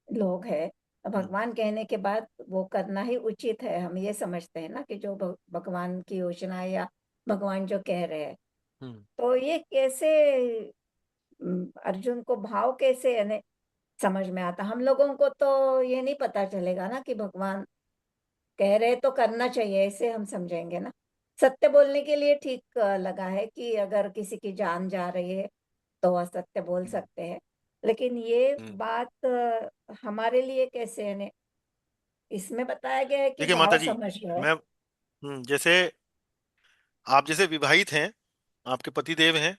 लोग हैं, हम्म भगवान कहने के बाद वो करना ही उचित है। हम ये समझते हैं ना कि जो भगवान की योजना है या भगवान जो कह रहे हैं, हम्म तो ये कैसे अर्जुन को भाव कैसे यानी समझ में आता? हम लोगों को तो ये नहीं पता चलेगा ना कि भगवान कह रहे तो करना चाहिए, ऐसे हम समझेंगे ना। सत्य बोलने के लिए ठीक लगा है कि अगर किसी की जान जा रही है तो असत्य बोल हम्म सकते हैं, लेकिन ये हम्म। बात हमारे लिए कैसे है? इसमें बताया गया है कि देखिए माता भाव जी, समझ लो। मैं जैसे आप जैसे विवाहित हैं, आपके पति देव हैं,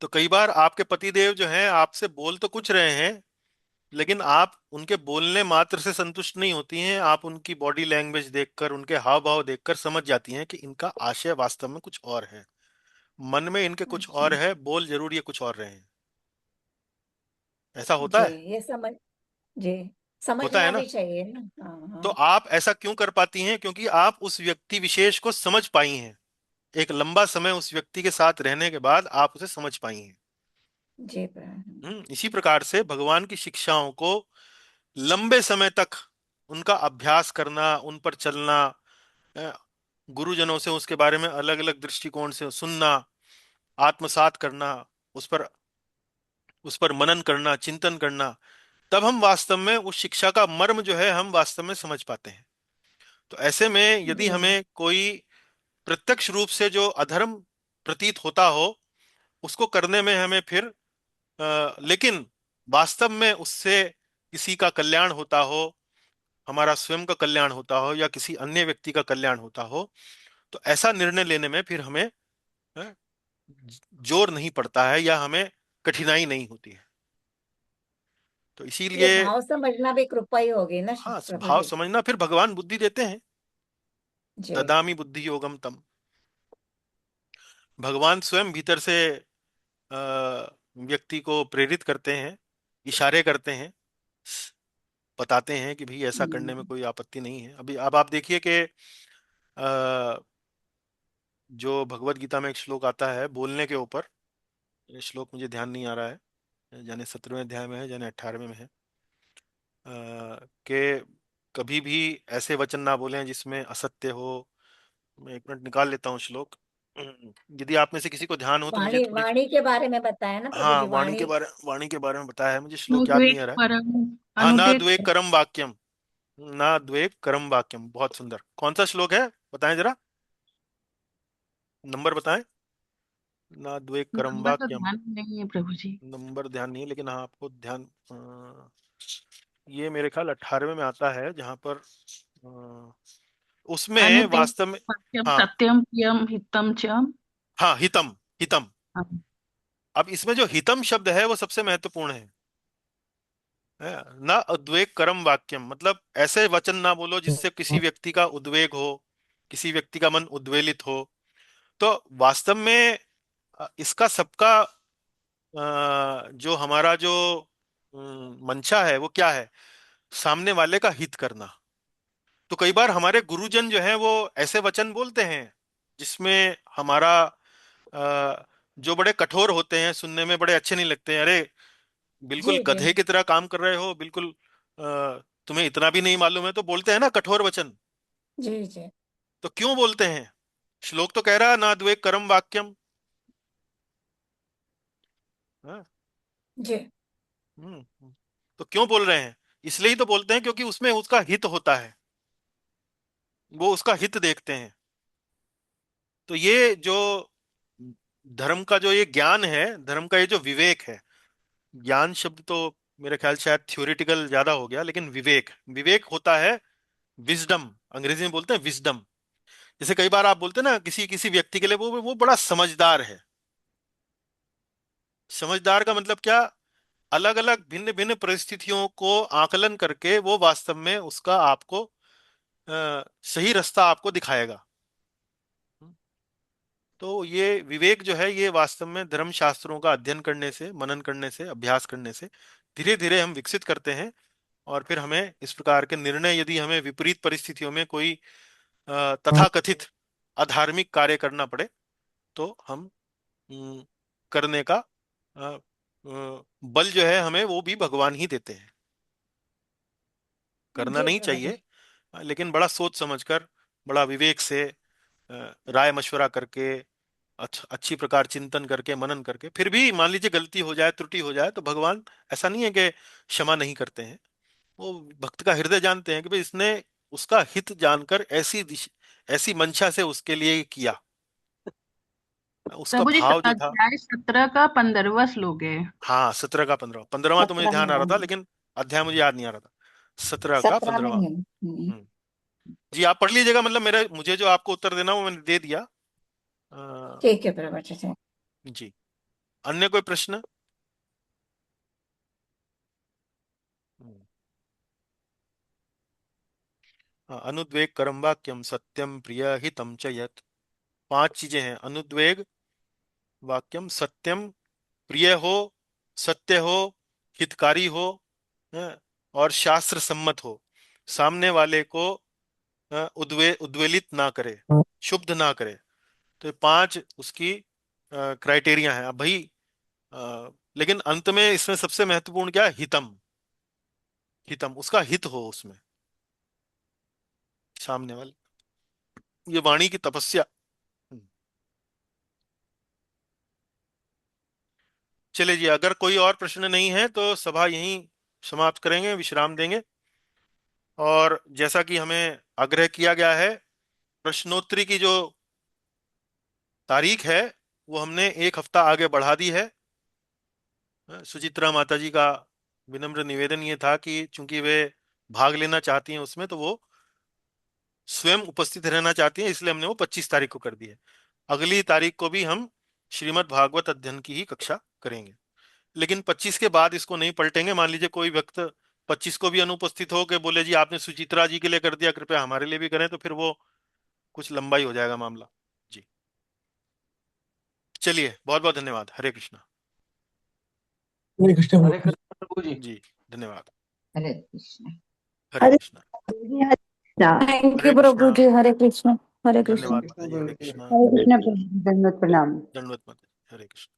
तो कई बार आपके पति देव जो हैं आपसे बोल तो कुछ रहे हैं, लेकिन आप उनके बोलने मात्र से संतुष्ट नहीं होती हैं। आप उनकी बॉडी लैंग्वेज देखकर, उनके हाव भाव देखकर समझ जाती हैं कि इनका आशय वास्तव में कुछ और है, मन में इनके कुछ अच्छा। और है, बोल जरूर ये कुछ और रहे हैं। ऐसा होता जी, है। ये समझ, जी, होता है समझना ना। भी चाहिए ना। हाँ तो हाँ। आप ऐसा क्यों कर पाती हैं? क्योंकि आप उस व्यक्ति विशेष को समझ पाई हैं। एक लंबा समय उस व्यक्ति के साथ रहने के बाद आप उसे समझ पाई हैं। जी इसी प्रकार से भगवान की शिक्षाओं को लंबे समय तक उनका अभ्यास करना, उन पर चलना, अ, गुरुजनों से उसके बारे में अलग अलग दृष्टिकोण से सुनना, आत्मसात करना, उस पर मनन करना, चिंतन करना, तब हम वास्तव में उस शिक्षा का मर्म जो है हम वास्तव में समझ पाते हैं। तो ऐसे में यदि जी। हमें कोई प्रत्यक्ष रूप से जो अधर्म प्रतीत होता हो उसको करने में हमें फिर लेकिन वास्तव में उससे किसी का कल्याण होता हो, हमारा स्वयं का कल्याण होता हो या किसी अन्य व्यक्ति का कल्याण होता हो, तो ऐसा निर्णय लेने में फिर हमें अ, जोर नहीं पड़ता है या हमें कठिनाई नहीं होती है। तो ये इसीलिए भाव समझना भी कृपा ही होगी ना हाँ, प्रभु भाव जी। समझना, फिर भगवान बुद्धि देते हैं। जी ददामी बुद्धि योगम तम। भगवान स्वयं भीतर से व्यक्ति को प्रेरित करते हैं, इशारे करते हैं, बताते हैं कि भाई ऐसा करने में कोई आपत्ति नहीं है। अभी अब आप देखिए कि अ, जो भगवत गीता में एक श्लोक आता है बोलने के ऊपर, ये श्लोक मुझे ध्यान नहीं आ रहा है, जाने 17वें अध्याय में है जाने 18वें में है, कि कभी भी ऐसे वचन ना बोलें जिसमें असत्य हो। मैं एक मिनट निकाल लेता हूँ श्लोक। यदि आप में से किसी को ध्यान हो तो मुझे वाणी, थोड़ी। वाणी के बारे में बताया ना प्रभु हाँ, जी, वाणी। वाणी के बारे में बताया है, मुझे श्लोक याद नहीं अनुद्वेग आ रहा है। परम, हाँ, ना अनुद्वेग द्वे करम वाक्यम, ना द्वे करम वाक्यम, बहुत सुंदर। कौन सा श्लोक है बताएं जरा, नंबर बताएं। ना द्वे करम नंबर तो वाक्यम। ध्यान में नहीं है प्रभु जी। नंबर ध्यान नहीं है, लेकिन हाँ आपको ध्यान ये मेरे ख्याल 18वें में आता है, जहां पर उसमें अनुतेज वास्तव में। सत्यम हाँ, सत्यम प्रियम हितम च। हाँ, हितम, हितम। हाँ, अब इसमें जो हितम शब्द है वो सबसे महत्वपूर्ण है ना। उद्वेग करम वाक्यम मतलब ऐसे वचन ना बोलो जिससे किसी व्यक्ति का उद्वेग हो, किसी व्यक्ति का मन उद्वेलित हो। तो वास्तव में इसका सबका जो हमारा जो मंशा है वो क्या है, सामने वाले का हित करना। तो कई बार हमारे गुरुजन जो हैं वो ऐसे वचन बोलते हैं जिसमें हमारा जो बड़े कठोर होते हैं, सुनने में बड़े अच्छे नहीं लगते हैं। अरे बिल्कुल जी जी गधे की तरह काम कर रहे हो, बिल्कुल तुम्हें इतना भी नहीं मालूम है, तो बोलते हैं ना कठोर वचन। जी जी तो क्यों बोलते हैं? श्लोक तो कह रहा है ना द्वे करम वाक्यम। हाँ, जी तो क्यों बोल रहे हैं? इसलिए ही तो बोलते हैं क्योंकि उसमें उसका हित होता है, वो उसका हित देखते हैं। तो ये जो धर्म का जो ये ज्ञान है, धर्म का ये जो विवेक है, ज्ञान शब्द तो मेरे ख्याल शायद थ्योरेटिकल ज्यादा हो गया, लेकिन विवेक, विवेक होता है विजडम, अंग्रेजी में बोलते हैं विजडम। जैसे कई बार आप बोलते हैं ना किसी किसी व्यक्ति के लिए वो बड़ा समझदार है। समझदार का मतलब क्या? अलग अलग भिन्न भिन्न परिस्थितियों को आकलन करके वो वास्तव में उसका आपको सही रास्ता आपको दिखाएगा। तो ये विवेक जो है ये वास्तव में धर्म शास्त्रों का अध्ययन करने से, मनन करने से, अभ्यास करने से धीरे धीरे हम विकसित करते हैं। और फिर हमें इस प्रकार के निर्णय, यदि हमें विपरीत परिस्थितियों में कोई तथाकथित अधार्मिक कार्य करना पड़े, तो हम करने का बल जो है हमें वो भी भगवान ही देते हैं। करना जी नहीं प्रभु चाहिए, जी। लेकिन बड़ा सोच समझकर, बड़ा विवेक से, राय मशवरा करके, अच्छी प्रकार चिंतन करके, मनन करके। फिर भी मान लीजिए गलती हो जाए, त्रुटि हो जाए, तो भगवान ऐसा नहीं है कि क्षमा नहीं करते हैं। वो भक्त का हृदय जानते हैं कि भाई इसने उसका हित जानकर ऐसी मंशा से उसके लिए किया, उसका प्रभु जी, भाव जो था। अध्याय 17 का 15वां श्लोक है। हाँ, 17 का 15, 15वां तो मुझे 17 ध्यान में आ रहा था, है। लेकिन अध्याय मुझे याद नहीं आ रहा था। 17 का 17 में 15वां। ही है। हम्म। जी, आप पढ़ लीजिएगा, मतलब मेरे मुझे जो आपको उत्तर देना वो मैंने दे दिया। ठीक है प्रभु जी। जी, अन्य कोई प्रश्न? हम्म। हाँ, अनुद्वेग करम वाक्यम सत्यम प्रिय हितम च यत्। 5 चीजें हैं: अनुद्वेग वाक्यम, सत्यम, प्रिय हो, सत्य हो, हितकारी हो, है, और शास्त्र सम्मत हो, सामने वाले को उद्वेलित ना करे, क्षुब्ध ना करे। तो ये 5 उसकी क्राइटेरिया है। अब भाई लेकिन अंत में इसमें सबसे महत्वपूर्ण क्या है? हितम। हितम, उसका हित हो उसमें, सामने वाले। ये वाणी की तपस्या। चलिए जी, अगर कोई और प्रश्न नहीं है तो सभा यहीं समाप्त करेंगे, विश्राम देंगे। और जैसा कि हमें आग्रह किया गया है, प्रश्नोत्तरी की जो तारीख है वो हमने एक हफ्ता आगे बढ़ा दी है। सुचित्रा माता जी का विनम्र निवेदन ये था कि चूंकि वे भाग लेना चाहती हैं उसमें, तो वो स्वयं उपस्थित रहना चाहती हैं, इसलिए हमने वो 25 तारीख को कर दी है। अगली तारीख को भी हम श्रीमद् भागवत अध्ययन की ही कक्षा करेंगे, लेकिन 25 के बाद इसको नहीं पलटेंगे। मान लीजिए कोई व्यक्ति 25 को भी अनुपस्थित हो के बोले जी आपने सुचित्रा जी के लिए कर दिया, कृपया हमारे लिए भी करें, तो फिर वो कुछ लंबा ही हो जाएगा मामला। जी चलिए, बहुत बहुत धन्यवाद। हरे कृष्णा। हरे कृष्ण हरे कृष्ण प्रभु जी। जी धन्यवाद। हरे कृष्ण। हरे कृष्णा। थैंक हरे यू प्रभु कृष्णा। जी। हरे कृष्ण। हरे कृष्ण। धन्यवाद माता जी। हरे कृष्णा। हरे कृष्ण प्रभु, दंडवत प्रणाम। दंडवत माता जी। हरे कृष्ण।